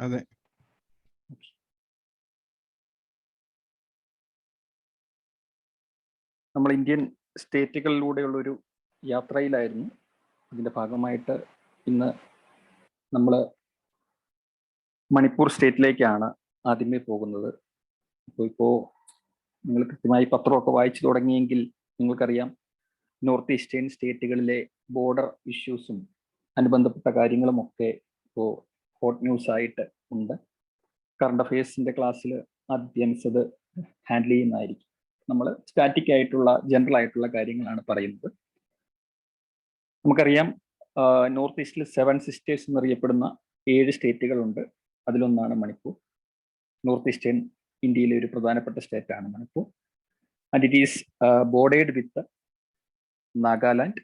അതെ. നമ്മൾ ഇന്ത്യൻ സ്റ്റേറ്റുകളിലൂടെയുള്ള ഒരു യാത്രയിലായിരുന്നു. അതിന്റെ ഭാഗമായിട്ട് ഇന്ന് നമ്മൾ മണിപ്പൂർ സ്റ്റേറ്റിലേക്കാണ് ആദ്യമേ പോകുന്നത്. ഇപ്പോൾ നിങ്ങൾ കൃത്യമായി പത്രമൊക്കെ വായിച്ചു തുടങ്ങിയെങ്കിൽ നിങ്ങൾക്കറിയാം, നോർത്ത് ഈസ്റ്റേൺ സ്റ്റേറ്റുകളിലെ ബോർഡർ ഇഷ്യൂസും അനുബന്ധപ്പെട്ട കാര്യങ്ങളുമൊക്കെ ഇപ്പോൾ ഹോട്ട് ന്യൂസ് ആയിട്ട് ഉണ്ട്. കറണ്ട് അഫയേഴ്സിന്റെ ക്ലാസ്സിൽ ആദ്യം അത് ഹാൻഡിൽ ചെയ്യുന്നതായിരിക്കും. നമ്മൾ സ്റ്റാറ്റിക് ആയിട്ടുള്ള ജനറൽ ആയിട്ടുള്ള കാര്യങ്ങളാണ് പറയുന്നത്. നമുക്കറിയാം, നോർത്ത് ഈസ്റ്റിൽ 7 സിസ്റ്റേഴ്സ് എന്നറിയപ്പെടുന്ന 7 സ്റ്റേറ്റുകളുണ്ട്. അതിലൊന്നാണ് മണിപ്പൂർ. നോർത്ത് ഈസ്റ്റേൺ ഇന്ത്യയിലെ ഒരു പ്രധാനപ്പെട്ട സ്റ്റേറ്റ് ആണ് Manipur. And it is bordered with Nagaland,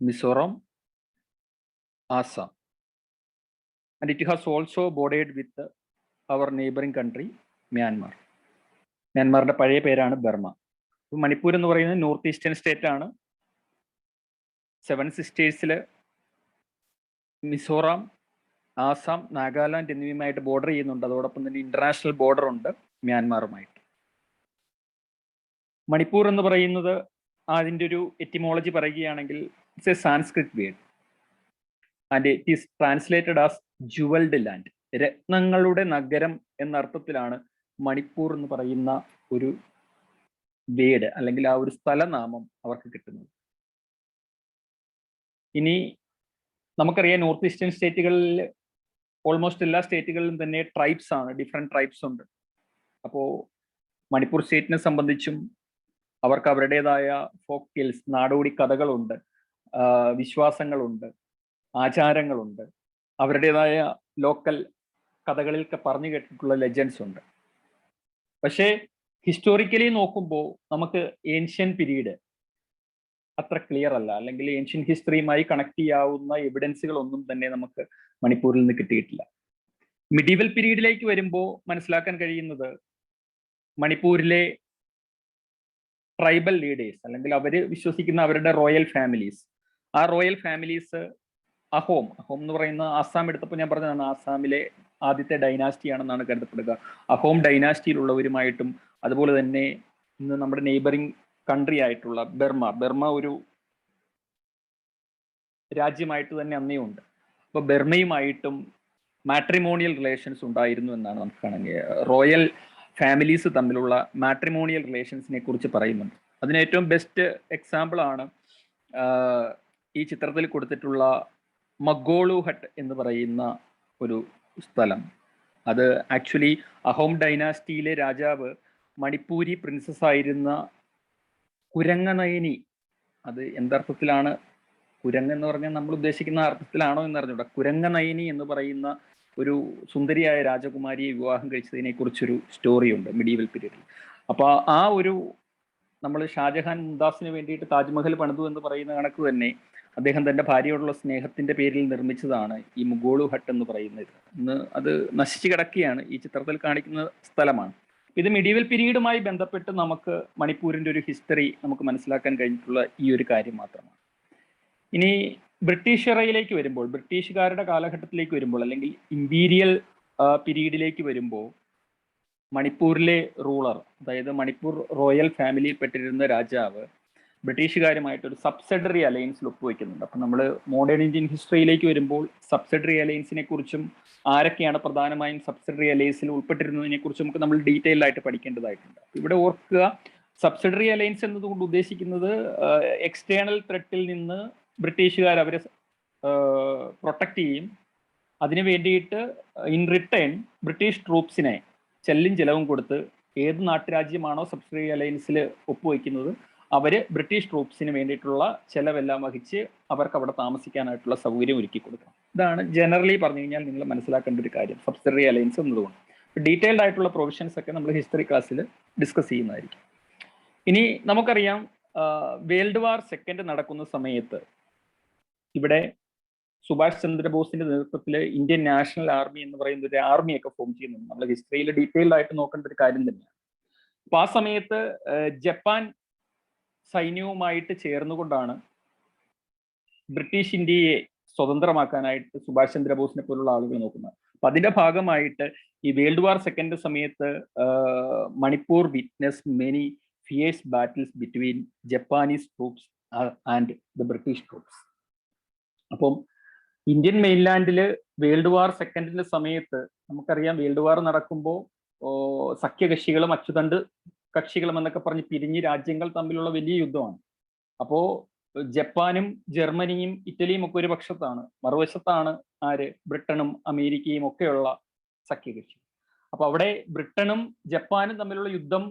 Mizoram, Assam, and it has also bordered with our neighboring country Myanmar. മ്യാൻമാറിന്റെ പഴയ പേരാണ് ബർമ. മണിപ്പൂർ എന്ന് പറയുന്നത് നോർത്ത് ഈസ്റ്റേൺ സ്റ്റേറ്റ് ആണ്. 7 സിസ്റ്റേഴ്സിൽ മിസോറാം, ആസാം, നാഗാലാൻഡ് എന്നിവയുമായിട്ട് ബോർഡർ ചെയ്യുന്നുണ്ട്. അതോടൊപ്പം തന്നെ ഇന്റർനാഷണൽ ബോർഡർ ഉണ്ട് മ്യാൻമാറുമായിട്ട്. മണിപ്പൂർ എന്ന് പറയുന്നത് അതിൻ്റെ ഒരു എറ്റിമോളജി പറയുകയാണെങ്കിൽ it's a Sanskrit word and it is translated as jewelled land. രത്നങ്ങളുടെ നഗരം എന്ന അർത്ഥത്തിലാണ് മണിപ്പൂർ എന്ന് പറയുന്ന ഒരു വേഡ് അല്ലെങ്കിൽ ആ ഒരു സ്ഥലനാമം അവർക്ക് കിട്ടുന്നത്. ഇനി നമുക്കറിയാം, നോർത്ത് ഈസ്റ്റേൺ സ്റ്റേറ്റുകളിൽ ഓൾമോസ്റ്റ് എല്ലാ സ്റ്റേറ്റുകളിലും തന്നെ ട്രൈബ്സ് ആണ്, ഡിഫറെന്റ് ട്രൈബ്സ് ഉണ്ട്. അപ്പോൾ മണിപ്പൂർ സ്റ്റേറ്റിനെ സംബന്ധിച്ചും അവർക്ക് അവരുടേതായ ഫോക്ക് ടെയിൽസ്, നാടോടി കഥകളുണ്ട്, വിശ്വാസങ്ങളുണ്ട്, ആചാരങ്ങളുണ്ട്, അവരുടേതായ ലോക്കൽ കഥകളിൽ പറഞ്ഞു കേട്ടിട്ടുള്ള ലെജൻഡ്സ് ഉണ്ട്. പക്ഷേ ഹിസ്റ്റോറിക്കലി നോക്കുമ്പോൾ നമുക്ക് ഏൻഷ്യൻ പീരീഡ് അത്ര ക്ലിയർ അല്ല, അല്ലെങ്കിൽ ഏൻഷ്യൻ ഹിസ്റ്ററിയുമായി കണക്ട് ചെയ്യാവുന്ന എവിഡൻസുകൾ ഒന്നും തന്നെ നമുക്ക് മണിപ്പൂരിൽ നിന്ന് കിട്ടിയിട്ടില്ല. മിഡീവൽ പീരീഡിലേക്ക് വരുമ്പോൾ മനസ്സിലാക്കാൻ കഴിയുന്നത് മണിപ്പൂരിലെ ട്രൈബൽ ലീഡേഴ്സ് അല്ലെങ്കിൽ അവർ വിശ്വസിക്കുന്ന അവരുടെ റോയൽ ഫാമിലീസ്, ആ റോയൽ ഫാമിലീസ് അഹോം എന്ന് പറയുന്ന ആസാം എടുത്തപ്പോൾ ഞാൻ പറഞ്ഞതാണ്, ആസാമിലെ ആദ്യത്തെ ഡൈനാസ്റ്റി ആണെന്നാണ് കരുതപ്പെടുക. അഹോം ഡൈനാസ്റ്റിയിലുള്ളവരുമായിട്ടും അതുപോലെ തന്നെ ഇന്ന് നമ്മുടെ നെയ്ബറിംഗ് കൺട്രി ആയിട്ടുള്ള ബർമ ഒരു രാജ്യമായിട്ട് തന്നെ അന്നേ ഉണ്ട്. അപ്പൊ ബർമയുമായിട്ടും മാട്രിമോണിയൽ റിലേഷൻസ് ഉണ്ടായിരുന്നു എന്നാണ് നമുക്ക് കാണാൻ. റോയൽ ഫാമിലീസ് തമ്മിലുള്ള മാട്രിമോണിയൽ റിലേഷൻസിനെ കുറിച്ച് പറയുന്നുണ്ട്. അതിന് ഏറ്റവും ബെസ്റ്റ് എക്സാമ്പിൾ ആണ് ഈ ചിത്രത്തിൽ കൊടുത്തിട്ടുള്ള മഗോളു ഹട്ട് എന്ന് പറയുന്ന ഒരു സ്ഥലം. അത് ആക്ച്വലി അഹോം ഡൈനാസ്റ്റിയിലെ രാജാവ് മണിപ്പൂരി പ്രിൻസസ് ആയിരുന്ന കുരങ്ങനയനി, അത് എന്തർത്ഥത്തിലാണ് കുരങ്ങ് എന്ന് പറഞ്ഞാൽ നമ്മൾ ഉദ്ദേശിക്കുന്ന അർത്ഥത്തിലാണോ എന്ന് അറിഞ്ഞൂടാ, കുരങ്ങനയനി എന്ന് പറയുന്ന ഒരു സുന്ദരിയായ രാജകുമാരിയെ വിവാഹം കഴിച്ചതിനെ കുറിച്ചൊരു സ്റ്റോറി ഉണ്ട് മിഡീവൽ പീരീഡിൽ. അപ്പൊ ആ ഒരു നമ്മൾ ഷാജഹാൻ മുംതാസിന് വേണ്ടിയിട്ട് താജ്മഹൽ പണിതു എന്ന് പറയുന്ന കണക്ക് തന്നെ അദ്ദേഹം തന്റെ ഭാര്യയോടുള്ള സ്നേഹത്തിന്റെ പേരിൽ നിർമ്മിച്ചതാണ് ഈ മുഗോളു ഹട്ട് എന്ന് പറയുന്നത്. ഇന്ന് അത് നശിച്ചു കിടക്കുകയാണ്. ഈ ചിത്രത്തിൽ കാണിക്കുന്ന സ്ഥലമാണ്. ഇത് മിഡീവൽ പീരീഡുമായി ബന്ധപ്പെട്ട് നമുക്ക് മണിപ്പൂരിന്റെ ഒരു ഹിസ്റ്ററി നമുക്ക് മനസ്സിലാക്കാൻ കഴിഞ്ഞിട്ടുള്ള ഈ ഒരു കാര്യം മാത്രമാണ്. ഇനി ബ്രിട്ടീഷ് ഇറയിലേക്ക് വരുമ്പോൾ, ബ്രിട്ടീഷുകാരുടെ കാലഘട്ടത്തിലേക്ക് വരുമ്പോൾ, അല്ലെങ്കിൽ ഇമ്പീരിയൽ പീരീഡിലേക്ക് വരുമ്പോൾ മണിപ്പൂരിലെ റൂളർ, അതായത് മണിപ്പൂർ റോയൽ ഫാമിലിയിൽ പെട്ടിരുന്ന രാജാവ് ബ്രിട്ടീഷുകാരുമായിട്ടൊരു സബ്സിഡറി അലയൻസിൽ ഒപ്പുവെക്കുന്നുണ്ട്. അപ്പം നമ്മൾ മോഡേൺ ഇന്ത്യൻ ഹിസ്റ്ററിയിലേക്ക് വരുമ്പോൾ സബ്സിഡറി അലയൻസിനെ കുറിച്ചും ആരൊക്കെയാണ് പ്രധാനമായും സബ്സിഡറി അലയൻസിൽ ഉൾപ്പെട്ടിരുന്നതിനെ കുറിച്ചും നമുക്ക് നമ്മൾ ഡീറ്റെയിൽ ആയിട്ട് പഠിക്കേണ്ടതായിട്ടുണ്ട്. ഇവിടെ ഓർക്കുക, സബ്സിഡറി അലയൻസ് എന്നതുകൊണ്ട് ഉദ്ദേശിക്കുന്നത് എക്സ്റ്റേണൽ ത്രെറ്റിൽ നിന്ന് ബ്രിട്ടീഷുകാർ അവരെ പ്രൊട്ടക്ട് ചെയ്യും. അതിനു വേണ്ടിയിട്ട് ഇൻ റിട്ടേൺ ബ്രിട്ടീഷ് ട്രൂപ്സിനെ ചെല്ലും ചിലവും കൊടുത്ത് ഏത് നാട്ടുരാജ്യമാണോ സബ്സിഡറി അലയൻസിൽ ഒപ്പുവെക്കുന്നത് അവര് ബ്രിട്ടീഷ് ട്രൂപ്സിന് വേണ്ടിയിട്ടുള്ള ചെലവെല്ലാം വഹിച്ച് അവർക്ക് അവിടെ താമസിക്കാനായിട്ടുള്ള സൗകര്യം ഒരുക്കി കൊടുക്കണം. ഇതാണ് ജനറലി പറഞ്ഞു കഴിഞ്ഞാൽ നിങ്ങൾ മനസ്സിലാക്കേണ്ട ഒരു കാര്യം സബ്സിഡറി അലയൻസ് എന്നതുകൊണ്ട്. ഡീറ്റെയിൽഡ് ആയിട്ടുള്ള പ്രൊവിഷൻസ് ഒക്കെ നമ്മൾ ഹിസ്റ്ററി ക്ലാസ്സിൽ ഡിസ്കസ് ചെയ്യുന്നതായിരിക്കും. ഇനി നമുക്കറിയാം, വേൾഡ് വാർ സെക്കൻഡ് നടക്കുന്ന സമയത്ത് ഇവിടെ സുഭാഷ് ചന്ദ്രബോസിന്റെ നേതൃത്വത്തിൽ ഇന്ത്യൻ നാഷണൽ ആർമി എന്ന് പറയുന്ന ഒരു ആർമിയൊക്കെ ഫോം ചെയ്യുന്നുണ്ട്. നമ്മൾ ഹിസ്റ്ററിയിൽ ഡീറ്റെയിൽഡ് ആയിട്ട് നോക്കേണ്ട ഒരു കാര്യം തന്നെയാണ്. അപ്പൊ ആ സമയത്ത് ജപ്പാൻ സൈന്യവുമായിട്ട് ചേർന്നുകൊണ്ടാണ് ബ്രിട്ടീഷ് ഇന്ത്യയെ സ്വതന്ത്രമാക്കാനായിട്ട് സുഭാഷ് ചന്ദ്രബോസിനെ പോലുള്ള ആളുകൾ നോക്കുന്നത്. അപ്പൊ അതിന്റെ ഭാഗമായിട്ട് ഈ വേൾഡ് വാർ സെക്കൻഡ് സമയത്ത് Manipur witness many fears battles between Japanese troops and the British troops. അപ്പം ഇന്ത്യൻ മെയിൻലാൻഡില് വേൾഡ് വാർ സെക്കൻഡിന്റെ സമയത്ത് നമുക്കറിയാം, വേൾഡ് വാർ നടക്കുമ്പോൾ സഖ്യകക്ഷികളും അച്ചുതണ്ട് കക്ഷികളും എന്നൊക്കെ പറഞ്ഞ് പിരിഞ്ഞ് രാജ്യങ്ങൾ തമ്മിലുള്ള വലിയ യുദ്ധമാണ്. അപ്പോ ജപ്പാനും ജർമ്മനിയും ഇറ്റലിയും ഒക്കെ ഒരു പക്ഷത്താണ്, മറുവശത്താണ് ആര്? ബ്രിട്ടനും അമേരിക്കയും ഒക്കെയുള്ള സഖ്യകക്ഷി. അപ്പൊ അവിടെ ബ്രിട്ടനും ജപ്പാനും തമ്മിലുള്ള യുദ്ധം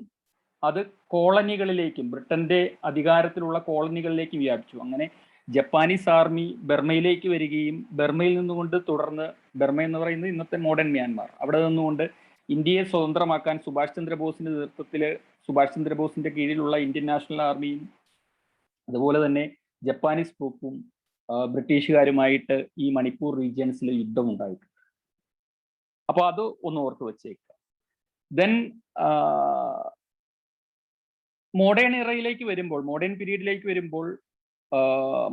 അത് കോളനികളിലേക്കും ബ്രിട്ടന്റെ അധികാരത്തിലുള്ള കോളനികളിലേക്കും വ്യാപിച്ചു. അങ്ങനെ ജപ്പാനീസ് ആർമി ബർമയിലേക്ക് വരികയും ബർമയിൽ നിന്നുകൊണ്ട് തുടർന്ന്, ബർമ എന്ന് പറയുന്നത് ഇന്നത്തെ മോഡേൺ മ്യാൻമാർ, അവിടെ നിന്നുകൊണ്ട് ഇന്ത്യയെ സ്വതന്ത്രമാക്കാൻ സുഭാഷ് ചന്ദ്രബോസിന്റെ നേതൃത്വത്തിൽ സുഭാഷ് ചന്ദ്രബോസിന്റെ കീഴിലുള്ള ഇന്ത്യൻ നാഷണൽ ആർമിയും അതുപോലെ തന്നെ ജപ്പാനീസ് ട്രൂപ്പും ബ്രിട്ടീഷുകാരുമായിട്ട് ഈ മണിപ്പൂർ റീജിയൻസിൽ യുദ്ധം ഉണ്ടായിട്ടുണ്ട്. അപ്പൊ അത് ഒന്ന് ഓർത്ത് വെച്ചേക്കുക. ദെൻ മോഡേൺ ഇറയിലേക്ക് വരുമ്പോൾ, മോഡേൺ പീരീഡിലേക്ക് വരുമ്പോൾ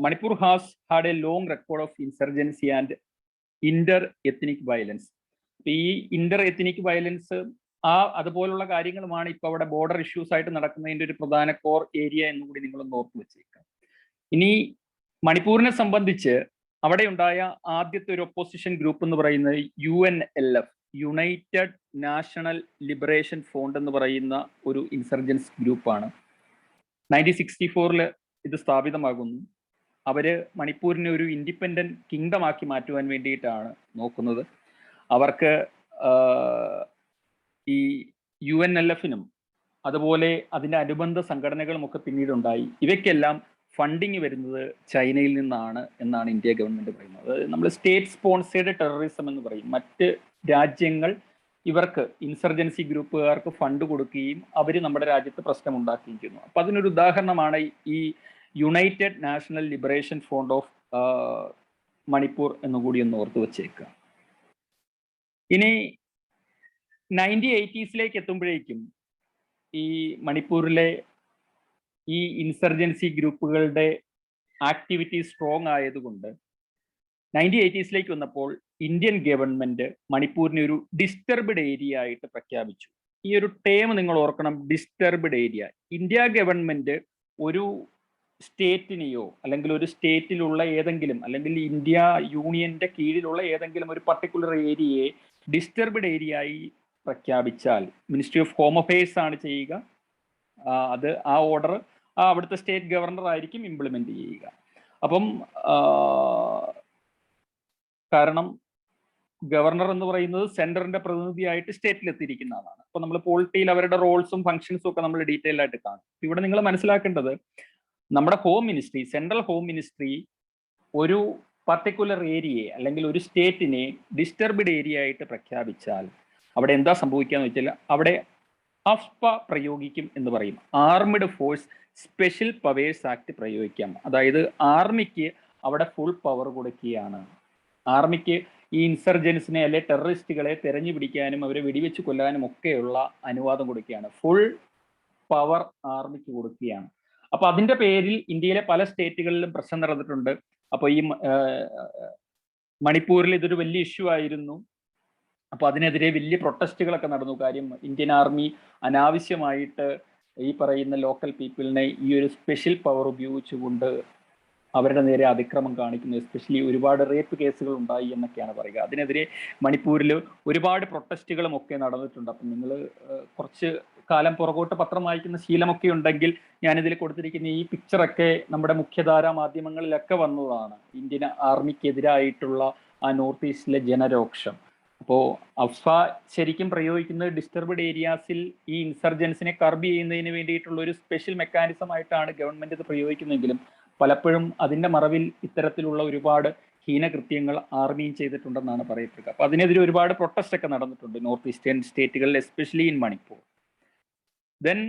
Manipur has had A long record of insurgency and Inter ethnic violence. ഈ ഇന്റർ എത്നിക് വയലൻസ് അതുപോലുള്ള കാര്യങ്ങളുമാണ് ഇപ്പൊ അവിടെ ബോർഡർ ഇഷ്യൂസ് ആയിട്ട് നടക്കുന്നതിന്റെ ഒരു പ്രധാന കോർ ഏരിയ എന്ന് കൂടി നിങ്ങളൊന്ന് ഓർത്ത് വെച്ചേക്കാം. ഇനി മണിപ്പൂരിനെ സംബന്ധിച്ച് അവിടെ ഉണ്ടായ ആദ്യത്തെ ഒരു ഒപ്പോസിഷൻ ഗ്രൂപ്പ് എന്ന് പറയുന്നത് UNLF, United National Liberation Front എന്ന് പറയുന്ന ഒരു ഇൻസർജൻസ് ഗ്രൂപ്പാണ്. 1964 ഇത് സ്ഥാപിതമാകുന്നു. അവര് മണിപ്പൂരിനെ ഒരു ഇൻഡിപെൻഡന്റ് കിങ്ഡം ആക്കി മാറ്റുവാൻ വേണ്ടിയിട്ടാണ് നോക്കുന്നത്. അവർക്ക് ഈ UNLF-നും അതുപോലെ അതിന്റെ അനുബന്ധ സംഘടനകളും ഒക്കെ പിന്നീടുണ്ടായി. ഇവയ്ക്കെല്ലാം ഫണ്ടിങ് വരുന്നത് ചൈനയിൽ നിന്നാണ് എന്നാണ് ഇന്ത്യ ഗവൺമെന്റ് പറയുന്നത്. നമ്മൾ സ്റ്റേറ്റ് സ്പോൺസേഡ് ടെററിസം എന്ന് പറയും. മറ്റ് രാജ്യങ്ങൾ ഇവർക്ക് ഇൻസർജൻസി ഗ്രൂപ്പുകാർക്ക് ഫണ്ട് കൊടുക്കുകയും അവർ നമ്മുടെ രാജ്യത്ത് പ്രശ്നം ഉണ്ടാക്കുകയും ചെയ്യുന്നു. അപ്പൊ അതിനൊരു ഉദാഹരണമാണ് ഈ United National Liberation Front of Manipur എന്നുകൂടി ഒന്ന് ഓർത്ത് വെച്ചേക്കുക. ഇനി 1980s എത്തുമ്പോഴേക്കും ഈ മണിപ്പൂരിലെ ഈ ഇൻസർജൻസി ഗ്രൂപ്പുകളുടെ ആക്ടിവിറ്റി സ്ട്രോങ് ആയതുകൊണ്ട് 1980s വന്നപ്പോൾ ഇന്ത്യൻ ഗവൺമെന്റ് മണിപ്പൂരിനെ ഒരു ഡിസ്റ്റർബ്ഡ് ഏരിയ ആയിട്ട് പ്രഖ്യാപിച്ചു. ഈ ഒരു ടേം നിങ്ങൾ ഓർക്കണം, ഡിസ്റ്റർബ്ഡ് ഏരിയ. ഇന്ത്യ ഗവൺമെന്റ് ഒരു സ്റ്റേറ്റിനെയോ അല്ലെങ്കിൽ ഒരു സ്റ്റേറ്റിലുള്ള ഏതെങ്കിലും, അല്ലെങ്കിൽ ഇന്ത്യ യൂണിയന്റെ കീഴിലുള്ള ഏതെങ്കിലും ഒരു പർട്ടിക്കുലർ ഏരിയയെ ഡിസ്റ്റർബ്ഡ് ഏരിയ ആയി പ്രഖ്യാപിച്ചാൽ മിനിസ്ട്രി ഓഫ് ഹോം അഫയേഴ്സ് ആണ് ചെയ്യുക. അത് ആ ഓർഡർ അവിടുത്തെ സ്റ്റേറ്റ് ഗവർണർ ആയിരിക്കും ഇംപ്ലിമെന്റ് ചെയ്യുക. അപ്പം കാരണം ഗവർണർ എന്ന് പറയുന്നത് സെൻട്രലിന്റെ പ്രതിനിധിയായിട്ട് സ്റ്റേറ്റിൽ എത്തിയിരിക്കുന്ന ആളാണ്. അപ്പൊ നമ്മൾ പോളിറ്റിയിൽ അവരുടെ റോൾസും ഫംഗ്ഷൻസും ഒക്കെ നമ്മൾ ഡീറ്റെയിൽ ആയിട്ട് കാണും. ഇവിടെ നിങ്ങൾ മനസ്സിലാക്കേണ്ടത്, നമ്മുടെ home ministry, central home ministry ഒരു പർട്ടിക്കുലർ ഏരിയയെ അല്ലെങ്കിൽ ഒരു സ്റ്റേറ്റിനെ ഡിസ്റ്റർബ്ഡ് ഏരിയ ആയിട്ട് പ്രഖ്യാപിച്ചാൽ അവിടെ എന്താ സംഭവിക്കാന്ന് വെച്ചാൽ അവിടെ അഫ്പ പ്രയോഗിക്കും എന്ന് പറയും. ആർമിഡ് ഫോഴ്സ് സ്പെഷ്യൽ പവേഴ്സ് ആക്ട് പ്രയോഗിക്കാം. അതായത് ആർമിക്ക് അവിടെ ഫുൾ പവർ കൊടുക്കുകയാണ്. ആർമിക്ക് ഈ ഇൻസർജൻസിനെ അല്ലെ ടെററിസ്റ്റുകളെ തെരഞ്ഞു പിടിക്കാനും അവരെ വെടിവെച്ച് കൊല്ലാനും ഒക്കെയുള്ള അനുവാദം കൊടുക്കുകയാണ്. ഫുൾ പവർ ആർമിക്ക് കൊടുക്കുകയാണ്. അപ്പൊ അതിന്റെ പേരിൽ ഇന്ത്യയിലെ പല സ്റ്റേറ്റുകളിലും പ്രശ്നം നടന്നിട്ടുണ്ട്. അപ്പൊ ഈ മണിപ്പൂരിൽ ഇതൊരു വലിയ ഇഷ്യൂ ആയിരുന്നു. അപ്പൊ അതിനെതിരെ വലിയ പ്രൊട്ടസ്റ്റുകളൊക്കെ നടന്നു. കാര്യം ഇന്ത്യൻ ആർമി അനാവശ്യമായിട്ട് ഈ പറയുന്ന ലോക്കൽ പീപ്പിളിനെ ഈ ഒരു സ്പെഷ്യൽ പവർ ഉപയോഗിച്ചുകൊണ്ട് അവരുടെ നേരെ അതിക്രമം കാണിക്കുന്നു. എസ്പെഷ്യലി ഒരുപാട് റേപ്പ് കേസുകൾ ഉണ്ടായി എന്നൊക്കെയാണ് പറയുക. അതിനെതിരെ മണിപ്പൂരിൽ ഒരുപാട് പ്രൊട്ടസ്റ്റുകളും ഒക്കെ നടന്നിട്ടുണ്ട്. അപ്പം നിങ്ങൾ കുറച്ച് കാലം പുറകോട്ട് പത്രം വായിക്കുന്ന ശീലമൊക്കെ ഉണ്ടെങ്കിൽ ഞാനിതിൽ കൊടുത്തിരിക്കുന്ന ഈ പിക്ചറൊക്കെ നമ്മുടെ മുഖ്യധാരാ മാധ്യമങ്ങളിലൊക്കെ വന്നതാണ്. ഇന്ത്യൻ ആർമിക്കെതിരായിട്ടുള്ള ആ നോർത്ത് ഈസ്റ്റിലെ ജനരോക്ഷം. അപ്പോൾ അഫ്സ ശരിക്കും പ്രയോഗിക്കുന്നത് ഡിസ്റ്റർബ്ഡ് ഏരിയാസിൽ ഈ ഇൻസർജൻസിനെ കർബ് ചെയ്യുന്നതിന് വേണ്ടിയിട്ടുള്ള ഒരു സ്പെഷ്യൽ മെക്കാനിസം ആയിട്ടാണ് ഗവൺമെന്റ് ഇത് പ്രയോഗിക്കുന്നതെങ്കിലും പലപ്പോഴും അതിന്റെ മറവിൽ ഇത്തരത്തിലുള്ള ഒരുപാട് ഹീനകൃത്യങ്ങൾ ആർമിയും ചെയ്തിട്ടുണ്ടെന്നാണ് പറയപ്പെടുക. അപ്പൊ അതിനെതിരെ ഒരുപാട് പ്രൊട്ടസ്റ്റ് ഒക്കെ നടന്നിട്ടുണ്ട് നോർത്ത് ഈസ്റ്റേൺ സ്റ്റേറ്റുകളിൽ, എസ്പെഷ്യലി ഇൻ മണിപ്പൂർ. ദെൻ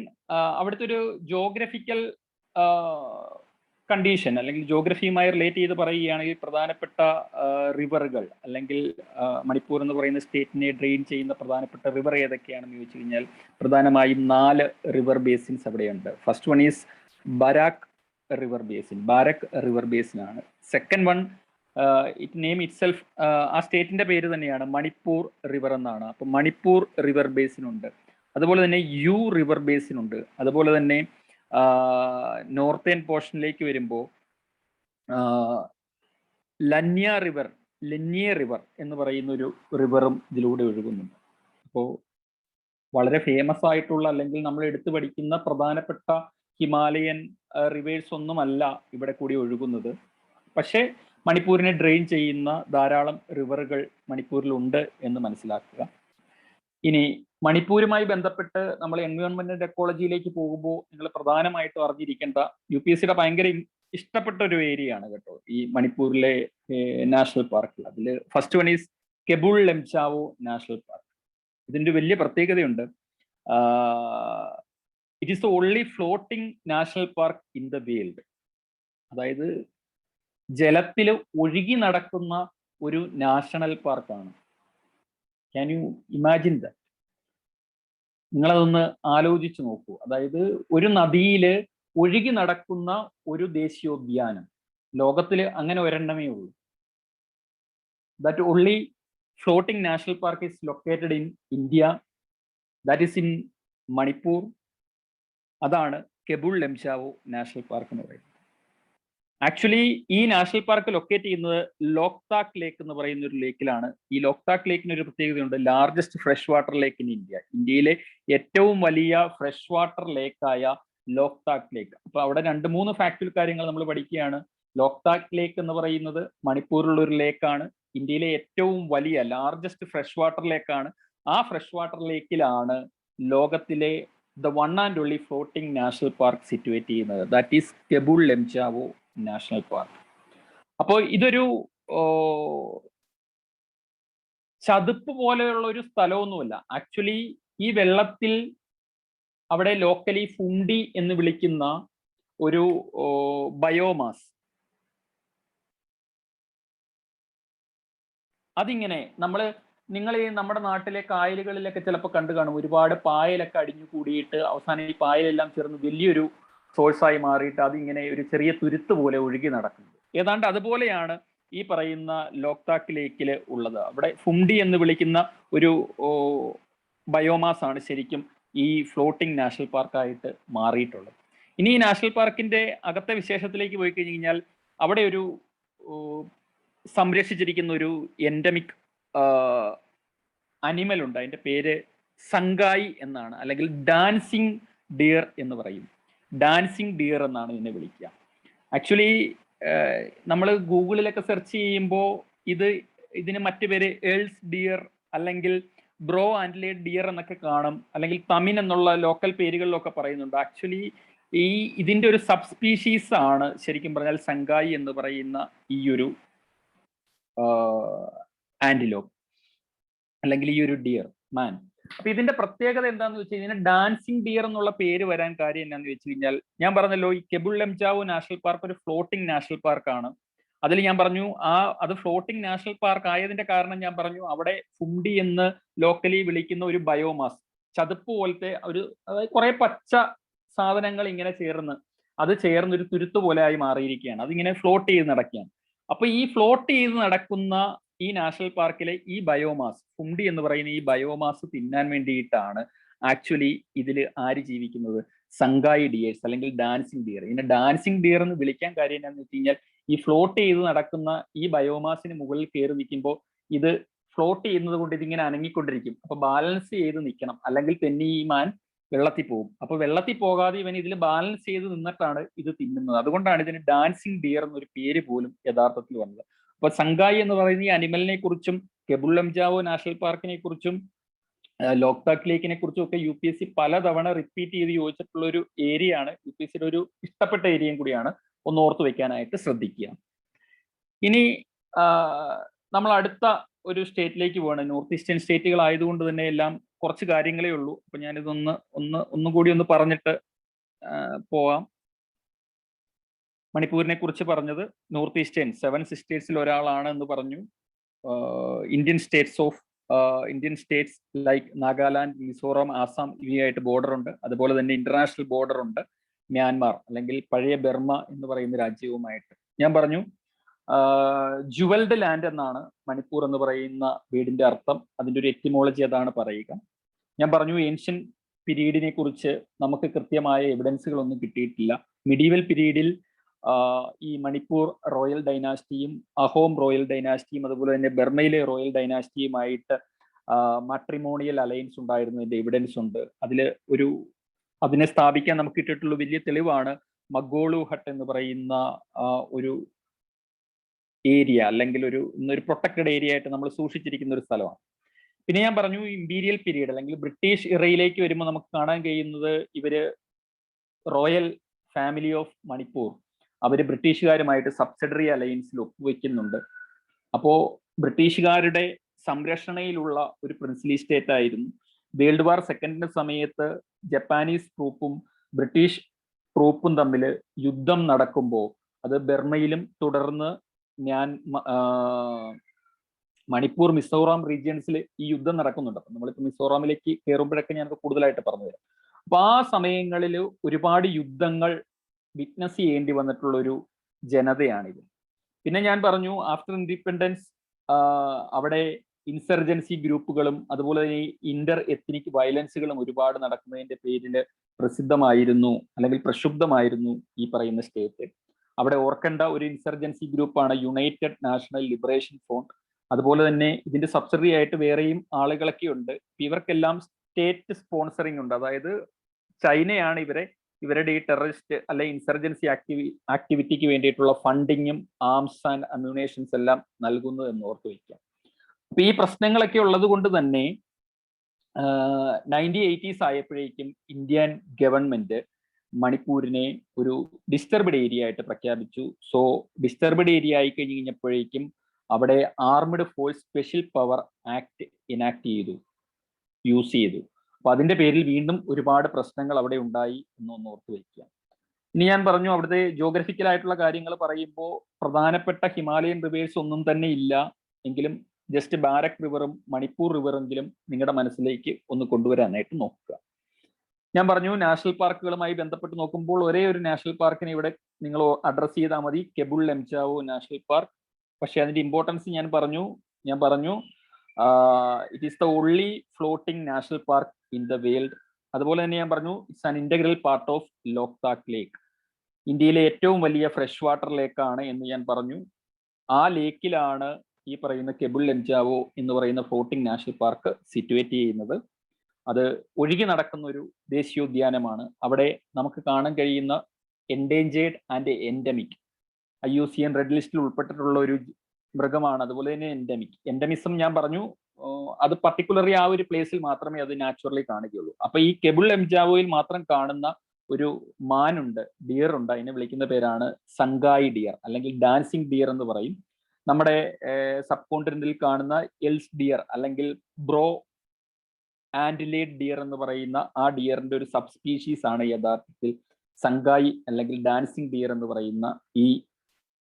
അവിടുത്തെ ഒരു ജോഗ്രഫിക്കൽ കണ്ടീഷൻ അല്ലെങ്കിൽ ജോഗ്രഫിയുമായി റിലേറ്റ് ചെയ്ത് പറയുകയാണെങ്കിൽ പ്രധാനപ്പെട്ട റിവറുകൾ അല്ലെങ്കിൽ മണിപ്പൂർ എന്ന് പറയുന്ന സ്റ്റേറ്റിനെ ഡ്രെയിൻ ചെയ്യുന്ന പ്രധാനപ്പെട്ട റിവർ ഏതൊക്കെയാണെന്ന് ചോദിച്ചു കഴിഞ്ഞാൽ പ്രധാനമായും 4 റിവർ ബേസിൻസ് അവിടെയുണ്ട്. First one is Barak river basin, Barak river basin ആണ്. Second one it name itself, ആ സ്റ്റേറ്റിന്റെ പേര് തന്നെയാണ് മണിപ്പൂർ റിവർ എന്നാണ്. അപ്പൊ മണിപ്പൂർ റിവർ ബേസിൻ ഉണ്ട്. അതുപോലെ തന്നെ യു റിവർ ബേസിൻ ഉണ്ട്. അതുപോലെ തന്നെ നോർത്തേൺ പോർഷനിലേക്ക് വരുമ്പോൾ ലന്യ റിവർ എന്ന് പറയുന്ന ഒരു റിവറും ഇതിലൂടെ ഒഴുകുന്നുണ്ട്. അപ്പോൾ വളരെ ഫേമസ് ആയിട്ടുള്ള അല്ലെങ്കിൽ നമ്മൾ എടുത്തു പഠിക്കുന്ന പ്രധാനപ്പെട്ട ഹിമാലയൻ റിവേഴ്സ് ഒന്നുമല്ല ഇവിടെ കൂടി ഒഴുകുന്നത്. പക്ഷേ മണിപ്പൂരിനെ ഡ്രെയിൻ ചെയ്യുന്ന ധാരാളം റിവറുകൾ മണിപ്പൂരിലുണ്ട് എന്ന് മനസ്സിലാക്കുക. ഇനി മണിപ്പൂരുമായി ബന്ധപ്പെട്ട് നമ്മൾ എൻവയോൺമെന്റൽ എക്കോളജിയിലേക്ക് പോകുമ്പോൾ നിങ്ങൾ പ്രധാനമായിട്ടും അറിഞ്ഞിരിക്കേണ്ട, UPSCയുടെ ഭയങ്കര ഇഷ്ടപ്പെട്ട ഒരു ഏരിയ ആണ് കേട്ടോ ഈ മണിപ്പൂരിലെ നാഷണൽ പാർക്ക്. അതിൽ first one is Keibul Lamjao national park. ഇതിന്റെ വലിയ പ്രത്യേകതയുണ്ട്. It is the only floating national park in the world. അതായത് ജലത്തിൽ ഒഴുകി നടക്കുന്ന ഒരു നാഷണൽ പാർക്കാണ്. Can you imagine that? നിങ്ങളതൊന്ന് ആലോചിച്ച് നോക്കൂ. അതായത് ഒരു നദിയില് ഒഴുകി നടക്കുന്ന ഒരു ദേശീയോദ്യാനം ലോകത്തിൽ അങ്ങനെ ഒരെണ്ണമേ ഉള്ളൂ. That only floating national park is located in India, that is in Manipur. അതാണ് കെബുൾ ലെംചാവോ നാഷണൽ പാർക്ക് എന്ന് പറയുന്നത്. ആക്ച്വലി ഈ നാഷണൽ പാർക്ക് ലൊക്കേറ്റ് ചെയ്യുന്നത് ലോക്താക് ലേക്ക് എന്ന് പറയുന്ന ഒരു ലേക്കിലാണ്. ഈ ലോക്താക് ലേക്കിന് ഒരു പ്രത്യേകതയുണ്ട്, largest fresh water lake in India. ഇന്ത്യയിലെ ഏറ്റവും വലിയ ഫ്രഷ് വാട്ടർ ലേക്കായ ലോക്താക് ലേക്ക്. അപ്പൊ അവിടെ 2-3 ഫാക്ച്വൽ കാര്യങ്ങൾ നമ്മൾ പഠിക്കുകയാണ്. ലോക്താക് ലേക്ക് എന്ന് പറയുന്നത് മണിപ്പൂരിലുള്ള ഒരു ലേക്കാണ്. ഇന്ത്യയിലെ ഏറ്റവും വലിയ ലാർജസ്റ്റ് ഫ്രഷ് വാട്ടർ ലേക്കാണ്. ആ ഫ്രഷ് വാട്ടർ ലേക്കിലാണ് ലോകത്തിലെ the one and only floating national park situate ചെയ്യുന്നത്. That is Keibul Lamjao national park. അപ്പോൾ ഇതൊരു ചതുപ്പ് പോലെയുള്ള ഒരു സ്ഥലമൊന്നുമല്ല. ആക്ച്വലി ഈ വെള്ളത്തിൽ അവിടെ ലോക്കലി ഫുണ്ടി എന്ന് വിളിക്കുന്ന ഒരു ബയോമാസ്, അതിങ്ങനെ നിങ്ങൾ ഈ നമ്മുടെ നാട്ടിലെ കായലുകളിലൊക്കെ ചിലപ്പോൾ കണ്ടു കാണും, ഒരുപാട് പായലൊക്കെ അടിഞ്ഞു കൂടിയിട്ട് അവസാനം ഈ പായലെല്ലാം ചേർന്ന് വലിയൊരു സോഴ്സായി മാറിയിട്ട് അതിങ്ങനെ ഒരു ചെറിയ തുരുത്ത് പോലെ ഒഴുകി നടക്കുന്നത്. ഏതാണ്ട് അതുപോലെയാണ് ഈ പറയുന്ന ലോക്താക് ലേക്കിൽ ഉള്ളത്. അവിടെ ഫുണ്ടി എന്ന് വിളിക്കുന്ന ഒരു ബയോമാസ് ആണ് ശരിക്കും ഈ ഫ്ലോട്ടിംഗ് നാഷണൽ പാർക്കായിട്ട് മാറിയിട്ടുള്ളത്. ഇനി ഈ നാഷണൽ പാർക്കിന്റെ അകത്തെ വിശേഷത്തിലേക്ക് പോയി കഴിഞ്ഞാൽ അവിടെ ഒരു സംരക്ഷിച്ചിരിക്കുന്ന ഒരു എൻഡമിക് അനിമൽ ഉണ്ട്. അതിന്റെ പേര് സംഗായി എന്നാണ്, അല്ലെങ്കിൽ ഡാൻസിങ് ഡിയർ എന്ന് പറയും. ഡാൻസിങ് ഡിയർ എന്നാണ് ഇതിനെ വിളിക്കുക. ആക്ച്വലി നമ്മൾ ഗൂഗിളിലൊക്കെ സെർച്ച് ചെയ്യുമ്പോൾ ഇതിന് മറ്റു പേര് ഏൾസ് ഡിയർ അല്ലെങ്കിൽ ബ്രോ ആൻഡ്ലേഡ് ഡിയർ എന്നൊക്കെ കാണും, അല്ലെങ്കിൽ തമിൻ എന്നുള്ള ലോക്കൽ പേരുകളിലൊക്കെ പറയുന്നുണ്ട്. ആക്ച്വലി ഇതിന്റെ ഒരു സബ് സ്പീഷീസ് ആണ് ശരിക്കും പറഞ്ഞാൽ സംഗായി എന്ന് പറയുന്ന ഈ ഒരു ആന്റിലോപ്പ് അല്ലെങ്കിൽ ഈ ഒരു ഡിയർ മാൻ. അപ്പൊ ഇതിന്റെ പ്രത്യേകത എന്താന്ന് വെച്ച് കഴിഞ്ഞാൽ ഡാൻസിങ് ഡിയർ എന്നുള്ള പേര് വരാൻ കാര്യം എന്താന്ന് വെച്ച് കഴിഞ്ഞാൽ, ഞാൻ പറഞ്ഞല്ലോ ഈ കെബുൾ ലെംചാവോ നാഷണൽ പാർക്ക് ഒരു ഫ്ലോട്ടിംഗ് നാഷണൽ പാർക്കാണ്. അതിൽ ഞാൻ പറഞ്ഞു അത് ഫ്ലോട്ടിംഗ് നാഷണൽ പാർക്ക് ആയതിന്റെ കാരണം ഞാൻ പറഞ്ഞു അവിടെ ഫുണ്ടി എന്ന് ലോക്കലി വിളിക്കുന്ന ഒരു ബയോമാസ്, ചതുപ്പ് പോലത്തെ ഒരു, അതായത് കുറെ പച്ച സാധനങ്ങൾ ഇങ്ങനെ ചേർന്ന് ഒരു തുരുത്ത് പോലെ ആയി മാറിയിരിക്കുകയാണ്. അതിങ്ങനെ ഫ്ലോട്ട് ചെയ്ത് നടക്കുകയാണ്. അപ്പൊ ഈ ഫ്ലോട്ട് ചെയ്ത് നടക്കുന്ന ഈ നാഷണൽ പാർക്കിലെ ഈ ബയോമാസ്, ഫുണ്ടി എന്ന് പറയുന്ന ഈ ബയോമാസ് തിന്നാൻ വേണ്ടിയിട്ടാണ് ആക്ച്വലി ഇതിൽ ആര് ജീവിക്കുന്നത്? സംഗായി ഡിയേഴ്സ് അല്ലെങ്കിൽ ഡാൻസിങ് ഡിയർ. ഇതിനെ ഡാൻസിങ് ഡിയർ എന്ന് വിളിക്കാൻ കാര്യം എന്താണെന്ന് വെച്ച് കഴിഞ്ഞാൽ ഈ ഫ്ലോട്ട് ചെയ്ത് നടക്കുന്ന ഈ ബയോമാസിന് മുകളിൽ കയറി നിൽക്കുമ്പോൾ ഇത് ഫ്ലോട്ട് ചെയ്യുന്നത് കൊണ്ട് ഇതിങ്ങനെ അനങ്ങിക്കൊണ്ടിരിക്കും. അപ്പൊ ബാലൻസ് ചെയ്ത് നിൽക്കണം, അല്ലെങ്കിൽ തന്നെ ഈ മാൻ വെള്ളത്തിൽ പോകും. അപ്പൊ വെള്ളത്തിൽ പോകാതെ ഇവൻ ഇതിൽ ബാലൻസ് ചെയ്ത് നിന്നിട്ടാണ് ഇത് തിന്നുന്നത്. അതുകൊണ്ടാണ് ഇതിന് ഡാൻസിങ് ഡിയർ എന്നൊരു പേര് പോലും യഥാർത്ഥത്തിൽ വന്നത്. അപ്പൊ സംഗായി എന്ന് പറയുന്ന ഈ അനിമലിനെ കുറിച്ചും കെബുൾ ലെംചാവോ നാഷണൽ പാർക്കിനെ കുറിച്ചും ലോക്താക് ലേക്കിനെ കുറിച്ചും ഒക്കെ UPSC പലതവണ റിപ്പീറ്റ് ചെയ്ത് ചോദിച്ചിട്ടുള്ള ഒരു ഏരിയ ആണ്. UPSCയുടെ ഒരു ഇഷ്ടപ്പെട്ട ഏരിയയും കൂടിയാണ്. ഒന്ന് ഓർത്തു വെക്കാനായിട്ട് ശ്രദ്ധിക്കുക. ഇനി നമ്മൾ അടുത്ത ഒരു സ്റ്റേറ്റിലേക്ക് പോകണം. നോർത്ത് ഈസ്റ്റേൺ സ്റ്റേറ്റുകൾ ആയതുകൊണ്ട് തന്നെ എല്ലാം കുറച്ച് കാര്യങ്ങളേ ഉള്ളൂ. അപ്പൊ ഞാനിതൊന്ന് ഒന്നുകൂടി ഒന്ന് പറഞ്ഞിട്ട് പോവാം. മണിപ്പൂരിനെ കുറിച്ച് പറഞ്ഞത് നോർത്ത് ഈസ്റ്റേൺ 7 സ്റ്റേറ്റ്സിൽ ഒരാളാണ് എന്ന് പറഞ്ഞു. Indian states like Nagaland, Mizoram, Assam ഇവയായിട്ട് ബോർഡർ ഉണ്ട്. അതുപോലെ തന്നെ ഇന്റർനാഷണൽ ബോർഡർ ഉണ്ട്. മ്യാൻമാർ അല്ലെങ്കിൽ പഴയ ബർമ എന്ന് പറയുന്ന രാജ്യവുമായിട്ട്. ഞാൻ പറഞ്ഞു ജുവൽഡ് ലാൻഡ് എന്നാണ് മണിപ്പൂർ എന്ന് പറയുന്ന വീടിന്റെ അർത്ഥം. അതിന്റെ ഒരു എറ്റിമോളജി അതാണ് പറയുക. ഞാൻ പറഞ്ഞു ഏൻഷ്യൻ പീരീഡിനെ കുറിച്ച് നമുക്ക് കൃത്യമായ എവിഡൻസുകളൊന്നും കിട്ടിയിട്ടില്ല. മിഡീവൽ പീരീഡിൽ ഈ മണിപ്പൂർ റോയൽ ഡൈനാസ്റ്റിയും അഹോം റോയൽ ഡൈനാസ്റ്റിയും അതുപോലെ തന്നെ ബർമയിലെ റോയൽ ഡൈനാസ്റ്റിയുമായിട്ട് മാട്രിമോണിയൽ അലയൻസ് ഉണ്ടായിരുന്നതിന്റെ എവിഡൻസ് ഉണ്ട്. അതിനെ സ്ഥാപിക്കാൻ നമുക്ക് കിട്ടിയിട്ടുള്ള വലിയ തെളിവാണ് മഗോളു ഹട്ട് എന്ന് പറയുന്ന ഒരു ഏരിയ, അല്ലെങ്കിൽ ഇന്നൊരു പ്രൊട്ടക്റ്റഡ് ഏരിയ ആയിട്ട് നമ്മൾ സൂക്ഷിച്ചിരിക്കുന്ന ഒരു സ്ഥലമാണ്. പിന്നെ ഞാൻ പറഞ്ഞു ഇമ്പീരിയൽ പീരീഡ് അല്ലെങ്കിൽ ബ്രിട്ടീഷ് ഇറയിലേക്ക് വരുമ്പോൾ നമുക്ക് കാണാൻ കഴിയുന്നത് ഇവര് റോയൽ ഫാമിലി ഓഫ് മണിപ്പൂർ അവര് ബ്രിട്ടീഷുകാരുമായിട്ട് സബ്സിഡറി അലയൻസിൽ ഒപ്പുവെക്കുന്നുണ്ട്. അപ്പോ ബ്രിട്ടീഷുകാരുടെ സംരക്ഷണയിലുള്ള ഒരു പ്രിൻസ്ലി സ്റ്റേറ്റ് ആയിരുന്നു. വേൾഡ് വാർ സെക്കൻഡിന്റെ സമയത്ത് ജപ്പാനീസ് ട്രൂപ്പും ബ്രിട്ടീഷ് ട്രൂപ്പും തമ്മിൽ യുദ്ധം നടക്കുമ്പോൾ അത് ബർമയിലും തുടർന്ന് മണിപ്പൂർ മിസോറാം റീജിയൻസിൽ ഈ യുദ്ധം നടക്കുന്നുണ്ട്. അപ്പൊ നമ്മളിപ്പോൾ മിസോറാമിലേക്ക് കയറുമ്പോഴൊക്കെ ഞാനത് കൂടുതലായിട്ട് പറഞ്ഞുതരാം. അപ്പൊ ആ സമയങ്ങളിൽ ഒരുപാട് യുദ്ധങ്ങൾ വിറ്റ്നസ് ചെയ്യേണ്ടി വന്നിട്ടുള്ള ഒരു ജനതയാണിത്. പിന്നെ ഞാൻ പറഞ്ഞു ആഫ്റ്റർ ഇൻഡിപെൻഡൻസ് അവിടെ ഇൻസർജൻസി ഗ്രൂപ്പുകളും അതുപോലെ തന്നെ ഇന്റർ എത്നിക് വയലൻസുകളും ഒരുപാട് നടക്കുന്നതിന്റെ പേരിൽ പ്രസിദ്ധമായിരുന്നു അല്ലെങ്കിൽ പ്രക്ഷുബ്ധമായിരുന്നു ഈ പറയുന്ന സ്റ്റേറ്റ്. അവിടെ ഓർക്കേണ്ട ഒരു ഇൻസർജൻസി ഗ്രൂപ്പാണ് യുണൈറ്റഡ് നാഷണൽ ലിബറേഷൻ ഫ്രണ്ട്. അതുപോലെ തന്നെ ഇതിന്റെ സബ്സിഡറി ആയിട്ട് വേറെയും ആളുകളൊക്കെ ഉണ്ട്. ഇവർക്കെല്ലാം സ്റ്റേറ്റ് സ്പോൺസറിങ് ഉണ്ട്. അതായത് ചൈനയാണ് ഇവരുടെ ഈ ടെററിസ്റ്റ് അല്ലെ ഇൻസർജൻസി ആക്ടിവിറ്റിക്ക് വേണ്ടിയിട്ടുള്ള ഫണ്ടിങ്ങും ആംസ് ആൻഡ് അമ്യൂണേഷൻസ് എല്ലാം നൽകുന്നു എന്ന് ഓർത്ത് വയ്ക്കാം. അപ്പൊ ഈ പ്രശ്നങ്ങളൊക്കെ ഉള്ളത് കൊണ്ട് തന്നെ 1980s ആയപ്പോഴേക്കും ഇന്ത്യൻ ഗവൺമെന്റ് മണിപ്പൂരിനെ ഒരു ഡിസ്റ്റർബ്ഡ് ഏരിയ ആയിട്ട് പ്രഖ്യാപിച്ചു. സോ ഡിസ്റ്റർബ്ഡ് ഏരിയ ആയി കഴിഞ്ഞപ്പോഴേക്കും അവിടെ armed force special power act use ചെയ്തു. അപ്പൊ അതിന്റെ പേരിൽ വീണ്ടും ഒരുപാട് പ്രശ്നങ്ങൾ അവിടെ ഉണ്ടായി എന്നൊന്ന് ഓർത്ത് വയ്ക്കുക. ഇനി ഞാൻ പറഞ്ഞു അവിടുത്തെ ജോഗ്രഫിക്കൽ ആയിട്ടുള്ള കാര്യങ്ങൾ പറയുമ്പോൾ പ്രധാനപ്പെട്ട ഹിമാലയൻ റിവേഴ്സ് ഒന്നും തന്നെ ഇല്ല എങ്കിലും ജസ്റ്റ് ബാരക് റിവറും മണിപ്പൂർ റിവറെങ്കിലും നിങ്ങളുടെ മനസ്സിലേക്ക് ഒന്ന് കൊണ്ടുവരാനായിട്ട് നോക്കുക. ഞാൻ പറഞ്ഞു നാഷണൽ പാർക്കുകളുമായി ബന്ധപ്പെട്ട് നോക്കുമ്പോൾ ഒരേ ഒരു നാഷണൽ പാർക്കിനെ ഇവിടെ നിങ്ങൾ അഡ്രസ് ചെയ്താൽ മതി, കെബുൾ ലംജാവോ നാഷണൽ പാർക്ക്. പക്ഷെ അതിന്റെ ഇമ്പോർട്ടൻസ് ഞാൻ പറഞ്ഞു it is the only floating national park in the world. അതുപോലെ തന്നെ ഞാൻ പറഞ്ഞു it's an integral part of Loktak lake. ഇന്ത്യയിലെ ഏറ്റവും വലിയ ഫ്രഷ് വാട്ടർ ലേക്കാണ് എന്ന് ഞാൻ പറഞ്ഞു. ആ ലേക്കിലാണ് ഈ പറയുന്ന കെബുൾ ലംജാവോ എന്ന് പറയുന്ന ഫ്ലോട്ടിംഗ് നാഷണൽ പാർക്ക് സിറ്റുവേറ്റ് ചെയ്യുന്നത്. അത് ഒഴുകി നടക്കുന്ന ഒരു ദേശീയോദ്യാനമാണ്. അവിടെ നമുക്ക് കാണാൻ കഴിയുന്ന endangered and endemic IUCN red ലിസ്റ്റിൽ ഉൾപ്പെട്ടിട്ടുള്ള ഒരു മൃഗമാണ്. അതുപോലെ തന്നെ എൻഡമിസം ഞാൻ പറഞ്ഞു അത് പർട്ടിക്കുലർലി ആ ഒരു പ്ലേസിൽ മാത്രമേ അത് നാച്ചുറലി കാണുകയുള്ളൂ. അപ്പൊ ഈ കെബുൾ ലംജാവോയിൽ മാത്രം കാണുന്ന ഒരു മാനുണ്ട്, ഡിയർ ഉണ്ട്. അതിനെ വിളിക്കുന്ന പേരാണ് സംഗായി ഡിയർ അല്ലെങ്കിൽ ഡാൻസിങ് ഡിയർ എന്ന് പറയും. നമ്മുടെ സബ് കോണ്ടിനെന്റിൽ കാണുന്ന എൽസ് ഡിയർ അല്ലെങ്കിൽ ബ്രോ ആൻഡിലേഡ് ഡിയർ എന്ന് പറയുന്ന ആ ഡിയറിന്റെ ഒരു സബ് സ്പീഷീസ് ആണ് യഥാർത്ഥത്തിൽ സംഗായി അല്ലെങ്കിൽ ഡാൻസിങ് ഡിയർ എന്ന് പറയുന്ന ഈ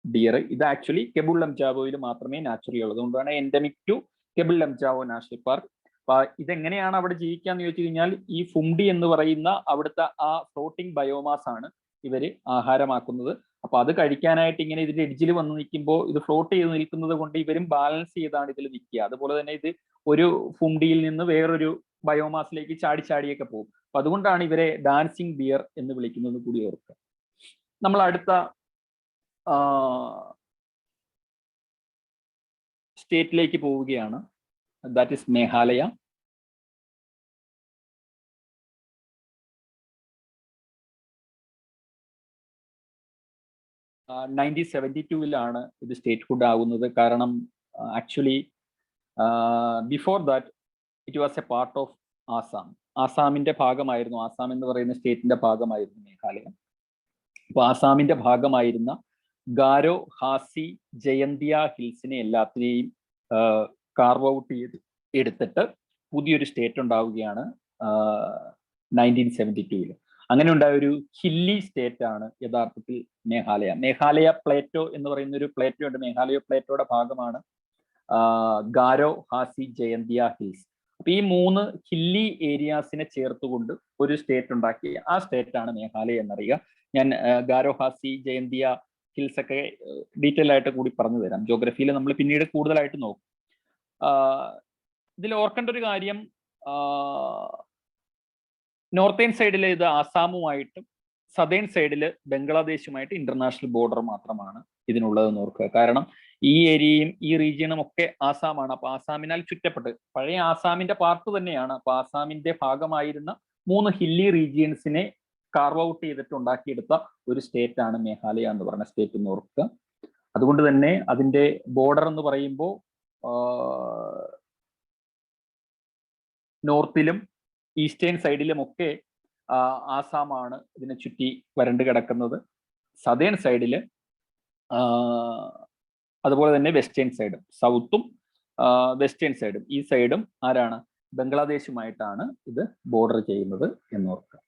ഡിയർ. ഇത് ആക്ച്വലി കെബുൾ ലംജാവോയിൽ മാത്രമേ നാച്ചുറലി ഉള്ളത്. അതുകൊണ്ടാണ് endemic to Keibul Lamjao national park. അപ്പൊ ഇതെങ്ങനെയാണ് അവിടെ ജീവിക്കാന്ന് ചോദിച്ചു കഴിഞ്ഞാൽ ഈ ഫുംഡി എന്ന് പറയുന്ന അവിടുത്തെ ആ ഫ്ലോട്ടിംഗ് ബയോമാസ് ആണ് ഇവര് ആഹാരമാക്കുന്നത്. അപ്പൊ അത് കഴിക്കാനായിട്ട് ഇങ്ങനെ ഇതിന്റെ എഡ്ജിൽ വന്ന് നിൽക്കുമ്പോൾ ഇത് ഫ്ലോട്ട് ചെയ്ത് നിൽക്കുന്നത് കൊണ്ട് ഇവരും ബാലൻസ് ചെയ്താണ് ഇതിൽ നിൽക്കുക. അതുപോലെ തന്നെ ഇത് ഒരു ഫുംഡിയിൽ നിന്ന് വേറൊരു ബയോമാസിലേക്ക് ചാടിയൊക്കെ പോകും. അപ്പൊ അതുകൊണ്ടാണ് ഇവരെ ഡാൻസിങ് ഡിയർ എന്ന് വിളിക്കുന്നത് കൂടി ഓർക്കുക. നമ്മൾ അടുത്ത സ്റ്റേറ്റിലേക്ക് പോവുകയാണ്. That is Meghalaya. Uh, 1972 ഇത് സ്റ്റേറ്റ്ഹുഡ് ആകുന്നത്. കാരണം actually before that it was a part of Assam. ആസാമിന്റെ ഭാഗമായിരുന്നു, ആസാം എന്ന് പറയുന്ന സ്റ്റേറ്റിന്റെ ഭാഗമായിരുന്നു മേഘാലയ. അപ്പൊ ആസാമിന്റെ ഭാഗമായിരുന്ന ഗാരോ, ഹാസി, ജയന്തിയ ഹിൽസിനെ എല്ലാത്തിനെയും കാർവ് ഔട്ട് ചെയ്ത് എടുത്തിട്ട് പുതിയൊരു സ്റ്റേറ്റ് ഉണ്ടാവുകയാണ് 1972. അങ്ങനെ ഉണ്ടായ ഒരു ഹില്ലി സ്റ്റേറ്റ് ആണ് യഥാർത്ഥത്തിൽ മേഘാലയ. മേഘാലയ പ്ലേറ്റോ എന്ന് പറയുന്ന ഒരു പ്ലേറ്റോ ഉണ്ട്. മേഘാലയ പ്ലേറ്റോയുടെ ഭാഗമാണ് ഗാരോ, ഹാസി, ജയന്തിയ ഹിൽസ്. അപ്പൊ ഈ 3 ഹില്ലി ഏരിയാസിനെ ചേർത്തുകൊണ്ട് ഒരു സ്റ്റേറ്റ് ഉണ്ടാക്കി. ആ സ്റ്റേറ്റ് ആണ് മേഘാലയ എന്നറിയുക. ഞാൻ ഗാരോ ഹാസി ജയന്തിയ ഹിൽസ് ഒക്കെ ഡീറ്റെയിൽ ആയിട്ട് കൂടി പറഞ്ഞു തരാം. ജോഗ്രഫിയിൽ നമ്മൾ പിന്നീട് കൂടുതലായിട്ട് നോക്കും. ഇതിൽ ഓർക്കേണ്ട ഒരു കാര്യം, നോർത്തേൺ സൈഡിൽ ഇത് ആസാമുമായിട്ടും സദേൺ സൈഡിൽ ബംഗ്ലാദേശുമായിട്ട് ഇന്റർനാഷണൽ ബോർഡർ മാത്രമാണ് ഇതിനുള്ളതെന്ന് ഓർക്കുക. കാരണം ഈ ഏരിയയും ഈ റീജിയണും ഒക്കെ ആസാമാണ്. അപ്പൊ ആസാമിനാൽ ചുറ്റപ്പെട്ട് പഴയ ആസാമിന്റെ പാർട്ട് തന്നെയാണ്. അപ്പൊ ആസാമിന്റെ ഭാഗമായിരുന്ന 3 ഹില്ലി റീജിയൻസിനെ കാർവ് ഔട്ട് ചെയ്തിട്ട് ഉണ്ടാക്കിയെടുത്ത ഒരു സ്റ്റേറ്റ് ആണ് മേഘാലയ എന്ന് പറയുന്ന സ്റ്റേറ്റ് എന്ന് ഓർക്കുക. അതുകൊണ്ട് തന്നെ അതിന്റെ ബോർഡർ എന്ന് പറയുമ്പോൾ നോർത്തിലും ഈസ്റ്റേൺ സൈഡിലും ഒക്കെ ആസാമാണ് ഇതിനെ ചുറ്റി വരണ്ട് കിടക്കുന്നത്. സദേൺ സൈഡില് അതുപോലെ തന്നെ വെസ്റ്റേൺ സൈഡും, സൗത്തും വെസ്റ്റേൺ സൈഡും, ഈ സൈഡും ആരാണ്? ബംഗ്ലാദേശുമായിട്ടാണ് ഇത് ബോർഡർ ചെയ്യുന്നത് എന്നോർക്കുക.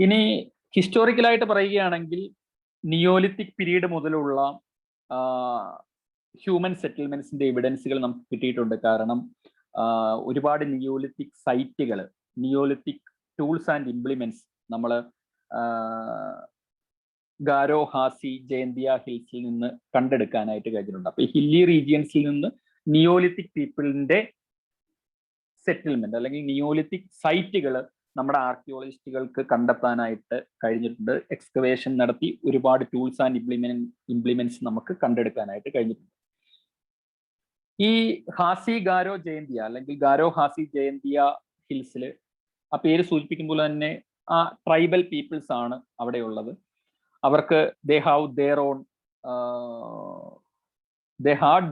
ഇനി ഹിസ്റ്റോറിക്കലായിട്ട് പറയുകയാണെങ്കിൽ നിയോലിത്തിക് പീരീഡ് മുതലുള്ള ഹ്യൂമൻ സെറ്റിൽമെന്റ്സിന്റെ എവിഡൻസുകൾ നമുക്ക് കിട്ടിയിട്ടുണ്ട്. കാരണം ഒരുപാട് നിയോലിത്തിക് സൈറ്റുകൾ, നിയോലിത്തിക് ടൂൾസ് ആൻഡ് ഇംപ്ലിമെന്റ്സ് നമ്മൾ ഗാരോ ഹാസി ജയന്തിയ ഹിൽസിൽ നിന്ന് കണ്ടെടുക്കാനായിട്ട് കഴിഞ്ഞിട്ടുണ്ട്. അപ്പൊ ഈ ഹില്ലി റീജിയൻസിൽ നിന്ന് നിയോലിത്തിക് പീപ്പിളിന്റെ സെറ്റിൽമെന്റ് അല്ലെങ്കിൽ നിയോലിത്തിക് സൈറ്റുകൾ നമ്മുടെ ആർക്കിയോളജിസ്റ്റുകൾക്ക് കണ്ടെത്താനായിട്ട് കഴിഞ്ഞിട്ടുണ്ട്. എക്സ്കവേഷൻ നടത്തി ഒരുപാട് ടൂൾസ് ആൻഡ് ഇംപ്ലിമെന്റ്സ് നമുക്ക് കണ്ടെടുക്കാനായിട്ട് കഴിഞ്ഞിട്ടുണ്ട്. ഈ ഹാസി ഗാരോ ജയന്തിയ അല്ലെങ്കിൽ ഗാരോ ഹാസി ജയന്തിയ ഹിൽസിൽ ആ പേര് സൂചിപ്പിക്കുമ്പോൾ തന്നെ ആ ട്രൈബൽ പീപ്പിൾസ് ആണ് അവിടെ ഉള്ളത്. അവർക്ക് they had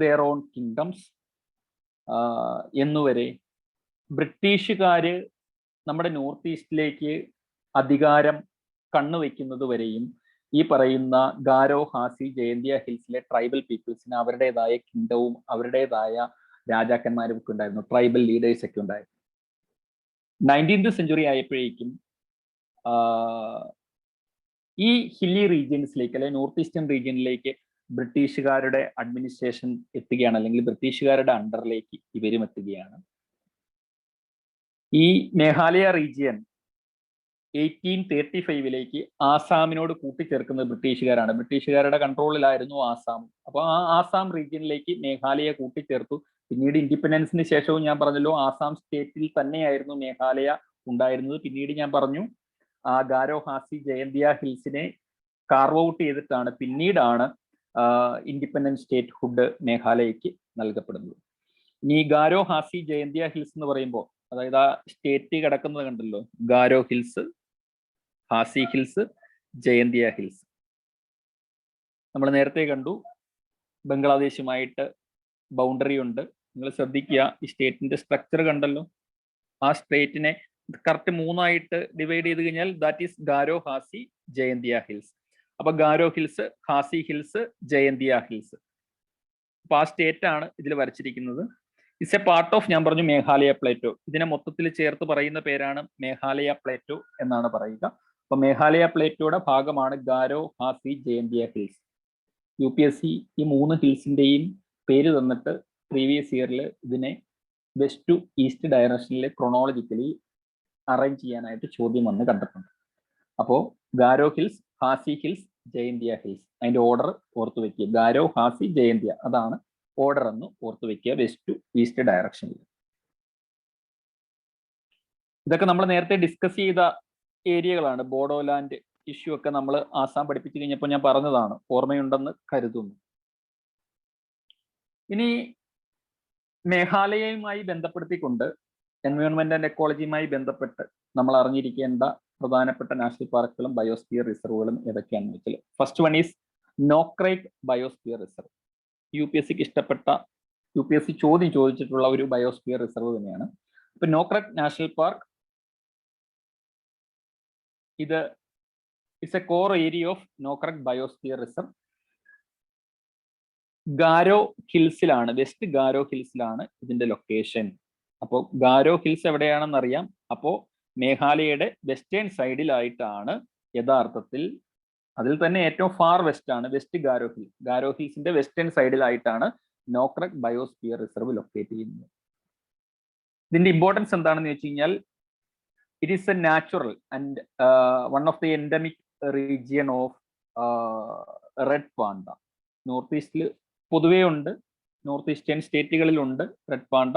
their own kingdoms എന്നുവരെ ബ്രിട്ടീഷുകാര് നമ്മുടെ നോർത്ത് ഈസ്റ്റിലേക്ക് അധികാരം കണ്ണുവെക്കുന്നത് വരെയും ഈ പറയുന്ന ഗാരോ ഹാസി ജയന്തിയ ഹിൽസിലെ ട്രൈബൽ പീപ്പിൾസിന് അവരുടേതായ കിങ്ഡവും അവരുടേതായ രാജാക്കന്മാരും ഒക്കെ ഉണ്ടായിരുന്നു, ട്രൈബൽ ലീഡേഴ്സ് ഒക്കെ ഉണ്ടായിരുന്നു. 19th സെഞ്ചുറി ആയപ്പോഴേക്കും ഈ ഹില്ലി റീജിയൻസിലേക്ക് അല്ലെങ്കിൽ നോർത്ത് ഈസ്റ്റേൺ റീജിയനിലേക്ക് ബ്രിട്ടീഷുകാരുടെ അഡ്മിനിസ്ട്രേഷൻ എത്തുകയാണ്, അല്ലെങ്കിൽ ബ്രിട്ടീഷുകാരുടെ അണ്ടറിലേക്ക് ഇവരും എത്തുകയാണ്. ഈ മേഘാലയ റീജിയൻ 1835 ആസാമിനോട് കൂട്ടിച്ചേർക്കുന്നത് ബ്രിട്ടീഷുകാരാണ്. ബ്രിട്ടീഷുകാരുടെ കൺട്രോളിലായിരുന്നു ആസാം. അപ്പോൾ ആ ആസാം റീജിയനിലേക്ക് മേഘാലയ കൂട്ടിച്ചേർത്തു. പിന്നീട് ഇൻഡിപെൻഡൻസിന് ശേഷവും ഞാൻ പറഞ്ഞല്ലോ ആസാം സ്റ്റേറ്റിൽ തന്നെയായിരുന്നു മേഘാലയ ഉണ്ടായിരുന്നത്. പിന്നീട് ഞാൻ പറഞ്ഞു ആ ഗാരോ ഹാസി ജയന്തിയ ഹിൽസിനെ കാർവ് ഔട്ട് ചെയ്തിട്ടാണ് പിന്നീടാണ് ഇൻഡിപെൻഡന്റ് സ്റ്റേറ്റ് ഹുഡ് മേഘാലയക്ക് നൽകപ്പെടുന്നത്. ഇനി ഗാരോ ഹാസി ജയന്തിയ ഹിൽസ് എന്ന് പറയുമ്പോൾ, അതായത് ആ സ്റ്റേറ്റ് കിടക്കുന്നത് കണ്ടല്ലോ, Garo hills, Khasi hills, Jaintia hills. നമ്മൾ നേരത്തെ കണ്ടു ബംഗ്ലാദേശുമായിട്ട് ബൗണ്ടറി ഉണ്ട്. നിങ്ങൾ ശ്രദ്ധിക്കുക, ഈ സ്റ്റേറ്റിന്റെ സ്ട്രക്ചർ കണ്ടല്ലോ. ആ സ്റ്റേറ്റിനെ കറക്റ്റ് 3ആയിട്ട് ഡിവൈഡ് ചെയ്ത് കഴിഞ്ഞാൽ that is Garo Khasi Jaintia hills. അപ്പൊ Garo hills, Khasi hills, Jaintia hills. അപ്പൊ ആ സ്റ്റേറ്റ് ആണ് ഇതിൽ വരച്ചിരിക്കുന്നത്. ഇറ്റ്സ് എ പാർട്ട് ഓഫ്, ഞാൻ പറഞ്ഞു, മേഘാലയ പ്ലേറ്റോ. ഇതിനെ മൊത്തത്തിൽ ചേർത്ത് പറയുന്ന പേരാണ് മേഘാലയ പ്ലേറ്റോ എന്നാണ് പറയുക. അപ്പൊ മേഘാലയ പ്ലേറ്റോയുടെ ഭാഗമാണ് ഗാരോ ഹാസി ജയന്തിയ ഹിൽസ്. UPSC ഈ 3 ഹിൽസിന്റെയും പേര് തന്നിട്ട് പ്രീവിയസ് ഇയറിൽ ഇതിനെ വെസ്റ്റ് ടു ഈസ്റ്റ് ഡയറക്ഷനിൽ ക്രൊണോളജിക്കലി അറേഞ്ച് ചെയ്യാനായിട്ട് ചോദ്യം വന്ന് കണ്ടിട്ടുണ്ട്. അപ്പോൾ Garo hills, Khasi hills, Jaintia hills, അതിന്റെ ഓർഡർ ഓർത്തു വെക്കുക. ഗാരോ ഹാസി ജയന്തിയ, അതാണ് ഓർഡർ എന്ന് ഓർത്തു വെക്കുക വെസ്റ്റ് ടു ഈസ്റ്റ് ഡയറക്ഷനിൽ. ഇതൊക്കെ നമ്മൾ നേരത്തെ ഡിസ്കസ് ചെയ്ത ഏരിയകളാണ്. ബോഡോലാൻഡ് ഇഷ്യൂ ഒക്കെ നമ്മൾ ആസാം പഠിപ്പിച്ചു കഴിഞ്ഞപ്പോൾ ഞാൻ പറഞ്ഞതാണ്, ഓർമ്മയുണ്ടെന്ന് കരുതുന്നു. ഇനി മേഘാലയയുമായി ബന്ധപ്പെടുത്തിക്കൊണ്ട് എൻവയോൺമെന്റ് ആൻഡ് എക്കോളജിയുമായി ബന്ധപ്പെട്ട് നമ്മൾ അറിഞ്ഞിരിക്കേണ്ട പ്രധാനപ്പെട്ട നാഷണൽ പാർക്കുകളും ബയോസ്ഫിയർ റിസർവുകളും ഏതൊക്കെയാണെന്ന് വെച്ചാൽ, first one is Nokrek biosphere reserve. UPSCക്ക് ഇഷ്ടപ്പെട്ട, UPSC ചോദ്യം ചോദിച്ചിട്ടുള്ള ഒരു ബയോസ്ഫിയർ റിസർവ് തന്നെയാണ്. ഇപ്പൊ നോക്രൈക്ക് നാഷണൽ പാർക്ക്, ഇത് it's a core area of Nokrek biosphere reserve. Garo ഹിൽസിലാണ്, വെസ്റ്റ് ഗാരോ ഹിൽസിലാണ് ഇതിന്റെ ലൊക്കേഷൻ. അപ്പോൾ ഗാരോ ഹിൽസ് എവിടെയാണെന്ന് അറിയാം. അപ്പോൾ മേഘാലയയുടെ വെസ്റ്റേൺ സൈഡിലായിട്ടാണ് യഥാർത്ഥത്തിൽ, അതിൽ തന്നെ ഏറ്റവും ഫാർ വെസ്റ്റ് ആണ് വെസ്റ്റ് ഗാരോ ഹിൽ. ഗാരോ ഹിൽസിന്റെ വെസ്റ്റേൺ സൈഡിലായിട്ടാണ് നോക്രൈക്ക് ബയോസ്ഫിയർ റിസർവ് ലൊക്കേറ്റ് ചെയ്യുന്നത്. ഇതിന്റെ ഇമ്പോർട്ടൻസ് എന്താണെന്ന് വെച്ച് കഴിഞ്ഞാൽ, It is a natural and one of the endemic region of red panda. North ഈസ്റ്റിൽ പൊതുവേ ഉണ്ട്, നോർത്ത് ഈസ്റ്റേൺ സ്റ്റേറ്റുകളിലുണ്ട് red panda.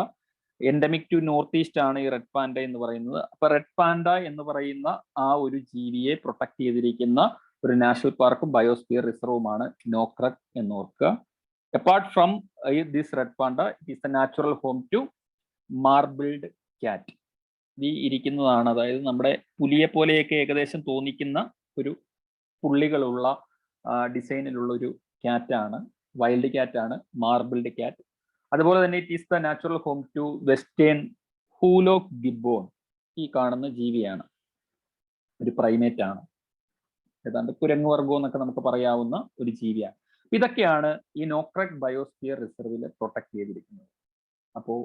Endemic to north east ആണ് ഈ റെഡ് പാൻഡ എന്ന് പറയുന്നത്. അപ്പൊ റെഡ് പാൻഡ എന്ന് പറയുന്ന ആ ഒരു ജീവിയെ പ്രൊട്ടക്ട് ചെയ്തിരിക്കുന്ന ഒരു നാഷണൽ പാർക്കും ബയോസ്ഫിയർ റിസർവുമാണ് നോക്രക് എന്ന് ഓർക്കുക. Apart from this red panda, it is a natural home to marbled cat. ഈ ഇരിക്കുന്നതാണ്, അതായത് നമ്മുടെ പുലിയെ പോലെയൊക്കെ ഏകദേശം തോന്നിക്കുന്ന ഒരു പുള്ളികളുള്ള ഡിസൈനിലുള്ള ഒരു ക്യാറ്റാണ്, വൈൽഡ് ക്യാറ്റാണ് മാർബിൾഡ് ക്യാറ്റ്. അതുപോലെ തന്നെ it is the natural home to western hoolock gibbon. ഈ കാണുന്ന ജീവിയാണ്, ഒരു പ്രൈമേറ്റ് ആണ്, ഏതാണ്ട് കുരങ്ങ് വർഗം എന്നൊക്കെ നമുക്ക് പറയാവുന്ന ഒരു ജീവിയാണ്. ഇതൊക്കെയാണ് ഈ നോക്രക് ബയോസ്ഫിയർ റിസർവിൽ പ്രൊട്ടക്ട് ചെയ്തിരിക്കുന്നത്. അപ്പോൾ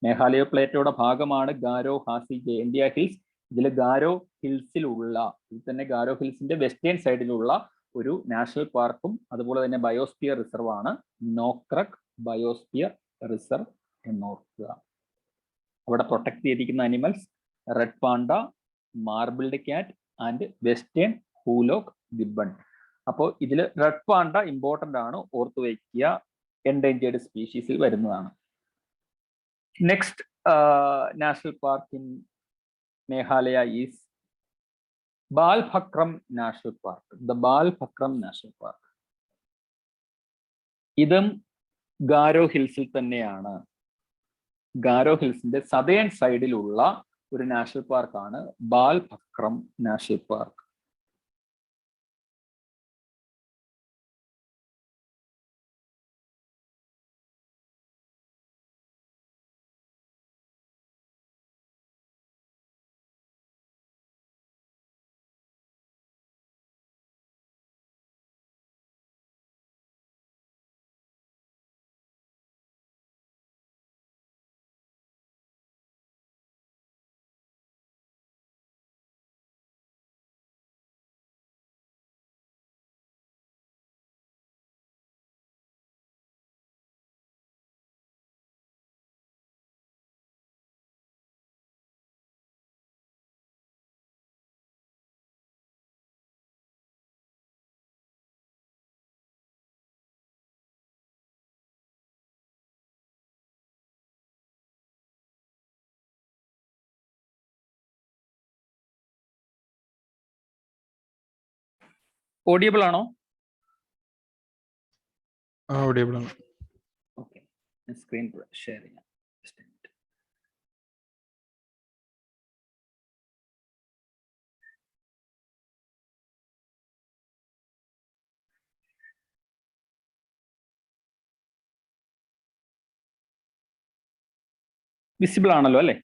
മേഘാലയ പ്ലേറ്റോയുടെ ഭാഗമാണ് ഗാരോ ഹാസി ജയന്തിയ ഹിൽസ്. ഇതിൽ ഗാരോ ഹിൽസിലുള്ള, ഇതിൽ തന്നെ ഗാരോ ഹിൽസിന്റെ വെസ്റ്റേൺ സൈഡിലുള്ള ഒരു നാഷണൽ പാർക്കും അതുപോലെ തന്നെ ബയോസ്ഫിയർ റിസർവ് ആണ് നോക്രക് ബയോസ്ഫിയർ റിസർവ് എന്നോർക്കുക. അവിടെ പ്രൊട്ടക്ട് ചെയ്തിരിക്കുന്ന animals red panda, marbled cat and western hoolock gibbon. അപ്പോൾ ഇതിൽ റെഡ് പാണ്ട ഇമ്പോർട്ടൻ്റ് ആണ്, ഓർത്തു വയ്ക്കുക, എൻഡേഞ്ചേർഡ് സ്പീഷീസിൽ വരുന്നതാണ്. Next national park in Meghalaya is Balphakram national park. The Balphakram national park ഇതും ഗാരോ ഹിൽസിൽ തന്നെയാണ്. ഗാരോ ഹിൽസിന്റെ സദേൺ സൈഡിലുള്ള ഒരു നാഷണൽ പാർക്കാണ് ബാൽഫക്രം നാഷണൽ പാർക്ക്. ഓഡിയബിൾ ആണോ? ഓഡിയബിൾ ആണ്. ഓക്കെ, സ്ക്രീൻ ഷെയർ ചെയ്യാം. വിസിബിൾ ആണല്ലോ അല്ലേ?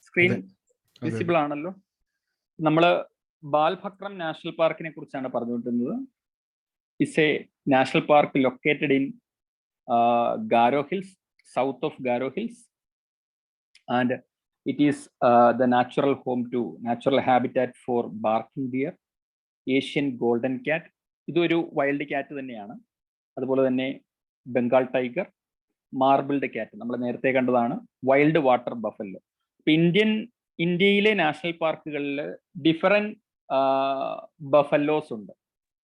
സ്ക്രീൻ വിസിബിൾ ആണല്ലോ. നമ്മള് ബാൽഫക്രം നാഷണൽ പാർക്കിനെ കുറിച്ചാണ് പറഞ്ഞുകൊണ്ടിരുന്നത്. It's a national park located in Garo Hills, south of Garo Hills, and it is the natural home to natural habitat for barking deer, Asian golden cat, ഇതൊരു wild cat തന്നെയാണ്. അതുപോലെ തന്നെ ബംഗാൾ ടൈഗർ, മാർബിൾഡ് ക്യാറ്റ് നമ്മൾ നേരത്തെ കണ്ടതാണ്, വൈൽഡ് വാട്ടർ ബഫല്ലോ. ഇന്ത്യയിലെ national പാർക്കുകളിൽ different ബഫല്ലോസ് ഉണ്ട്.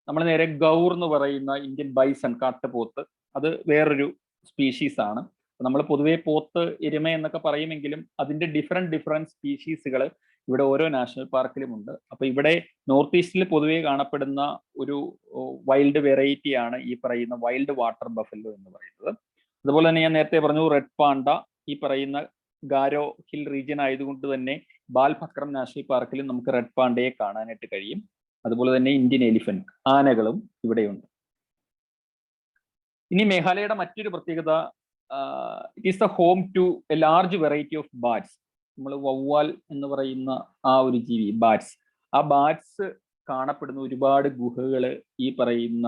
നമ്മൾ നേരെ ഗൗർ എന്ന് പറയുന്ന ഇന്ത്യൻ ബൈസൺ, കാട്ടുപോത്ത്, അത് വേറൊരു സ്പീഷീസ് ആണ്. നമ്മൾ പൊതുവെ പോത്ത്, എരുമ എന്നൊക്കെ പറയുമെങ്കിലും അതിന്റെ ഡിഫറെന്റ് സ്പീഷീസുകൾ ഇവിടെ ഓരോ നാഷണൽ പാർക്കിലും ഉണ്ട്. അപ്പൊ ഇവിടെ നോർത്ത് ഈസ്റ്റിൽ പൊതുവെ കാണപ്പെടുന്ന ഒരു വൈൽഡ് വെറൈറ്റിയാണ് ഈ പറയുന്ന വൈൽഡ് വാട്ടർ ബഫല്ലോ എന്ന് പറയുന്നത്. അതുപോലെ തന്നെ ഞാൻ നേരത്തെ പറഞ്ഞു റെഡ് പാണ്ട ഈ പറയുന്ന ഗാരോ ഹിൽ റീജിയൻ ആയതുകൊണ്ട് തന്നെ ബാൽഫക്രം നാഷണൽ പാർക്കിലും നമുക്ക് റെഡ് പാണ്ടയെ കാണാനായിട്ട് കഴിയും. അതുപോലെ തന്നെ ഇന്ത്യൻ എലിഫന്റ്, ആനകളും ഇവിടെയുണ്ട്. ഇനി മേഘാലയയുടെ മറ്റൊരു പ്രത്യേകത, it is the home to a large variety of bats. നമ്മൾ വവ്വാൽ എന്ന് പറയുന്ന ആ ഒരു ജീവി, ബാറ്റ്സ്, ആ ബാറ്റ്സ് കാണപ്പെടുന്ന ഒരുപാട് ഗുഹകൾ ഈ പറയുന്ന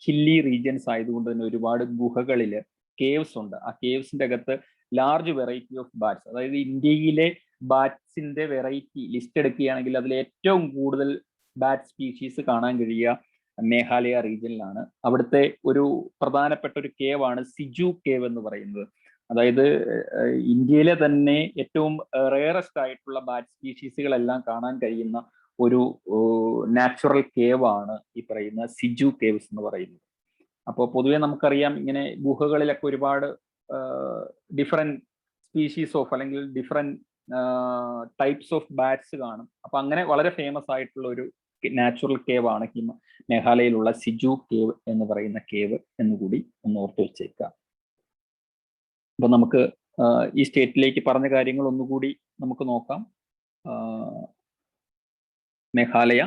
ഹില്ലി റീജിയൻസ് ആയതുകൊണ്ട് തന്നെ ഒരുപാട് ഗുഹകളിൽ കേവ്സ് ഉണ്ട്. ആ കേവ്സിന്റെ അകത്ത് ലാർജ് വെറൈറ്റി ഓഫ് ബാറ്റ്സ്, അതായത് ഇന്ത്യയിലെ ബാറ്റ്സിന്റെ വെറൈറ്റി ലിസ്റ്റ് എടുക്കുകയാണെങ്കിൽ അതിൽ ഏറ്റവും കൂടുതൽ ബാറ്റ് സ്പീഷീസ് കാണാൻ കഴിയുക മേഘാലയ റീജിയനിലാണ്. അവിടുത്തെ ഒരു പ്രധാനപ്പെട്ട ഒരു കേവ് ആണ് സിജു കേവ് എന്ന് പറയുന്നത്. അതായത് ഇന്ത്യയിലെ തന്നെ ഏറ്റവും റെയറസ്റ്റ് ആയിട്ടുള്ള ബാറ്റ് സ്പീഷീസുകളെല്ലാം കാണാൻ കഴിയുന്ന ഒരു നാച്ചുറൽ കേവ് ആണ് ഈ പറയുന്ന സിജു കേവ്സ് എന്ന് പറയുന്നത്. അപ്പോൾ പൊതുവെ നമുക്കറിയാം ഇങ്ങനെ ഗുഹകളിലൊക്കെ ഒരുപാട് ഡിഫറെന്റ് സ്പീഷീസ് ഓഫ് അല്ലെങ്കിൽ ഡിഫറെന്റ് ടൈപ്സ് ഓഫ് ബാറ്റ്സ് കാണും. അപ്പൊ അങ്ങനെ വളരെ ഫേമസ് ആയിട്ടുള്ള ഒരു നാച്ചുറൽ കേവ് ആണ് മേഘാലയയിലുള്ള സിജു കേവ് എന്ന് പറയുന്ന കേവ് എന്നുകൂടി ഒന്ന് ഓർത്ത് വെച്ചേക്കാം. അപ്പൊ നമുക്ക് ഈ സ്റ്റേറ്റിലേക്ക് പറഞ്ഞ കാര്യങ്ങൾ ഒന്നുകൂടി നമുക്ക് നോക്കാം. മേഘാലയ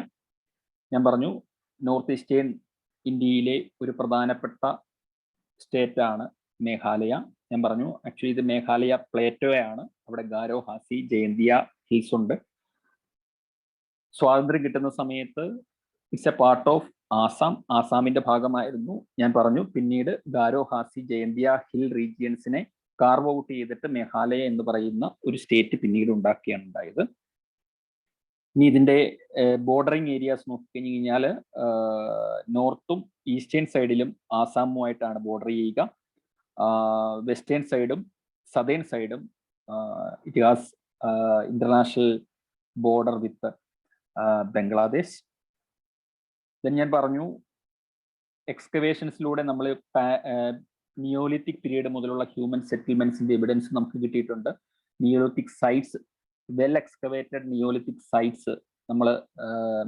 ഞാൻ പറഞ്ഞു നോർത്ത് ഈസ്റ്റേൺ ഇന്ത്യയിലെ ഒരു പ്രധാനപ്പെട്ട സ്റ്റേറ്റ് ആണ് മേഘാലയ. ഞാൻ പറഞ്ഞു ആക്ച്വലി ഇത് മേഘാലയ പ്ലേറ്റോയാണ്. അവിടെ ഗാരോ, ഹാസി, ജയന്തിയ ഹിൽസ് ഉണ്ട്. സ്വാതന്ത്ര്യം കിട്ടുന്ന സമയത്ത് it's a part of Assam, ആസാമിന്റെ ഭാഗമായിരുന്നു. ഞാൻ പറഞ്ഞു പിന്നീട് ഗാരോ, ഹാസി, ജയന്തിയ ഹിൽ റീജിയൻസിനെ കാർവ് ഔട്ട് ചെയ്തിട്ട് മേഘാലയ എന്ന് പറയുന്ന ഒരു സ്റ്റേറ്റ് പിന്നീട് ഉണ്ടാക്കിയാണ് ഉണ്ടായത്. ഇനി ഇതിന്റെ ബോർഡറിങ് ഏരിയാസ് നോക്കിക്കഴിഞ്ഞ് കഴിഞ്ഞാൽ നോർത്തും ഈസ്റ്റേൺ സൈഡിലും ആസാമുമായിട്ടാണ് ബോർഡർ ചെയ്യുക. വെസ്റ്റേൺ സൈഡും സദേൺ സൈഡും it has international border with Bangladesh. Then ഞാൻ പറഞ്ഞു എക്സ്കവേഷൻസിലൂടെ നമ്മൾ നിയോലിത്തിക് പീരീഡ് മുതലുള്ള ഹ്യൂമൻ സെറ്റിൽമെന്റ്സിന്റെ എവിഡൻസ് നമുക്ക് കിട്ടിയിട്ടുണ്ട്. Neolithic sites, well excavated Neolithic sites നമ്മൾ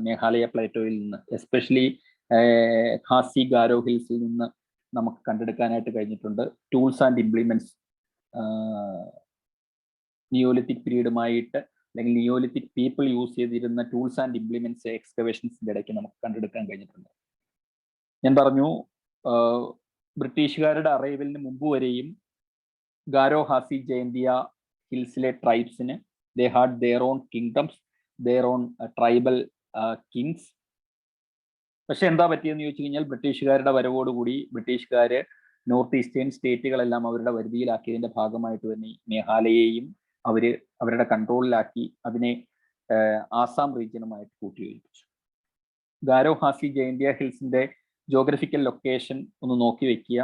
മേഘാലയ പ്ലേറ്റോയിൽ നിന്ന് എസ്പെഷ്യലി ഖാസി, ഗാരോ ഹിൽസിൽ നിന്ന് നമുക്ക് കണ്ടെടുക്കാനായിട്ട് കഴിഞ്ഞിട്ടുണ്ട്. ടൂൾസ് ആൻഡ് ഇംപ്ലിമെന്റ്സ് നിയോലിത്തിക് പീരീഡുമായിട്ട് അല്ലെങ്കിൽ നിയോലിത്തിക് പീപ്പിൾ യൂസ് ചെയ്തിരുന്ന ടൂൾസ് ആൻഡ് ഇംപ്ലിമെന്റ്സ് എക്സ്കവേഷൻസിന്റെ ഇടയ്ക്ക് നമുക്ക് കണ്ടെടുക്കാൻ കഴിഞ്ഞിട്ടുണ്ട്. ഞാൻ പറഞ്ഞു ബ്രിട്ടീഷുകാരുടെ അറൈവലിന് മുമ്പ് വരെയും ഗാരോ, ഹാസി, ജയന്തിയ ഹിൽസിലെ ട്രൈബ്സിന് they had their own kingdoms, their own tribal kings. പക്ഷെ എന്താ പറ്റിയെന്ന് ചോദിച്ചു കഴിഞ്ഞാൽ ബ്രിട്ടീഷുകാരുടെ വരവോടുകൂടി ബ്രിട്ടീഷുകാര് നോർത്ത് ഈസ്റ്റേൺ സ്റ്റേറ്റുകളെല്ലാം അവരുടെ വരുതിയിലാക്കിയതിന്റെ ഭാഗമായിട്ട് തന്നെ മേഘാലയയെയും അവരുടെ കൺട്രോളിലാക്കി അതിനെ ആസാം റീജിയനുമായിട്ട് കൂട്ടിയോജിപ്പിച്ചു. ഗാരോ, ഹാസി, ജയന്തിയ ഹിൽസിന്റെ ജോഗ്രഫിക്കൽ ലൊക്കേഷൻ ഒന്ന് നോക്കി വെക്കുക.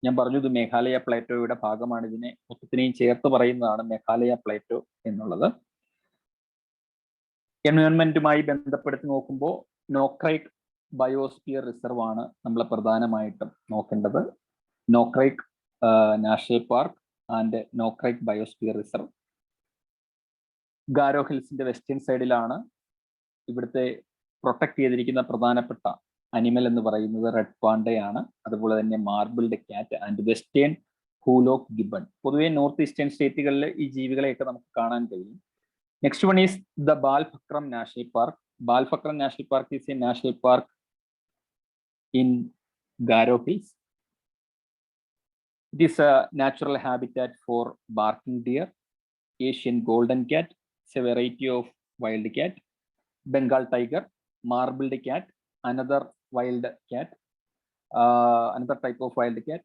ഞാൻ പറഞ്ഞു ഇത് മേഘാലയ പ്ലേറ്റോയുടെ ഭാഗമാണ്. ഇതിനെ മൊത്തത്തിനെയും ചേർത്ത് പറയുന്നതാണ് മേഘാലയ പ്ലേറ്റോ എന്നുള്ളത്. എൻവയോൺമെന്റുമായി ബന്ധപ്പെടുത്തി നോക്കുമ്പോൾ നോക്രൈക്ക് ബയോസ്ഫിയർ റിസർവ് ആണ് നമ്മൾ പ്രധാനമായിട്ടും നോക്കേണ്ടത്. നോക്രൈക്ക് national park and നോക്രൈക്ക് biosphere reserve Garo ഹിൽസിന്റെ വെസ്റ്റേൺ സൈഡിലാണ്. ഇവിടുത്തെ പ്രൊട്ടക്ട് ചെയ്തിരിക്കുന്ന പ്രധാനപ്പെട്ട അനിമൽ എന്ന് പറയുന്നത് റെഡ് പാണ്ടയാണ്, അതുപോലെ തന്നെ marbled cat and western hoolock gibbon. പൊതുവെ നോർത്ത് ഈസ്റ്റേൺ സ്റ്റേറ്റുകളിൽ ഈ ജീവികളെയൊക്കെ നമുക്ക് കാണാൻ കഴിയും. Next one is the Balphakram national park. Balphakram national park is a national park in Garo hills. It is a natural habitat for barking deer, Asian golden cat, it's a variety of wild cat, Bengal tiger, marbled cat, another wild cat, another type of wild cat,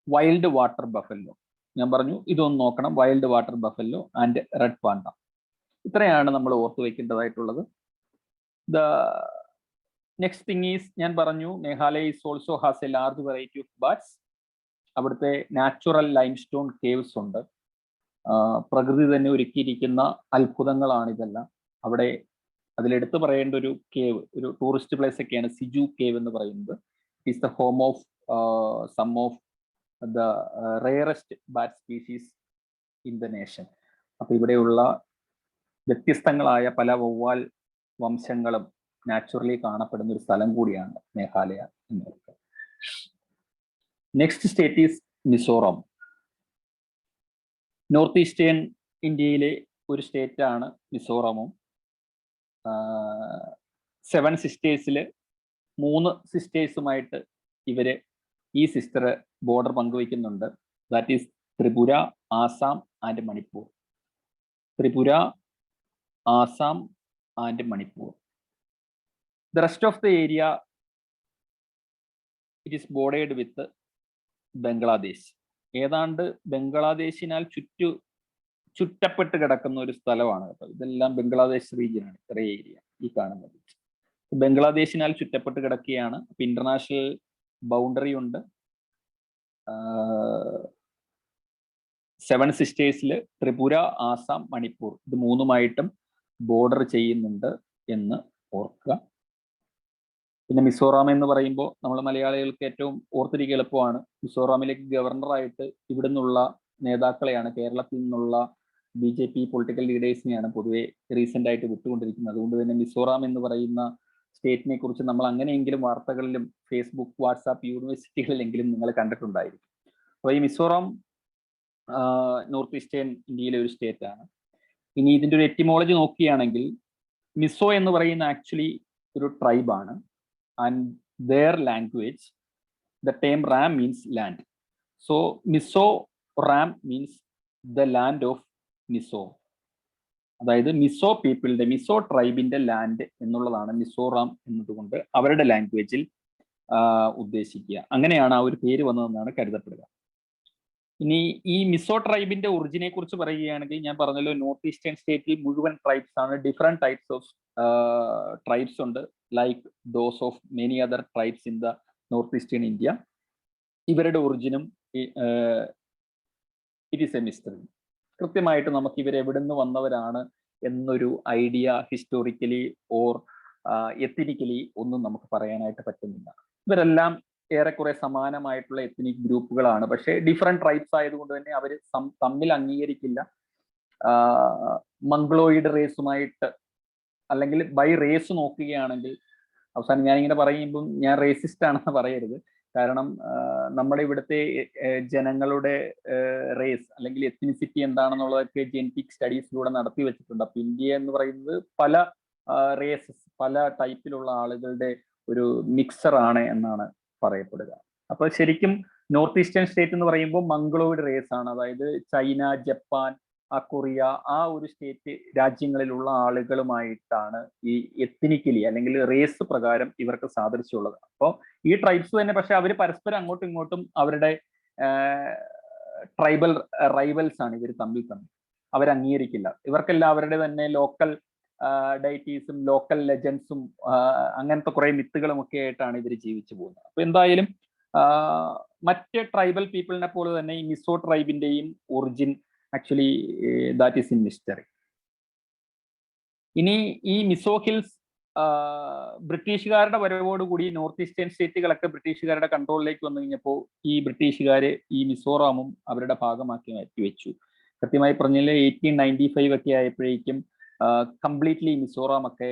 wild water buffalo. ഞാൻ പറഞ്ഞു ഇതൊന്ന് നോക്കണം, wild water buffalo and red Panda. ഇത്രയാണ് നമ്മൾ ഓർത്തു വയ്ക്കേണ്ടതായിട്ടുള്ളത്. The next thing is, ഞാൻ പറഞ്ഞു Meghalaya is also has A large variety of bats. അവിടുത്തെ നാച്ചുറൽ ലൈംസ്റ്റോൺ കേവ്സ് ഉണ്ട്. പ്രകൃതി തന്നെ ഒരുക്കിയിരിക്കുന്ന അത്ഭുതങ്ങളാണ് ഇതെല്ലാം. അവിടെ അതിലെടുത്ത് പറയേണ്ട ഒരു കേവ്, ഒരു ടൂറിസ്റ്റ് പ്ലേസ് ഒക്കെയാണ് സിജു കേവ് എന്ന് പറയുന്നത്. It's the home of some of the rarest bat species in the nation. അപ്പൊ ഇവിടെയുള്ള വ്യത്യസ്തങ്ങളായ പല വവ്വാൽ വംശങ്ങളും നാച്ചുറലി കാണപ്പെടുന്ന ഒരു സ്ഥലം കൂടിയാണ് മേഘാലയ എന്നുള്ളത്. Next state is Mizoram. North eastern ഇന്ത്യയിലെ ഒരു സ്റ്റേറ്റ് ആണ് മിസോറാമും. 7 സിസ്റ്റേഴ്സിൽ 3 സിസ്റ്റേഴ്സുമായിട്ട് ഇവര് ഈ സിസ്റ്റർ ബോർഡർ പങ്കുവയ്ക്കുന്നുണ്ട്. That is Tripura, Assam and Manipur. Tripura, Assam and Manipur. The rest of the area, it is bordered with Bangladesh. ഏതാണ്ട് ബംഗ്ലാദേശിനാൽ ചുറ്റപ്പെട്ട് കിടക്കുന്ന ഒരു സ്ഥലമാണ് കേട്ടോ. ഇതെല്ലാം ബംഗ്ലാദേശ് റീജിയനാണ്, ഇത്ര ഏരിയ ഈ കാണുന്നത്. ബംഗ്ലാദേശിനാൽ ചുറ്റപ്പെട്ട് കിടക്കുകയാണ്. അപ്പൊ ഇന്റർനാഷണൽ ബൗണ്ടറി ഉണ്ട്. സെവൻ സിസ്റ്റേഴ്സിൽ ത്രിപുര, ആസാം, മണിപ്പൂർ ഇത് മൂന്നുമായിട്ടും ബോർഡർ ചെയ്യുന്നുണ്ട് എന്ന് ഓർക്കുക. പിന്നെ മിസോറാം എന്ന് പറയുമ്പോൾ നമ്മൾ മലയാളികൾക്ക് ഏറ്റവും ഓർത്തിരിക്കുക എളുപ്പമാണ്. മിസോറാമിലേക്ക് ഗവർണറായിട്ട് ഇവിടെ നിന്നുള്ള നേതാക്കളെയാണ്, കേരളത്തിൽ നിന്നുള്ള BJP പൊളിറ്റിക്കൽ ലീഡേഴ്സിനെയാണ് പൊതുവെ റീസെന്റ് ആയിട്ട് വിട്ടുകൊണ്ടിരിക്കുന്നത്. അതുകൊണ്ട് തന്നെ മിസോറാം എന്ന് പറയുന്ന സ്റ്റേറ്റിനെ കുറിച്ച് നമ്മൾ അങ്ങനെയെങ്കിലും വാർത്തകളിലും ഫേസ്ബുക്ക്, വാട്സാപ്പ്, യൂണിവേഴ്സിറ്റികളിലെങ്കിലും നിങ്ങൾ കണ്ടിട്ടുണ്ടായിരിക്കും. അപ്പോൾ ഈ മിസോറാം നോർത്ത് ഈസ്റ്റേൺ ഇന്ത്യയിലെ ഒരു സ്റ്റേറ്റ് ആണ്. ഇനി ഇതിന്റെ ഒരു എറ്റിമോളജി നോക്കുകയാണെങ്കിൽ മിസോ എന്ന് പറയുന്ന ആക്ച്വലി ഒരു ട്രൈബാണ്. And their language, the term Ram means land. So Miso Ram means the land of Miso. അതായത് മിസോ പീപ്പിളിന്റെ, മിസോ ട്രൈബിന്റെ ലാൻഡ് എന്നുള്ളതാണ് മിസോറാം എന്നതുകൊണ്ട് അവരുടെ ലാംഗ്വേജിൽ ഉദ്ദേശിക്കുക. അങ്ങനെയാണ് ആ ഒരു പേര് വന്നതെന്നാണ് കരുതപ്പെടുക. ഇനി ഈ മിസോ ട്രൈബിന്റെ ഒറിജിനെ കുറിച്ച് പറയുകയാണെങ്കിൽ ഞാൻ പറഞ്ഞല്ലോ, നോർത്ത് ഈസ്റ്റേൺ സ്റ്റേറ്റിൽ മുഴുവൻ ട്രൈബ്സ് ആണ്. ഡിഫറെന്റ് ടൈപ്സ് ഓഫ് ട്രൈബ്സ് ഉണ്ട്, like those of many other tribes in the north eastern India. ഇവരുടെ ഒറിജിനും ഇറ്റ് ഈസ് എ മിസ്റ്ററി. കൃത്യമായിട്ട് നമുക്ക് ഇവർ എവിടെ നിന്ന് വന്നവരാണ് എന്നൊരു ഐഡിയ ഹിസ്റ്റോറിക്കലി ഓർ എത്നിക്കലി ഒന്നും നമുക്ക് പറയാനായിട്ട് പറ്റുന്നില്ല. ഇവരെല്ലാം ഏറെക്കുറെ സമാനമായിട്ടുള്ള എത്നിക് ഗ്രൂപ്പുകളാണ്. പക്ഷേ ഡിഫറെന്റ് ട്രൈബ്സ് ആയതുകൊണ്ട് തന്നെ അവർ തമ്മിൽ അംഗീകരിക്കില്ല. മംഗ്ലോയിഡ് റേസുമായിട്ട് അല്ലെങ്കിൽ ബൈ റേസ് നോക്കുകയാണെങ്കിൽ, അവസാനം ഞാനിങ്ങനെ പറയുമ്പം ഞാൻ റേസിസ്റ്റ് ആണെന്ന് പറയരുത്. കാരണം നമ്മുടെ ഇവിടുത്തെ ജനങ്ങളുടെ റേസ് അല്ലെങ്കിൽ എത്നിസിറ്റി എന്താണെന്നുള്ളതൊക്കെ ജെനറ്റിക് സ്റ്റഡീസിലൂടെ നടത്തി വെച്ചിട്ടുണ്ട്. അപ്പൊ ഇന്ത്യ എന്ന് പറയുന്നത് പല റേസസ്, പല ടൈപ്പിലുള്ള ആളുകളുടെ ഒരു മിക്സർ ആണ് എന്നാണ് പറയപ്പെടുക. അപ്പൊ ശരിക്കും നോർത്ത് ഈസ്റ്റേൺ സ്റ്റേറ്റ് എന്ന് പറയുമ്പോൾ മംഗ്ലോയിഡ് റേസ് ആണ്. അതായത് ചൈന, ജപ്പാൻ, കൊറിയ, ആ ഒരു സ്റ്റേറ്റ് രാജ്യങ്ങളിലുള്ള ആളുകളുമായിട്ടാണ് ഈ എത്നിക്കലി അല്ലെങ്കിൽ റേസ് പ്രകാരം ഇവർക്ക് സാദൃശ്യമുള്ളത്. അപ്പോൾ ഈ ട്രൈബ്സ് തന്നെ, പക്ഷെ അവർ പരസ്പരം അങ്ങോട്ടും ഇങ്ങോട്ടും അവരുടെ ട്രൈബൽ റൈവൽസ് ആണ്. ഇവർ തമ്മിൽ അവർ അംഗീകരിക്കില്ല. ഇവർക്കെല്ലാം അവരുടെ തന്നെ ലോക്കൽ ഡൈറ്റീസും ലോക്കൽ ലെജൻസും അങ്ങനത്തെ കുറെ മിത്തുകളും ഒക്കെ ആയിട്ടാണ് ഇവർ ജീവിച്ചു പോകുന്നത്. അപ്പൊ എന്തായാലും മറ്റ് ട്രൈബൽ പീപ്പിളിനെ പോലെ തന്നെ ഈ മിസോ ട്രൈബിന്റെയും origin actually that is in mystery. ഇനി ഈ മിസോ ഹിൽസ് ബ്രിട്ടീഷുകാരുടെ വരവോടുകൂടി നോർത്ത് ഈസ്റ്റേൺ സ്റ്റേറ്റുകളൊക്കെ ബ്രിട്ടീഷുകാരുടെ കൺട്രോളിലേക്ക് വന്നു കഴിഞ്ഞപ്പോൾ ഈ ബ്രിട്ടീഷുകാര് ഈ മിസോറാമും അവരുടെ ഭാഗമാക്കി മാറ്റിവെച്ചു. കൃത്യമായി പറഞ്ഞാൽ 1895 ഒക്കെ ആയപ്പോഴേക്കും കംപ്ലീറ്റ്ലി മിസോറാം ഒക്കെ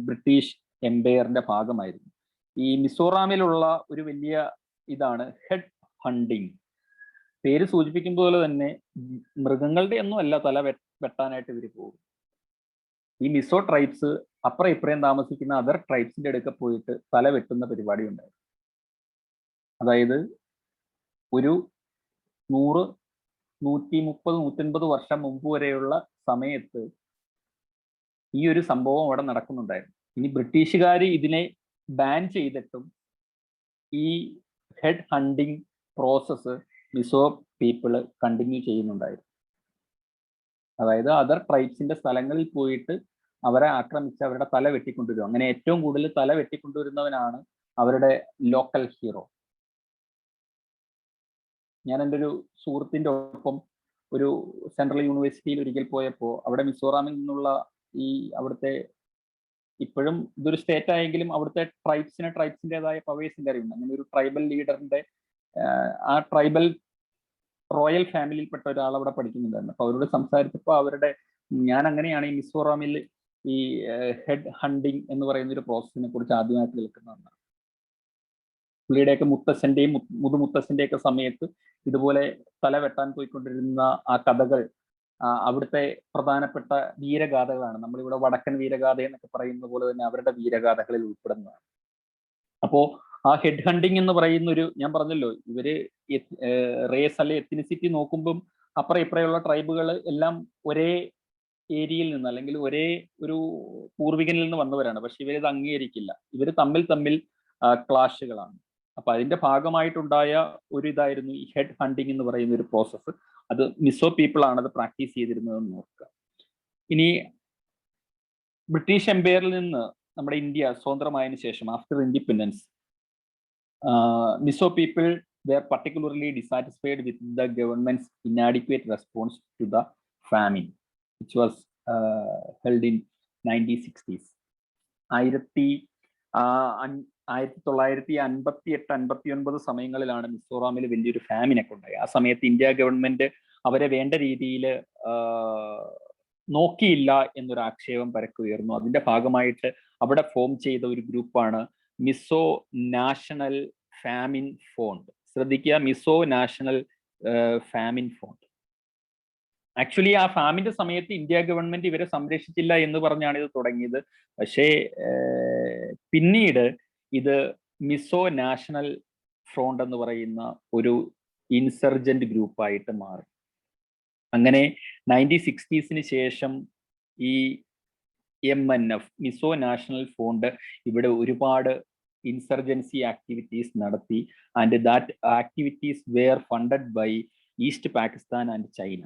ബ്രിട്ടീഷ് എംപയറിന്റെ ഭാഗമായിരുന്നു. ഈ മിസോറാമിലുള്ള ഒരു വലിയ ഇതാണ് ഹെഡ് ഹണ്ടിങ്. പേര് സൂചിപ്പിക്കും പോലെ തന്നെ മൃഗങ്ങളുടെ ഒന്നും അല്ല തല വെട്ടാനായിട്ട് ഇവർ പോകും. ഈ മിസോ ട്രൈബ്സ് അപ്പുറം ഇപ്പുറം താമസിക്കുന്ന അതർ ട്രൈബ്സിന്റെ അടുക്ക പോയിട്ട് തല വെട്ടുന്ന പരിപാടി ഉണ്ടായിരുന്നു. അതായത് ഒരു 100, 130, 150 വർഷം മുമ്പ് വരെയുള്ള സമയത്ത് ഈ ഒരു സംഭവം അവിടെ നടക്കുന്നുണ്ടായിരുന്നു. ഇനി ബ്രിട്ടീഷുകാർ ഇതിനെ ബാൻ ചെയ്തിട്ടും ഈ head hunting process Mizo people continue ചെയ്യുന്നുണ്ടായിരുന്നു. അതായത് അതർ ട്രൈബ്സിന്റെ സ്ഥലങ്ങളിൽ പോയിട്ട് അവരെ ആക്രമിച്ച് അവരുടെ തല വെട്ടിക്കൊണ്ടുവരും. അങ്ങനെ ഏറ്റവും കൂടുതൽ തല വെട്ടിക്കൊണ്ടുവരുന്നവനാണ് അവരുടെ ലോക്കൽ ഹീറോ. ഞാൻ എൻ്റെ ഒരു സുഹൃത്തിന്റെ ഒപ്പം ഒരു സെൻട്രൽ യൂണിവേഴ്സിറ്റിയിൽ ഒരിക്കൽ പോയപ്പോൾ അവിടെ മിസോറാമിൽ നിന്നുള്ള ഈ അവിടുത്തെ, ഇപ്പോഴും ഇതൊരു സ്റ്റേറ്റ് ആയെങ്കിലും അവിടുത്തെ ട്രൈബ്സിൻ്റെതായ പവേഴ്സിന്റെ അറിവുണ്ട്. അങ്ങനെ ഒരു ട്രൈബൽ ലീഡറിന്റെ ആ ട്രൈബൽ റോയൽ ഫാമിലിയിൽപ്പെട്ട ഒരാൾ അവിടെ പഠിക്കുന്നുണ്ടായിരുന്നു. അപ്പൊ അവരോട് സംസാരിച്ചപ്പോൾ അവരുടെ, ഞാൻ അങ്ങനെയാണ് ഈ മിസോറാമിൽ ഈ ഹെഡ് ഹണ്ടിങ് എന്ന് പറയുന്ന ഒരു പ്രോസസ്സിനെ കുറിച്ച് ആദ്യമായിട്ട് കേൾക്കുന്നതാണ്. പുള്ളിയുടെയൊക്കെ മുത്തശ്ശന്റെയും മുതുമുത്തശ്ശന്റെയൊക്കെ സമയത്ത് ഇതുപോലെ തല വെട്ടാൻ പോയിക്കൊണ്ടിരുന്ന ആ കഥകൾ അവിടുത്തെ പ്രധാനപ്പെട്ട വീരഗാഥകളാണ്. നമ്മളിവിടെ വടക്കൻ വീരഗാഥ എന്നൊക്കെ പറയുന്ന പോലെ തന്നെ അവരുടെ വീരഗാഥകളിൽ ഉൾപ്പെടുന്നതാണ്. അപ്പോ ആ ഹെഡ് ഹണ്ടിങ് എന്ന് പറയുന്ന ഒരു, ഞാൻ പറഞ്ഞല്ലോ ഇവര് റേസ് അല്ലെ എത്നിസിറ്റി നോക്കുമ്പം അപ്പുറം ഇപ്പുറയുള്ള ട്രൈബുകൾ എല്ലാം ഒരേ ഏരിയയിൽ നിന്ന് അല്ലെങ്കിൽ ഒരേ ഒരു പൂർവികനിൽ നിന്ന് വന്നവരാണ്. പക്ഷെ ഇവരിത് അംഗീകരിക്കില്ല. ഇവർ തമ്മിൽ ക്ലാഷുകളാണ്. അപ്പൊ അതിന്റെ ഭാഗമായിട്ടുണ്ടായ ഒരു ഇതായിരുന്നു ഈ ഹെഡ് ഹണ്ടിങ് എന്ന് പറയുന്ന ഒരു പ്രോസസ്സ്. അത് മിസോ പീപ്പിൾ ആണ് അത് പ്രാക്ടീസ് ചെയ്തിരുന്നതെന്ന് നോക്കുക. ഇനി ബ്രിട്ടീഷ് എംപയറിൽ നിന്ന് നമ്മുടെ ഇന്ത്യ സ്വതന്ത്രമായതിനു ശേഷം after independence Mizo people were particularly dissatisfied with the government's inadequate response to the famine, which was held in 1960s. 1958-59 സമയങ്ങളിലാണ് മിസോറാമിൽ വലിയൊരു ഫാമിനൊക്കെ ഉണ്ടായി. ആ സമയത്ത് ഇന്ത്യ ഗവൺമെന്റ് അവരെ വേണ്ട രീതിയിൽ നോക്കിയില്ല എന്നൊരു ആക്ഷേപം പരക്കുയർന്നു. അതിന്റെ ഭാഗമായിട്ട് അവിടെ ഫോം ചെയ്ത ഒരു ഗ്രൂപ്പാണ് മിസോ നാഷണൽ ഫാമിൻ ഫോണ്ട്. ശ്രദ്ധിക്കുക, Mizo national famine front. Actually ആ ഫാമിന്റെ സമയത്ത് ഇന്ത്യ ഗവൺമെന്റ് ഇവരെ സംരക്ഷിച്ചില്ല എന്ന് പറഞ്ഞാണ് ഇത് തുടങ്ങിയത്. പക്ഷേ പിന്നീട് ഇത് മിസോ നാഷണൽ ഫ്രോണ്ട് എന്ന് പറയുന്ന ഒരു ഇൻസർജന്റ് ഗ്രൂപ്പായിട്ട് മാറി. അങ്ങനെ 1960s ശേഷം ഈ MNF മിസോ നാഷണൽ ഫ്രോണ്ട് ഇവിടെ ഒരുപാട് ഇൻസർജൻസി ആക്ടിവിറ്റീസ് നടത്തി. And that activities were funded by East Pakistan and China.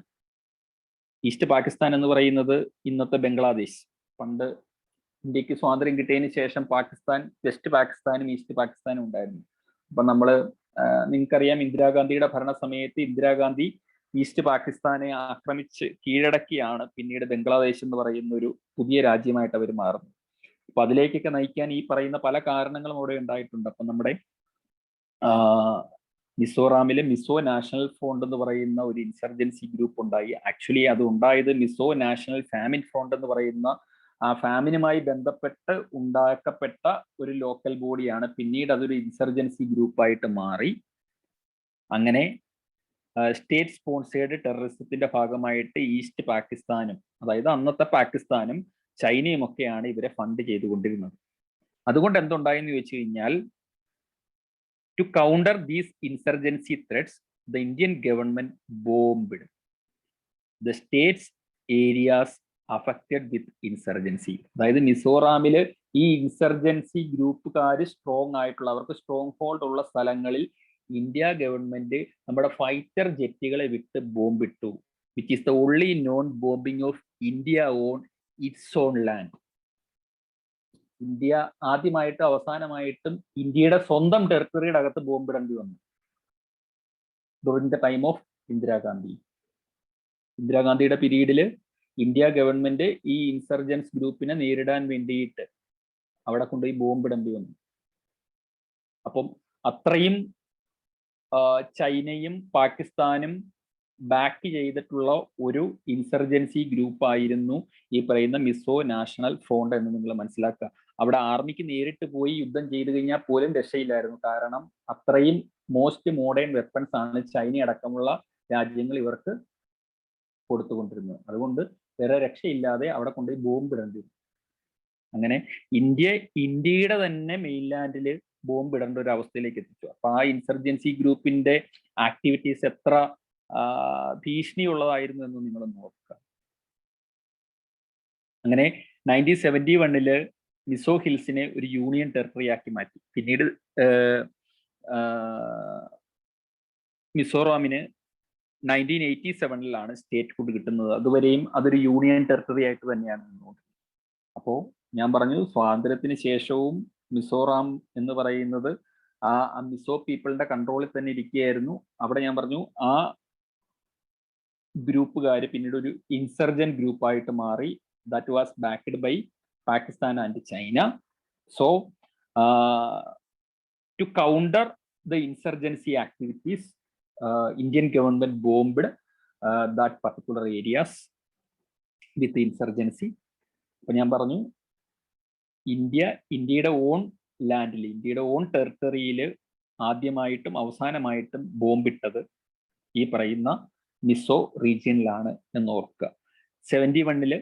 East Pakistan എന്ന് പറയുന്നത് ഇന്നത്തെ ബംഗ്ലാദേശ്. പണ്ട് ഇന്ത്യക്ക് സ്വാതന്ത്ര്യം കിട്ടിയതിന് ശേഷം പാകിസ്ഥാൻ, വെസ്റ്റ് പാകിസ്ഥാനും ഈസ്റ്റ് പാകിസ്ഥാനും ഉണ്ടായിരുന്നു. അപ്പൊ നിങ്ങൾക്കറിയാം, ഇന്ദിരാഗാന്ധിയുടെ ഭരണസമയത്ത് ഇന്ദിരാഗാന്ധി ഈസ്റ്റ് പാകിസ്ഥാനെ ആക്രമിച്ച് കീഴടക്കിയാണ് പിന്നീട് ബംഗ്ലാദേശ് എന്ന് പറയുന്ന ഒരു പുതിയ രാജ്യമായിട്ട് അവർ മാറുന്നത്. അപ്പൊ അതിലേക്കൊക്കെ നയിക്കാൻ ഈ പറയുന്ന പല കാരണങ്ങളും അവിടെ ഉണ്ടായിട്ടുണ്ട്. അപ്പൊ നമ്മുടെ മിസോറാമിലെ മിസോ നാഷണൽ ഫ്രോണ്ട് എന്ന് പറയുന്ന ഒരു ഇൻസർജൻസി ഗ്രൂപ്പ് ഉണ്ടായി. ആക്ച്വലി അത് ഉണ്ടായത് മിസോ നാഷണൽ ഫാമിൻ ഫ്രോണ്ട് എന്ന് പറയുന്ന ആ ഫാമിനുമായി ബന്ധപ്പെട്ട് ഉണ്ടാക്കപ്പെട്ട ഒരു ലോക്കൽ ബോഡിയാണ്. പിന്നീട് അതൊരു ഇൻസർജൻസി ഗ്രൂപ്പായിട്ട് മാറി. അങ്ങനെ സ്റ്റേറ്റ് സ്പോൺസേർഡ് ടെററിസത്തിന്റെ ഭാഗമായിട്ട് ഈസ്റ്റ് പാകിസ്ഥാനും, അതായത് അന്നത്തെ പാകിസ്ഥാനും ചൈനയും ഒക്കെയാണ് ഇവരെ ഫണ്ട് ചെയ്തുകൊണ്ടിരുന്നത്. അതുകൊണ്ട് എന്തുണ്ടായെന്ന് ചോദിച്ചു കഴിഞ്ഞാൽ, to counter these insurgency threats, the Indian government bombed the states areas affected with insurgency. അതായത് മിസോറാമില് ഈ ഇൻസർജൻസി ഗ്രൂപ്പുകാർ സ്ട്രോങ് ആയിട്ടുള്ള, അവർക്ക് സ്ട്രോങ് ഹോൾഡ് ഉള്ള സ്ഥലങ്ങളിൽ ഇന്ത്യ ഗവൺമെന്റ് നമ്മുടെ ഫൈറ്റർ ജെറ്റുകളെ വിട്ട് ബോംബിട്ടു. Which is the only known bombing of India on its own land. India ആദ്യമായിട്ടും അവസാനമായിട്ടും ഇന്ത്യയുടെ സ്വന്തം ടെറിട്ടറിയുടെ അകത്ത് ബോംബിടേണ്ടി വന്നു during the time of Indira Gandhi. ഇന്ദിരാഗാന്ധിയുടെ പീരീഡില് ഇന്ത്യ ഗവൺമെന്റ് ഈ ഇൻസർജൻസ് ഗ്രൂപ്പിനെ നേരിടാൻ വേണ്ടിയിട്ട് അവിടെ കൊണ്ടുപോയി ബോംബിടേണ്ടി വന്നു. അപ്പം അത്രയും ചൈനയും പാകിസ്ഥാനും ബാക്ക് ചെയ്തിട്ടുള്ള ഒരു ഇൻസർജൻസി ഗ്രൂപ്പായിരുന്നു ഈ പറയുന്ന മിസോ നാഷണൽ ഫ്രോണ്ട് എന്ന് നിങ്ങൾ മനസ്സിലാക്കുക. അവിടെ ആർമിക്ക് നേരിട്ട് പോയി യുദ്ധം ചെയ്തു കഴിഞ്ഞാൽ പോലും രക്ഷയില്ലായിരുന്നു. കാരണം അത്രയും മോസ്റ്റ് മോഡേൺ വെപ്പൺസ് ആണ് ചൈന അടക്കമുള്ള രാജ്യങ്ങൾ ഇവർക്ക് കൊടുത്തുകൊണ്ടിരുന്നത്. അതുകൊണ്ട് വേറെ രക്ഷയില്ലാതെ അവിടെ കൊണ്ടുപോയി ബോംബ് ഇടേണ്ടി വരും. അങ്ങനെ ഇന്ത്യയുടെ തന്നെ മെയിൻലാൻഡിൽ ബോംബ് ഇടേണ്ട ഒരു അവസ്ഥയിലേക്ക് എത്തിച്ചു. അപ്പൊ ആ ഇൻസർജൻസി ഗ്രൂപ്പിന്റെ ആക്ടിവിറ്റീസ് എത്ര ഭീഷണിയുള്ളതായിരുന്നു എന്ന് നിങ്ങൾ നോക്കുക. അങ്ങനെ 1971 മിസോ ഹിൽസിനെ ഒരു യൂണിയൻ ടെറിട്ടറി ആക്കി മാറ്റി. പിന്നീട് മിസോറാമിന് 1987 സ്റ്റേറ്റ്ഹുഡ് കിട്ടുന്നത്. അതുവരെയും അതൊരു യൂണിയൻ ടെറിട്ടറി ആയിട്ട് തന്നെയാണ് നിന്നുകൊണ്ടിരുന്നത്. അപ്പോൾ ഞാൻ പറഞ്ഞു, സ്വാതന്ത്ര്യത്തിന് ശേഷവും മിസോറാം എന്ന് പറയുന്നത് ആ മിസോ പീപ്പിളിന്റെ കൺട്രോളിൽ തന്നെ ഇരിക്കുകയായിരുന്നു. അവിടെ ഞാൻ പറഞ്ഞു ആ ഗ്രൂപ്പുകാർ പിന്നീട് ഒരു ഇൻസർജന്റ് ഗ്രൂപ്പായിട്ട് മാറി. That was backed by Pakistan and China. So, to counter the insurgency activities, Indian government bombed that particular areas with the insurgency. അപ്പോൾ ഞാൻ പറഞ്ഞു, ഇന്ത്യയുടെ ഓൺ ലാൻഡിൽ, ഇന്ത്യയുടെ ഓൺ ടെറിട്ടറിയിൽ ആദ്യമായിട്ടും അവസാനമായിട്ടും ബോംബിട്ടത് ഈ പറയുന്ന മിസോ റീജിയനിലാണ് എന്ന് ഓർക്കുക. 71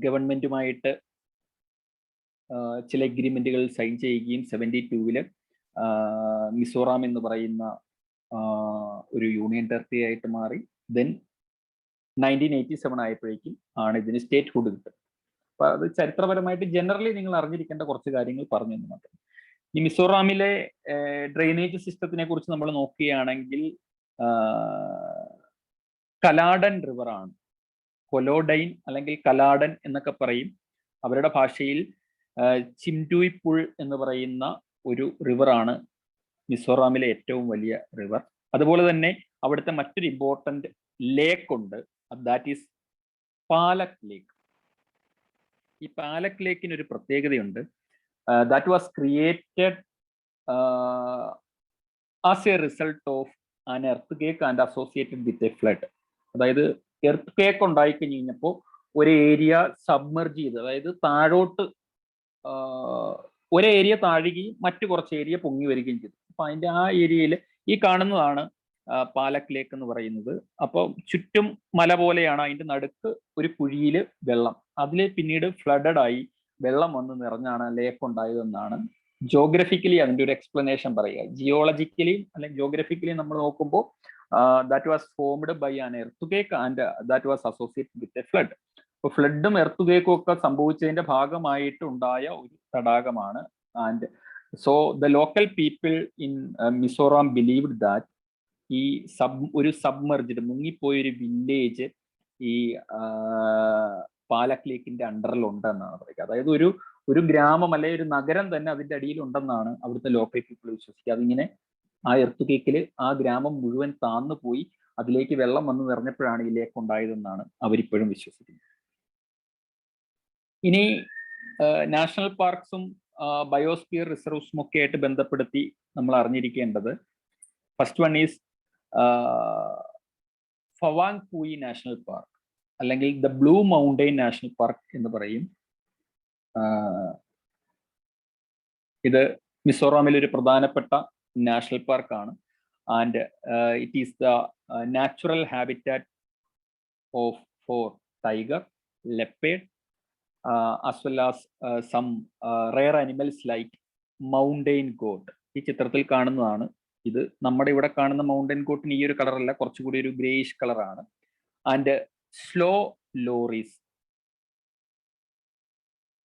ഗവൺമെന്റുമായിട്ട് ചില എഗ്രിമെന്റുകൾ സൈൻ ചെയ്യുകയും 72 മിസോറാം എന്ന് പറയുന്ന ഒരു യൂണിയൻ ടെറിട്ടറി ആയിട്ട് മാറി. ദെൻ 1987 ആയപ്പോഴേക്കും ആണ് ഇതിന് സ്റ്റേറ്റ്ഹുഡ് കിട്ടുന്നത്. അപ്പൊ അത് ചരിത്രപരമായിട്ട് ജനറലി നിങ്ങൾ അറിഞ്ഞിരിക്കേണ്ട കുറച്ച് കാര്യങ്ങൾ പറഞ്ഞു എന്ന് മാത്രം. ഈ മിസോറാമിലെ ഡ്രെയിനേജ് സിസ്റ്റത്തിനെ കുറിച്ച് നമ്മൾ നോക്കുകയാണെങ്കിൽ കലാഡൻ റിവർ ആണ്, കൊലോഡൈൻ അല്ലെങ്കിൽ കലാഡൻ എന്നൊക്കെ പറയും. അവരുടെ ഭാഷയിൽ ചിംഡുയിപ്പുൾ എന്ന് പറയുന്ന ഒരു റിവറാണ് മിസോറാമിലെ ഏറ്റവും വലിയ റിവർ. അതുപോലെ തന്നെ അവിടുത്തെ മറ്റൊരു ഇമ്പോർട്ടന്റ് ലേക്ക് ഉണ്ട്, ദാറ്റ് ഈസ് പാലക് ലേക്ക്. ഈ പാലക് ലേക്കിന് ഒരു പ്രത്യേകതയുണ്ട്. That was created as A result of an earth cake and associated with a flood. അതായത് എർത്ത് കേക്ക് ഉണ്ടായി കഴിഞ്ഞപ്പോൾ ഒരു ഏരിയ സബ്മർജ് ചെയ്ത്, അതായത് താഴോട്ട് ഒരു ഏരിയ താഴുകയും മറ്റു കുറച്ച് ഏരിയ പൊങ്ങി വരികയും ചെയ്തു. അപ്പൊ അതിന്റെ ആ ഏരിയയിൽ ഈ കാണുന്നതാണ് പാലക് ലേക്ക് എന്ന് പറയുന്നത്. അപ്പോൾ ചുറ്റും മല പോലെയാണ്, അതിന്റെ നടുക്ക് ഒരു കുഴിയിൽ വെള്ളം, അതിൽ പിന്നീട് ഫ്ലഡഡ് ആയി വെള്ളം വന്ന് നിറഞ്ഞാണ് ലേക്ക് ഉണ്ടായതെന്നാണ് ജോഗ്രഫിക്കലി അതിന്റെ ഒരു എക്സ്പ്ലനേഷൻ പറയുക. ജിയോളജിക്കലി അല്ലെങ്കിൽ ജോഗ്രഫിക്കലി നമ്മൾ നോക്കുമ്പോൾ that was formed by an earth and that was associated with a flood. അപ്പോൾ ഫ്ലഡും എർത്ത് കേക്കും ഒക്കെ സംഭവിച്ചതിന്റെ ഭാഗമായിട്ട് ഉണ്ടായ ഒരു തടാകമാണ്. And so the local people in Mizoram believed that ഈ ഒരു സബ്മർജ്ഡ് മുങ്ങിപ്പോയൊരു വില്ലേജ് ഈ പാലക് ലേക്കിന്റെ അണ്ടറിൽ ഉണ്ടെന്നാണ് പറയുക. അതായത് ഒരു ഗ്രാമം അല്ലെ ഒരു നഗരം തന്നെ അതിന്റെ അടിയിൽ ഉണ്ടെന്നാണ് അവിടുത്തെ ലോക്കൽ പീപ്പിൾ വിശ്വസിക്കുക. അതിങ്ങനെ ആ എർത്ത് കേക്കിൽ ആ ഗ്രാമം മുഴുവൻ താന്നു പോയി അതിലേക്ക് വെള്ളം വന്ന് നിറഞ്ഞപ്പോഴാണ് ഈ ലേക്ക് ഉണ്ടായതെന്നാണ് അവരിപ്പോഴും വിശ്വസിക്കുന്നത്. ഇനി നാഷണൽ പാർക്സും ബയോസ്ഫിയർ റിസർവ്സും ഒക്കെ ആയിട്ട് ബന്ധപ്പെടുത്തി നമ്മൾ അറിഞ്ഞിരിക്കേണ്ടത്, first one is Phawngpui national park, അല്ലെങ്കിൽ the blue mountain national park എന്ന് പറയും. ഇത് മിസോറാമിലെ ഒരു പ്രധാനപ്പെട്ട നാഷണൽ പാർക്കാണ്. And it is the natural habitat of for tiger, leopard, as well as some rare animals like mountain goat. ഈ ചിത്രത്തിൽ കാണുന്നതാണ് ഇത്. നമ്മുടെ ഇവിടെ കാണുന്ന മൗണ്ടൻ ഗോട്ടിന് ഈ ഒരു കളറല്ല, കുറച്ചുകൂടി ഒരു ഗ്രേയിഷ് കളറാണ്. ആൻഡ് സ്ലോ ലോറീസ്,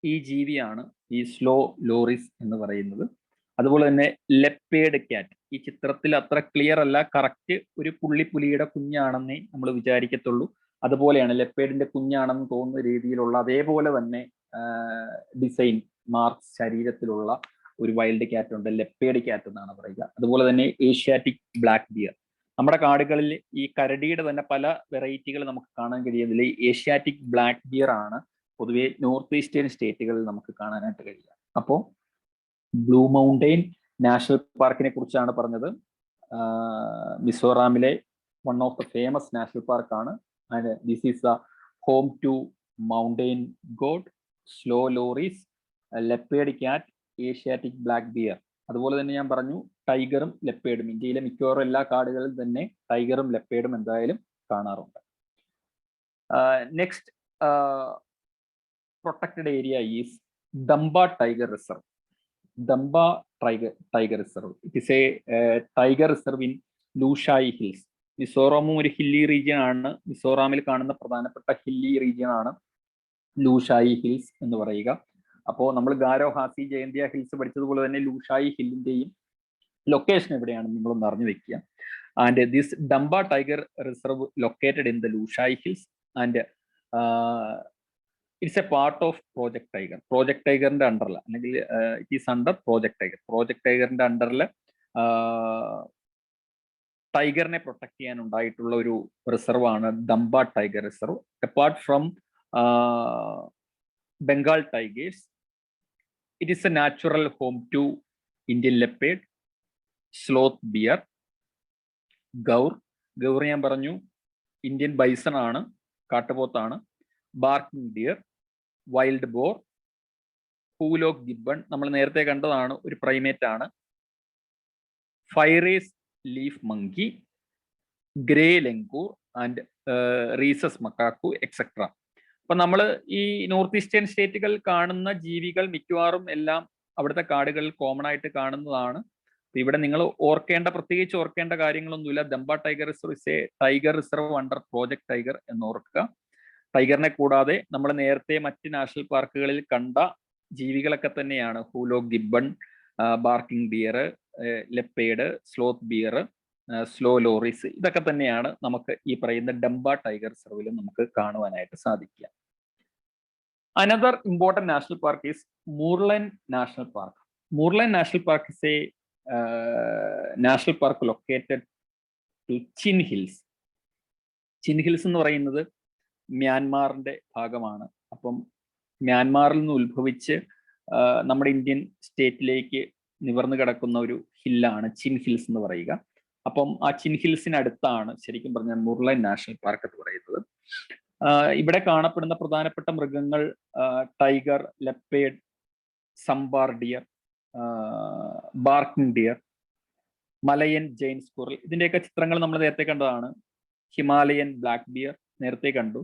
ഈ ജീവിയാണ് ഈ സ്ലോ ലോറീസ് എന്ന് പറയുന്നത്. അതുപോലെ തന്നെ ലെപ്പേഡ് ക്യാറ്റ്, ഈ ചിത്രത്തിൽ അത്ര ക്ലിയർ അല്ല, കറക്റ്റ് ഒരു പുള്ളിപ്പുലിയുടെ കുഞ്ഞാണെന്നേ നമ്മൾ വിചാരിക്കത്തുള്ളൂ. അതുപോലെയാണ് ലെപ്പേഡിന്റെ കുഞ്ഞാണെന്ന് തോന്നുന്ന രീതിയിലുള്ള അതേപോലെ തന്നെ ഡിസൈൻ മാർക്സ് ശരീരത്തിലുള്ള ഒരു വൈൽഡ് ക്യാറ്റ് ഉണ്ട്, ലെപ്പേഡ് ക്യാറ്റ് എന്നാണ് പറയുക. അതുപോലെ തന്നെ ഏഷ്യാറ്റിക് ബ്ലാക്ക് ബിയർ, നമ്മുടെ കാടുകളിൽ ഈ കരടിയുടെ തന്നെ പല വെറൈറ്റികൾ നമുക്ക് കാണാൻ കഴിയുന്നതിൽ ഏഷ്യാറ്റിക് ബ്ലാക്ക് ബിയർ ആണ് പൊതുവെ നോർത്ത് ഈസ്റ്റേൺ സ്റ്റേറ്റുകളിൽ നമുക്ക് കാണാനായിട്ട് കഴിയുക. അപ്പോൾ ബ്ലൂ മൗണ്ടെയിൻ നാഷണൽ പാർക്കിനെ കുറിച്ചാണ് പറഞ്ഞത്. മിസോറാമിലെ one of the famous national പാർക്കാണ്. And this is the home to mountain goat, slow lories, leopard cat, Asiatic black bear. അതുപോലെ തന്നെ ഞാൻ പറഞ്ഞു ടൈഗറും ലെപ്പേഡും, ഇന്ത്യയിലെ മിക്കവാറും എല്ലാ കാടുകളിലും തന്നെ ടൈഗറും ലെപ്പേഡും എന്തായാലും കാണാറുണ്ട്. Next protected area is Dampa tiger reserve. Dampa tiger reserve, it is a tiger reserve in Lushai hills. മിസോറാമും ഒരു ഹില്ലി റീജിയൻ ആണ്. മിസോറാമിൽ കാണുന്ന പ്രധാനപ്പെട്ട ഹില്ലി റീജിയൻ ആണ് ലൂഷായി ഹിൽസ് എന്ന് പറയുക. അപ്പോൾ നമ്മൾ ഗാരോ, ഹാസി, ജയന്തിയ ഹിൽസ് പഠിച്ചതുപോലെ തന്നെ ലൂഷായി ഹില്ലിന്റെയും ലൊക്കേഷൻ എവിടെയാണെന്ന് നിങ്ങളൊന്ന് അറിഞ്ഞു വെക്കുക. And this Dampa tiger reserve located in the Lushai hills and it's a part of project tiger. Project ടൈഗറിന്റെ അണ്ടറിൽ, അല്ലെങ്കിൽ it is under project tiger. Project ടൈഗറിന്റെ അണ്ടറിൽ ടൈഗറിനെ പ്രൊട്ടക്ട് ചെയ്യാൻ ഉണ്ടായിട്ടുള്ള ഒരു റിസർവ് ആണ് Dampa tiger reserve. Apart from Bengal tigers, it is a natural home to Indian leopard, sloth bear, Gaur ഞാൻ പറഞ്ഞു ഇന്ത്യൻ ബൈസൺ ആണ്, കാട്ടുപോത്താണ്, barking deer, wild boar, hoolock gibbon നമ്മൾ നേരത്തെ കണ്ടതാണ്, ഒരു പ്രൈമേറ്റ് ആണ്, Phayre's leaf monkey, grey langur and rhesus macaque etcetera. അപ്പൊ നമ്മൾ ഈ നോർത്ത് ഈസ്റ്റേൺ സ്റ്റേറ്റുകളിൽ കാണുന്ന ജീവികൾ മിക്കവാറും എല്ലാം അവിടുത്തെ കാടുകളിൽ കോമൺ ആയിട്ട് കാണുന്നതാണ്. ഇവിടെ നിങ്ങൾ പ്രത്യേകിച്ച് ഓർക്കേണ്ട കാര്യങ്ങളൊന്നുമില്ല. Dampa tiger reserve is a tiger reserve under project tiger എന്ന് ഓർക്കുക. ടൈഗറിനെ കൂടാതെ നമ്മൾ നേരത്തെ മറ്റ് നാഷണൽ പാർക്കുകളിൽ കണ്ട ജീവികളൊക്കെ തന്നെയാണ് hoolock gibbon, barking deer, leopard, sloth bear, slow loris, ഇതൊക്കെ തന്നെയാണ് നമുക്ക് ഈ പറയുന്ന ഡംബ ടൈഗർ റിസർവിലും നമുക്ക് കാണുവാനായിട്ട് സാധിക്കുക. Another important national park is Murlen national park. Murlen national park is a national park located to Chin hills. Chin hills എന്ന് പറയുന്നത് മ്യാൻമാറിന്റെ ഭാഗമാണ്. അപ്പം മ്യാൻമാറിൽ നിന്ന് ഉത്ഭവിച്ച് നമ്മുടെ ഇന്ത്യൻ സ്റ്റേറ്റിലേക്ക് നിവർന്നു കിടക്കുന്ന ഒരു ഹില്ലാണ് ചിൻ ഹിൽസ് എന്ന് പറയുക. അപ്പം ആ ചിൻ ഹിൽസിനടുത്താണ് ശരിക്കും പറഞ്ഞാൽ മുർലൻ നാഷണൽ പാർക്ക് എന്ന് പറയുന്നത്. ഇവിടെ കാണപ്പെടുന്ന പ്രധാനപ്പെട്ട മൃഗങ്ങൾ tiger, leopard, sambar deer, barking deer, Malayan giant squirrel, ഇതിന്റെയൊക്കെ ചിത്രങ്ങൾ നമ്മൾ നേരത്തെ കണ്ടതാണ്. ഹിമാലയൻ ബ്ലാക്ക് ബിയർ നേരത്തെ കണ്ടു.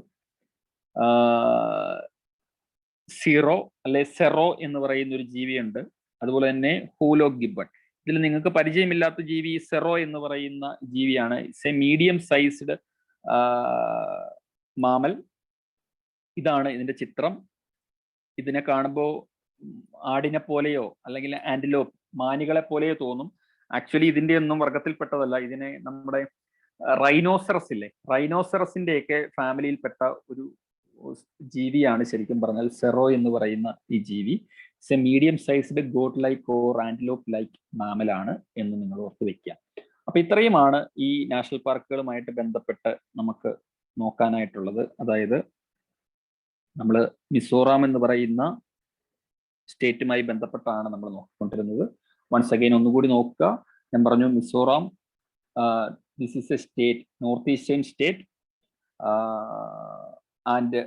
സീറോ അല്ലെ സെറോ എന്ന് പറയുന്ന ഒരു ജീവിയുണ്ട്. അതുപോലെ തന്നെ ഹൂലോ ഗിബൺ. ഇതിൽ നിങ്ങൾക്ക് പരിചയമില്ലാത്ത ജീവി സെറോ എന്ന് പറയുന്ന ജീവിയാണ്. It's a medium sized mammal. ഇതാണ് ഇതിന്റെ ചിത്രം. ഇതിനെ കാണുമ്പോൾ ആടിനെ പോലെയോ അല്ലെങ്കിൽ ആന്റിലോപ്പ്, മാനുകളെ പോലെയോ തോന്നും. ആക്ച്വലി ഇതിന്റെ ഒന്നും വർഗത്തിൽപ്പെട്ടതല്ല. ഇതിനെ നമ്മുടെ റൈനോസറസ് ഇല്ലേ, റൈനോസറസിന്റെ ഒക്കെ ഫാമിലിയിൽപ്പെട്ട ഒരു ജീവിയാണ് ശരിക്കും പറഞ്ഞാൽ സെറോ എന്ന് പറയുന്ന ഈ ജീവി. It's a medium sized goat like or antelope like മാമലാണ് എന്ന് നിങ്ങൾ ഓർത്ത് വെക്കുക. അപ്പൊ ഇത്രയുമാണ് ഈ നാഷണൽ പാർക്കുകളുമായിട്ട് ബന്ധപ്പെട്ട് നമുക്ക് നോക്കാനായിട്ടുള്ളത്. അതായത് നമ്മൾ മിസോറാം എന്ന് പറയുന്ന സ്റ്റേറ്റുമായി ബന്ധപ്പെട്ടാണ് നമ്മൾ നോക്കിക്കൊണ്ടിരുന്നത്. വൺസ് അഗൈൻ ഒന്നുകൂടി നോക്കുക. ഞാൻ പറഞ്ഞു Mizoram, this is a state, north eastern state, and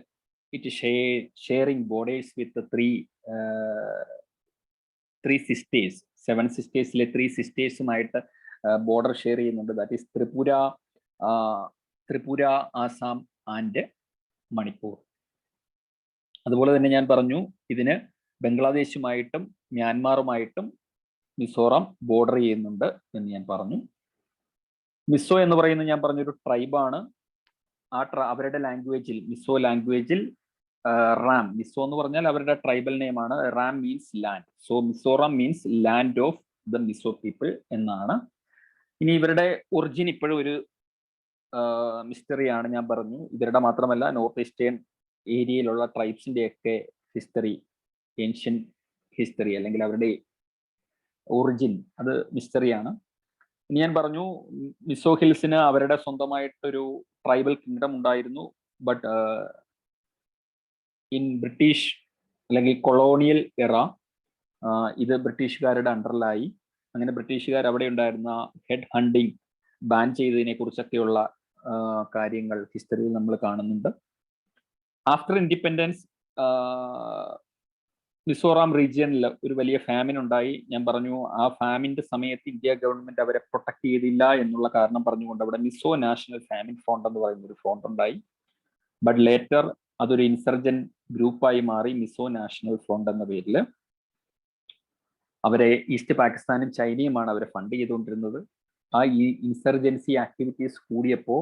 it sharing borders with three sisters. 7 സിസ്റ്റേഴ്സിലെ 3 സിസ്റ്റേഴ്സുമായിട്ട് ബോർഡർ ഷെയർ ചെയ്യുന്നുണ്ട്. That is Tripura, Assam and Manipur. അതുപോലെ തന്നെ ഞാൻ പറഞ്ഞു ഇതിന് ബംഗ്ലാദേശുമായിട്ടും മ്യാൻമാറുമായിട്ടും മിസോറാം ബോർഡർ ചെയ്യുന്നുണ്ട് എന്ന് ഞാൻ പറഞ്ഞു. മിസോ എന്ന് പറയുന്നത് ഞാൻ പറഞ്ഞൊരു ട്രൈബാണ്. അവരുടെ ലാംഗ്വേജിൽ, മിസോ ലാംഗ്വേജിൽ റാം, മിസോ എന്ന് പറഞ്ഞാൽ അവരുടെ ട്രൈബൽ നെയിമാണ്. റാം means land. So Mizoram means land of the Mizo people എന്നാണ്. ഇനി ഇവരുടെ ഒറിജിൻ ഇപ്പോഴും ഒരു മിസ്റ്ററിയാണ്. ഞാൻ പറഞ്ഞു ഇവരുടെ മാത്രമല്ല, നോർത്ത് ഈസ്റ്റേൺ ഏരിയയിലുള്ള ട്രൈബ്സിന്റെ ഒക്കെ ഹിസ്റ്ററി, ഏൻഷ്യൻ ഹിസ്റ്ററി അല്ലെങ്കിൽ അവരുടെ ഒറിജിൻ, അത് മിസ്റ്ററിയാണ്. ഇനി ഞാൻ പറഞ്ഞു മിസോ ഹിൽസിന് അവരുടെ സ്വന്തമായിട്ടൊരു ട്രൈബൽ കിങ്ഡം ഉണ്ടായിരുന്നു. ബട്ട് ഇൻ ബ്രിട്ടീഷ് അല്ലെങ്കിൽ കൊളോണിയൽ എറ ഇത് ബ്രിട്ടീഷുകാരുടെ അണ്ടറിലായി. അങ്ങനെ ബ്രിട്ടീഷുകാർ അവിടെ ഉണ്ടായിരുന്ന ഹെഡ് ഹണ്ടിങ് ബാൻ ചെയ്തതിനെ കുറിച്ചൊക്കെയുള്ള കാര്യങ്ങൾ ഹിസ്റ്ററിയിൽ നമ്മൾ കാണുന്നുണ്ട്. ആഫ്റ്റർ ഇൻഡിപെൻഡൻസ് മിസോറാം റീജിയനിൽ ഒരു വലിയ ഫാമിൻ ഉണ്ടായി. ഞാൻ പറഞ്ഞു ആ ഫാമിന്റെ സമയത്ത് ഇന്ത്യ ഗവൺമെന്റ് അവരെ പ്രൊട്ടക്ട് ചെയ്തില്ല എന്നുള്ള കാരണം പറഞ്ഞുകൊണ്ട് അവിടെ മിസോ നാഷണൽ ഫാമിൻ ഫ്രണ്ട് എന്ന് പറയുന്ന ഒരു ഫ്രണ്ട് ഉണ്ടായി. ബട്ട് ലേറ്റർ അതൊരു ഇൻസർജന്റ് ഗ്രൂപ്പായി മാറി. മിസോ നാഷണൽ ഫ്രണ്ട് എന്ന പേരിൽ അവരെ ഈസ്റ്റ് പാകിസ്ഥാനും ചൈനയുമാണ് അവരെ ഫണ്ട് ചെയ്തുകൊണ്ടിരുന്നത്. ആ ഈ ഇൻസർജൻസി ആക്ടിവിറ്റീസ് കൂടിയപ്പോൾ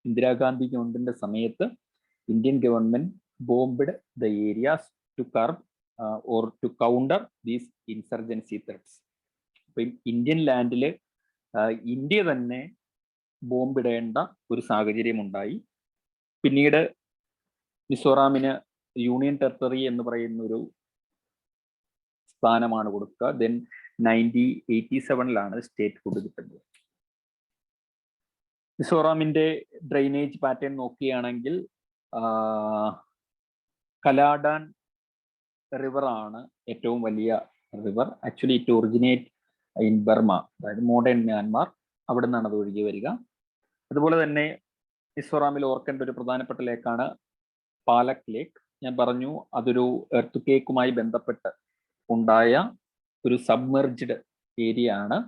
ഇന്ദിരാഗാന്ധി ഗവൺമെന്റിന്റെ സമയത്ത് Indian government bombed the areas to curb or to counter these insurgency threats. അപ്പം ഇന്ത്യൻ ലാൻഡിൽ ഇന്ത്യ തന്നെ ബോംബിടേണ്ട ഒരു സാഹചര്യം ഉണ്ടായി. പിന്നീട് മിസോറാമിന് യൂണിയൻ ടെറിട്ടറി എന്ന് പറയുന്ന ഒരു സ്ഥാനമാണ് കൊടുക്കുക. ദെൻ 1987 സ്റ്റേറ്റ് ഹുഡ് കിട്ടുന്നത്. മിസോറാമിന്റെ ഡ്രെയിനേജ് പാറ്റേൺ നോക്കുകയാണെങ്കിൽ കലാഡാൻ റിവർ ആണ് ഏറ്റവും വലിയ river. Actually it originate in Burma, അതായത് മോഡേൺ മ്യാൻമാർ, അവിടെ നിന്നാണ് അത് ഒഴുകി വരിക. അതുപോലെ തന്നെ മിസോറാമിൽ ഓർക്കേണ്ട ഒരു പ്രധാനപ്പെട്ട ലേക്കാണ് പാലക് ലേക്ക്. ഞാൻ പറഞ്ഞു അതൊരു എർത്ത് കേക്കുമായി ബന്ധപ്പെട്ട് ഉണ്ടായ ഒരു സബ്മെർജ്ഡ് ഏരിയ ആണ്.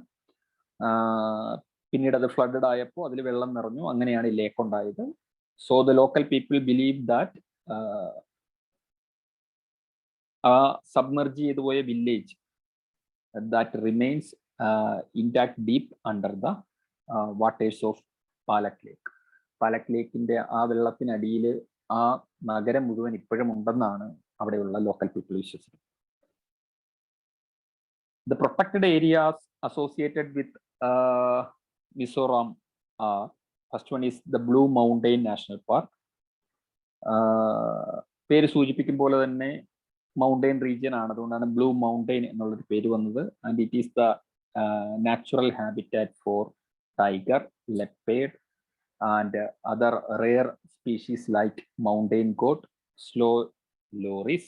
പിന്നീട് അത് ഫ്ലഡഡ് ആയപ്പോൾ അതിൽ വെള്ളം നിറഞ്ഞു, അങ്ങനെയാണ് ഈ ലേക്ക് ഉണ്ടായത്. So the local people believe that ആ സബ്മർജ് ചെയ്തു പോയ village that remains intact deep under the waters of Palak lake. Palak ലേക്കിന്റെ ആ വെള്ളത്തിനടിയിൽ ആ നഗരം മുഴുവൻ ഇപ്പോഴും ഉണ്ടെന്നാണ് അവിടെയുള്ള ലോക്കൽ പീപ്പിൾ വിശ്വസിക്കുന്നത്. The protected areas associated with Mizoram are, first one is the Blue Mountain National Park. പേര് സൂചിപ്പിക്കും പോലെ തന്നെ മൗണ്ടെയിൻ റീജിയൻ ആണ്, അതുകൊണ്ടാണ് ബ്ലൂ മൗണ്ടെയിൻ എന്നുള്ളൊരു പേര് വന്നത്. And it is the natural habitat for tiger, leopard, and other rare species like mountain goat, slow loris,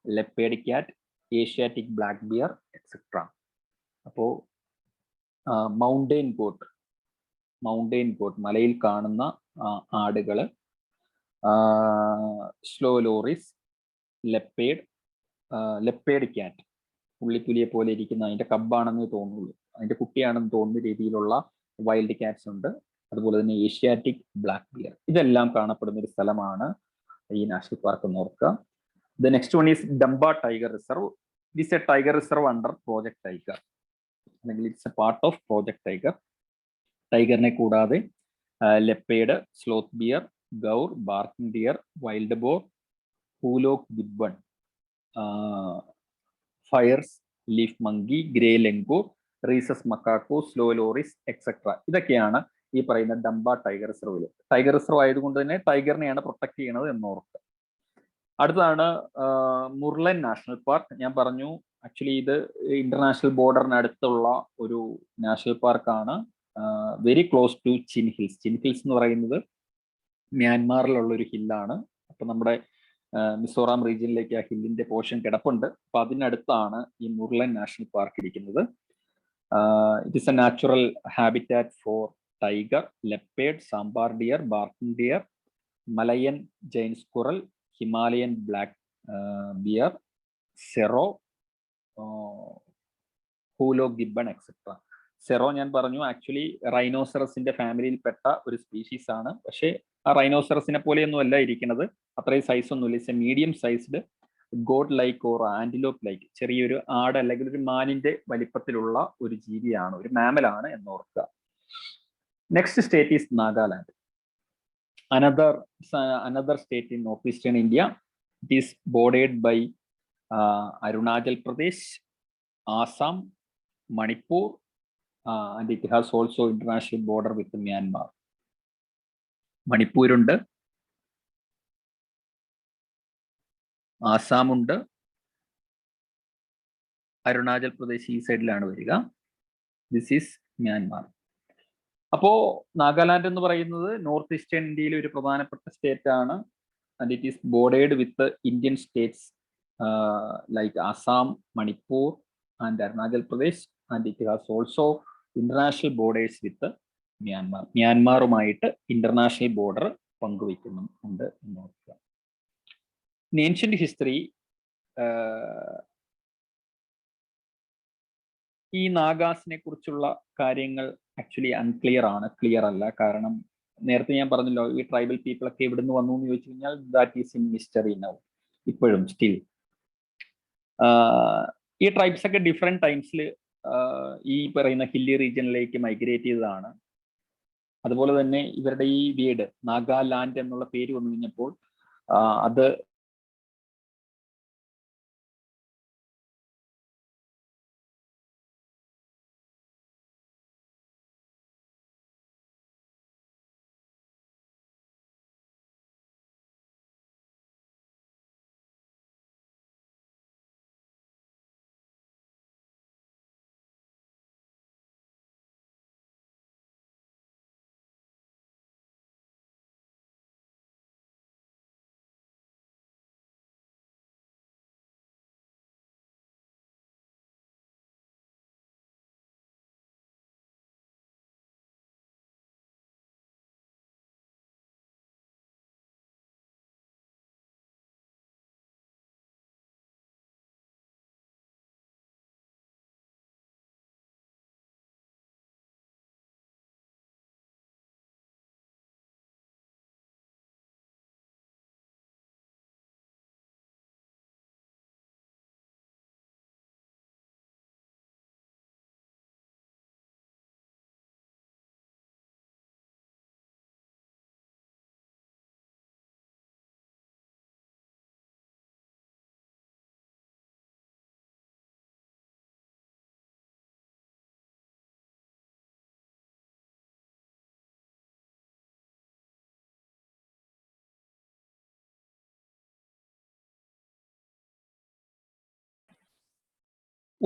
leopard cat, Asiatic black bear, etc. അപ്പോൾ മൗണ്ടെയിൻ ഗോട്ട് മലയിൽ കാണുന്ന ആടുകള്, സ്ലോ ലോറിസ്, ലെപ്പേഡ് ക്യാറ്റ്, പുള്ളിപ്പുലിയെ പോലെ ഇരിക്കുന്ന അതിന്റെ കബ്ബാണെന്ന് തോന്നുള്ളൂ, അതിന്റെ കുട്ടിയാണെന്ന് തോന്നുന്ന രീതിയിലുള്ള വൈൽഡ് ക്യാറ്റ്സ് ഉണ്ട്. അതുപോലെ തന്നെ ഏഷ്യാറ്റിക് ബ്ലാക്ക് ബിയർ, ഇതെല്ലാം കാണപ്പെടുന്ന ഒരു സ്ഥലമാണ് ഈ നാഷണൽ പാർക്ക് എന്ന് ഓർക്കുക. The next one is Dampa tiger reserve. It is a tiger reserve under project tiger, അല്ലെങ്കിൽ it's a part of project tiger. ടൈഗറിനെ കൂടാതെ leopard, sloth bear, gaur, barking deer, wild boar, hoolock gibbon, Phayre's, leaf monkey, grey langur, rhesus macaque, slow loris, etcetera. ഇതൊക്കെയാണ് ഈ പറയുന്ന Dampa tiger റിസർവിൽ. Tiger reserve ആയതുകൊണ്ട് തന്നെ ടൈഗറിനെയാണ് protect ചെയ്യുന്നത് എന്ന് ഓർക്കുക. അടുത്തതാണ് മുർലൻ നാഷണൽ പാർക്ക്. ഞാൻ പറഞ്ഞു ആക്ച്വലി ഇത് ഇന്റർനാഷണൽ ബോർഡറിനടുത്തുള്ള ഒരു നാഷണൽ പാർക്കാണ്. Very close to Chin hills. Chin hills എന്ന് പറയുന്നത് മ്യാൻമാറിലുള്ള ഒരു ഹില്ലാണ്. അപ്പൊ നമ്മുടെ മിസോറാം റീജിയനിലേക്ക് ആ ഹില്ലിന്റെ പോർഷൻ കിടപ്പുണ്ട്. അപ്പൊ അതിനടുത്താണ് ഈ മുർലൻ നാഷണൽ പാർക്ക് ഇരിക്കുന്നത്. It is a natural habitat for tiger, leopard, sambar deer, barking deer, Malayan giant squirrel, Himalayan black bear, serow, hoolock gibbon, etcetera. Serow ഞാൻ പറഞ്ഞു ആക്ച്വലി റൈനോസറസിന്റെ ഫാമിലിയിൽപ്പെട്ട ഒരു സ്പീഷീസ് ആണ്. പക്ഷേ ആ റൈനോസറസിനെ പോലെയൊന്നും അല്ല ഇരിക്കുന്നത്, അത്രയും സൈസ് ഒന്നുമില്ല. It's a medium sized God like or antelope like, ചെറിയൊരു ആട് അല്ലെങ്കിൽ ഒരു മാനിന്റെ വലിപ്പത്തിലുള്ള ഒരു ജീവിയാണ്, ഒരു മാമലാണ് എന്ന് ഓർക്കുക. Next state is Nagaland. another state in northeastern India. It is bordered by Arunachal Pradesh, Assam, Manipur, and it has also international border with Myanmar. Manipur ഉണ്ട്, ആസാം ഉണ്ട്, അരുണാചൽ പ്രദേശ് ഈ സൈഡിലാണ് വരിക. This is Myanmar. അപ്പോ നാഗാലാൻഡ് എന്ന് പറയുന്നത് നോർത്ത് ഈസ്റ്റേൺ ഇന്ത്യയിലെ ഒരു പ്രധാനപ്പെട്ട സ്റ്റേറ്റ് ആണ്. And it is bordered with Indian states like Assam, Manipur and Arunachal Pradesh. And it has also international borders with Myanmar. മ്യാൻമാറുമായിട്ട് ഇന്റർനാഷണൽ ബോർഡർ പങ്കുവയ്ക്കുന്നുണ്ട് എന്ന് ഓർക്കുക. ഇൻ ഏൻഷ്യന്റ് ഹിസ്റ്ററി ഈ നാഗാസിനെ കുറിച്ചുള്ള കാര്യങ്ങൾ ആക്ച്വലി അൺക്ലിയർ ആണ്, ക്ലിയർ അല്ല. കാരണം നേരത്തെ ഞാൻ പറഞ്ഞല്ലോ, ഈ ട്രൈബൽ പീപ്പിൾ ഒക്കെ എവിടുന്ന് വന്നു എന്ന് ചോദിച്ചു കഴിഞ്ഞാൽ that is in mystery now, ഇപ്പോഴും സ്റ്റിൽ. ഈ ട്രൈബ്സ് ഒക്കെ ഡിഫറെന്റ് ടൈംസിൽ ഈ പറയുന്ന ഹില്ലി റീജിയനിലേക്ക് മൈഗ്രേറ്റ് ചെയ്തതാണ്. അതുപോലെ തന്നെ ഇവരുടെ ഈ വീട് നാഗാലാൻഡ് എന്നുള്ള പേര് വന്നു കഴിഞ്ഞപ്പോൾ അത്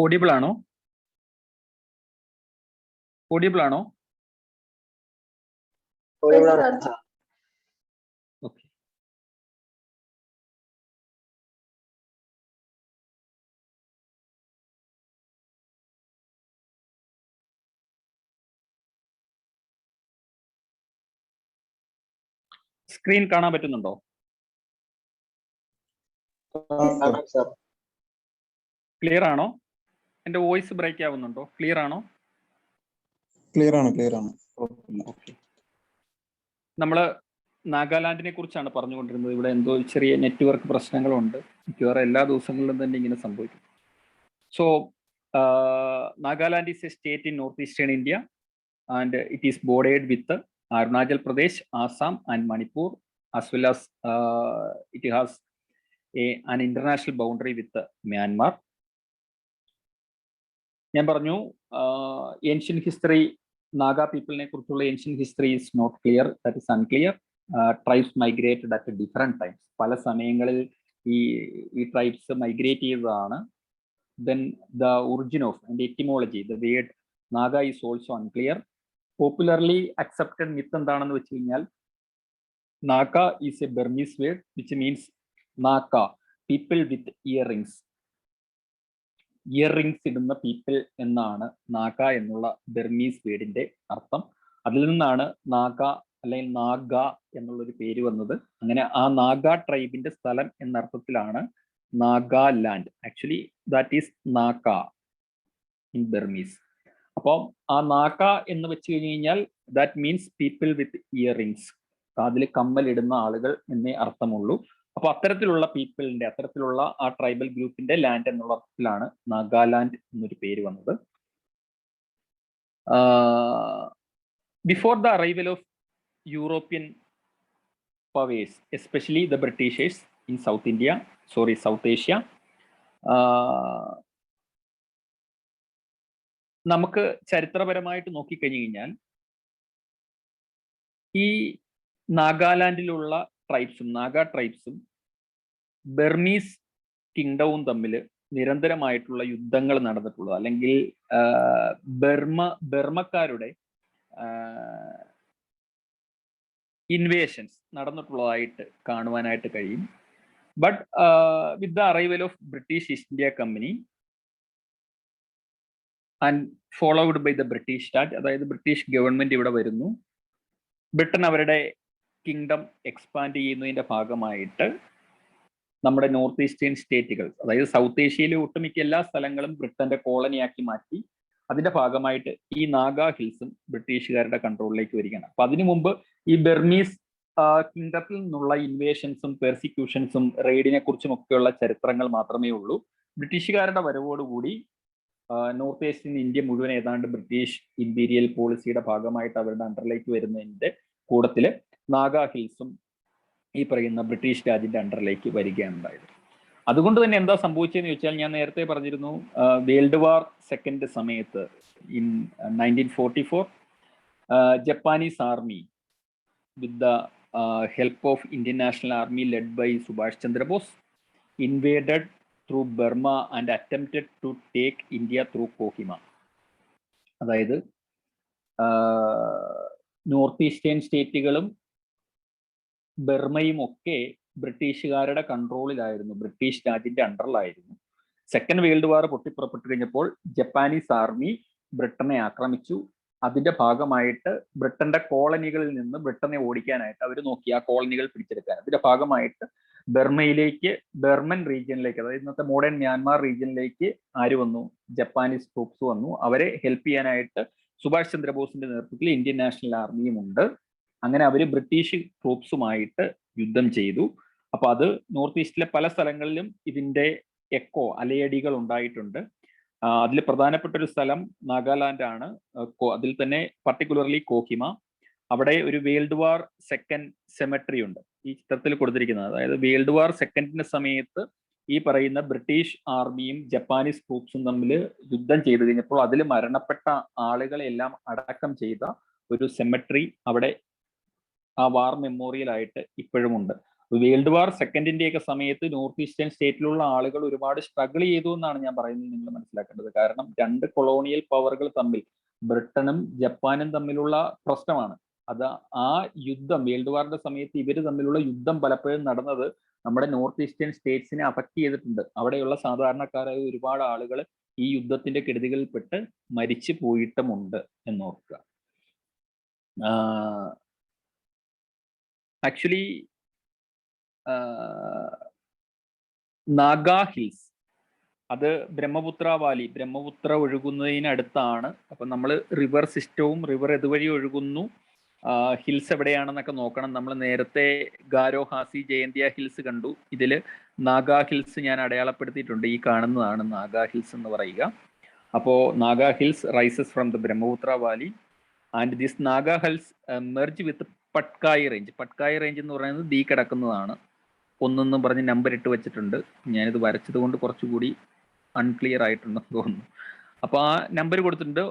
ഓഡിബിൾ ആണോ? ഓഡിയബിൾ ആണോ? ഓക്കെ. സ്ക്രീൻ കാണാൻ പറ്റുന്നുണ്ടോ? ക്ലിയർ ആണോ? എന്റെ വോയിസ് ബ്രേക്ക് ആവുന്നുണ്ടോ? ക്ലിയർ ആണോ? ക്ലിയർ ആണ്, ക്ലിയർ ആണ്. ഓക്കെ. നമ്മള് നാഗാലാൻഡിനെ കുറിച്ചാണ് പറഞ്ഞുകൊണ്ടിരുന്നത്. ഇവിടെ എന്തോ ചെറിയ നെറ്റ്വർക്ക് പ്രശ്നങ്ങളുണ്ട്. മിക്കവാറും എല്ലാ ദിവസങ്ങളിലും തന്നെ ഇങ്ങനെ സംഭവിക്കും. So Nagaland is a state in north eastern India and it is bordered with Arunachal Pradesh, Assam and Manipur, as well as it has an international boundary with Myanmar. ഞാൻ പറഞ്ഞു ഏൻഷ്യൻ ഹിസ്റ്ററി, നാഗ പീപ്പിളിനെ കുറിച്ചുള്ള ancient history is not clear, that is unclear. Tribes migrated at different times. പല സമയങ്ങളിൽ ഈ tribes migrate ചെയ്തതാണ്. Then the origin of and etymology, the word Naga is also unclear. Popularly accepted myth എന്താണെന്ന് വെച്ച് കഴിഞ്ഞാൽ naka is a Burmese word which means naka, people with ear rings. Ear rings ഇടുന്ന people എന്നാണ് നാഗ എന്നുള്ള Burmese വേർഡിന്റെ അർത്ഥം. അതിൽ നിന്നാണ് നാഗ അല്ലെങ്കിൽ നാഗ എന്നുള്ളൊരു പേര് വന്നത്. അങ്ങനെ ആ നാഗ ട്രൈബിന്റെ സ്ഥലം എന്ന അർത്ഥത്തിലാണ് Nagaland. Actually that is naka in Burmese. അപ്പം ആ നാക്ക എന്ന് വെച്ച് കഴിഞ്ഞ് കഴിഞ്ഞാൽ that means people with ear rings, അതിൽ കമ്മലിടുന്ന ആളുകൾ എന്നേ അർത്ഥമുള്ളൂ. അപ്പൊ അത്തരത്തിലുള്ള പീപ്പിളിന്റെ, അത്തരത്തിലുള്ള ആ ട്രൈബൽ ഗ്രൂപ്പിന്റെ ലാൻഡ് എന്നുള്ള അർത്ഥത്തിലാണ് നാഗാലാൻഡ് എന്നൊരു പേര് വന്നത്. Before the arrival of European powers, especially the Britishers in south Asia, നമുക്ക് ചരിത്രപരമായിട്ട് നോക്കിക്കഴിഞ്ഞു കഴിഞ്ഞാൽ ഈ നാഗാലാൻഡിലുള്ള ട്രൈബ്സും നാഗ ട്രൈബ്സും ബർമീസ് കിങ്ഡവും തമ്മിൽ നിരന്തരമായിട്ടുള്ള യുദ്ധങ്ങൾ നടന്നിട്ടുള്ളത്, അല്ലെങ്കിൽ ബർമക്കാരുടെ ഇൻവേഷൻസ് നടന്നിട്ടുള്ളതായിട്ട് കാണുവാനായിട്ട് കഴിയും. But with the arrival of British East India Company and followed by the British state, അതായത് ബ്രിട്ടീഷ് ഗവൺമെന്റ് ഇവിടെ വരുന്നു. ബ്രിട്ടൻ അവരുടെ കിങ്ഡം എക്സ്പാൻഡ് ചെയ്യുന്നതിന്റെ ഭാഗമായിട്ട് നമ്മുടെ നോർത്ത് ഈസ്റ്റേൺ സ്റ്റേറ്റുകൾ, അതായത് സൗത്ത് ഏഷ്യയിലെ ഒട്ടുമിക്ക എല്ലാ സ്ഥലങ്ങളും ബ്രിട്ടന്റെ കോളനിയാക്കി മാറ്റി. അതിന്റെ ഭാഗമായിട്ട് ഈ നാഗ ഹിൽസും ബ്രിട്ടീഷുകാരുടെ കൺട്രോളിലേക്ക് വരികയാണ്. അപ്പൊ അതിനു മുമ്പ് ഈ ബർമീസ് കിങ്ഡത്തിൽ നിന്നുള്ള ഇൻവേഷൻസും പെർസിക്യൂഷൻസും റെയ്ഡിനെ കുറിച്ചും ഒക്കെയുള്ള ചരിത്രങ്ങൾ മാത്രമേ ഉള്ളൂ. ബ്രിട്ടീഷുകാരുടെ വരവോടുകൂടി നോർത്ത് ഈസ്റ്റേൺ ഇന്ത്യ മുഴുവൻ ഏതാണ്ട് ബ്രിട്ടീഷ് ഇമ്പീരിയൽ പോളിസിയുടെ ഭാഗമായിട്ട് അവരുടെ അണ്ടറിലേക്ക് വരുന്നതിന്റെ കൂട്ടത്തില് നാഗ ഹിൽസും ഈ പറയുന്ന ബ്രിട്ടീഷ് രാജിന്റെ അണ്ടറിലേക്ക് വരികയാണ് ഉണ്ടായത്. അതുകൊണ്ട് തന്നെ എന്താ സംഭവിച്ചതെന്ന് ചോദിച്ചാൽ, ഞാൻ നേരത്തെ പറഞ്ഞിരുന്നു, വേൾഡ് വാർ സെക്കൻഡ് സമയത്ത് in 1944 Japanese army with the help of Indian National Army led by Subhash Chandrabose invaded through Burma and attempted to take India through Kohima. അതായത് നോർത്ത് ഈസ്റ്റേൺ സ്റ്റേറ്റുകളും ബർമയും ഒക്കെ ബ്രിട്ടീഷുകാരുടെ കൺട്രോളിലായിരുന്നു, ബ്രിട്ടീഷ് രാജിന്റെ അണ്ടറിലായിരുന്നു. സെക്കൻഡ് വേൾഡ് വാർ പൊട്ടിപ്പുറപ്പെട്ടു കഴിഞ്ഞപ്പോൾ ജപ്പാനീസ് ആർമി ബ്രിട്ടനെ ആക്രമിച്ചു. അതിന്റെ ഭാഗമായിട്ട് ബ്രിട്ടന്റെ കോളനികളിൽ നിന്ന് ബ്രിട്ടനെ ഓടിക്കാനായിട്ട് അവർ നോക്കി, ആ കോളനികൾ പിടിച്ചെടുക്കാൻ. അതിന്റെ ഭാഗമായിട്ട് ബർമൻ റീജിയനിലേക്ക്, അതായത് ഇന്നത്തെ മോഡേൺ മ്യാൻമാർ റീജിയനിലേക്ക് ആര് വന്നു? ജപ്പാനീസ് ട്രൂപ്സ് വന്നു. അവരെ ഹെൽപ്പ് ചെയ്യാനായിട്ട് സുഭാഷ് ചന്ദ്രബോസിന്റെ നേതൃത്വത്തിൽ ഇന്ത്യൻ നാഷണൽ ആർമിയും ഉണ്ട്. അങ്ങനെ അവർ ബ്രിട്ടീഷ് ട്രൂപ്സുമായിട്ട് യുദ്ധം ചെയ്തു. അപ്പൊ അത് നോർത്ത് ഈസ്റ്റിലെ പല സ്ഥലങ്ങളിലും ഇതിന്റെ എക്കോ, അലയടികൾ ഉണ്ടായിട്ടുണ്ട്. അതിൽ പ്രധാനപ്പെട്ട ഒരു സ്ഥലം നാഗാലാൻഡ് ആണ്. അതിൽ തന്നെ പർട്ടിക്കുലർലി കോഹിമ. അവിടെ ഒരു വേൾഡ് വാർ സെക്കൻഡ് സെമെട്രി ഉണ്ട് ഈ ചിത്രത്തിൽ കൊടുത്തിരിക്കുന്നത്. അതായത് വേൾഡ് വാർ സെക്കൻഡിന്റെ സമയത്ത് ഈ പറയുന്ന ബ്രിട്ടീഷ് ആർമിയും ജപ്പാനീസ് ട്രൂപ്സും തമ്മിൽ യുദ്ധം ചെയ്തു കഴിഞ്ഞപ്പോൾ അതിൽ മരണപ്പെട്ട ആളുകളെല്ലാം അടക്കം ചെയ്ത ഒരു സെമെട്രി അവിടെ ആ വാർ മെമ്മോറിയൽ ആയിട്ട് ഇപ്പോഴുമുണ്ട്. വേൾഡ് വാർ സെക്കൻഡിന്റെയൊക്കെ സമയത്ത് നോർത്ത് ഈസ്റ്റേൺ സ്റ്റേറ്റിലുള്ള ആളുകൾ ഒരുപാട് സ്ട്രഗിൾ ചെയ്തു എന്നാണ് ഞാൻ പറയുന്നത്. നിങ്ങൾ മനസ്സിലാക്കേണ്ടത്. കാരണം രണ്ട് കൊളോണിയൽ പവറുകൾ തമ്മിൽ, ബ്രിട്ടനും ജപ്പാനും തമ്മിലുള്ള പ്രശ്നമാണ്. അത് ആ യുദ്ധം വേൾഡ് വാറിന്റെ സമയത്ത് ഇവർ തമ്മിലുള്ള യുദ്ധം പലപ്പോഴും നടന്നത് നമ്മുടെ നോർത്ത് ഈസ്റ്റേൺ സ്റ്റേറ്റ്സിനെ അഫക്ട് ചെയ്തിട്ടുണ്ട്. അവിടെയുള്ള സാധാരണക്കാരായ ഒരുപാട് ആളുകൾ ഈ യുദ്ധത്തിന്റെ കെടുതികളിൽപ്പെട്ട് മരിച്ചു പോയിട്ടുമുണ്ട് എന്നോർക്കുക. ആക്ച്വലി നാഗാ ഹിൽസ് അത് ബ്രഹ്മപുത്ര വാലി, ബ്രഹ്മപുത്ര ഒഴുകുന്നതിനടുത്താണ്. അപ്പം നമ്മൾ റിവർ സിസ്റ്റവും റിവർ എതുവഴി ഒഴുകുന്നു, ഹിൽസ് എവിടെയാണെന്നൊക്കെ നോക്കണം. നമ്മൾ നേരത്തെ ഗാരോ ഹാസി ജയന്തിയ ഹിൽസ് കണ്ടു. ഇതിൽ നാഗാ ഹിൽസ് ഞാൻ അടയാളപ്പെടുത്തിയിട്ടുണ്ട്. ഈ കാണുന്നതാണ് നാഗാ ഹിൽസ് എന്ന് പറയുക. അപ്പോൾ Naga hills rises from the Brahmaputra Valley and this Naga hills merge with Patkai range. Patkai range എന്ന് പറയുന്നത് ദീ കിടക്കുന്നതാണ്. ഒന്നെന്നും പറഞ്ഞ് നമ്പർ ഇട്ട് വെച്ചിട്ടുണ്ട്. ഞാനിത് വരച്ചത് കൊണ്ട് കുറച്ചുകൂടി അൺക്ലിയർ ആയിട്ടുണ്ടെന്ന് തോന്നുന്നു. അപ്പോൾ ആ നമ്പർ കൊടുത്തിട്ടുണ്ട്.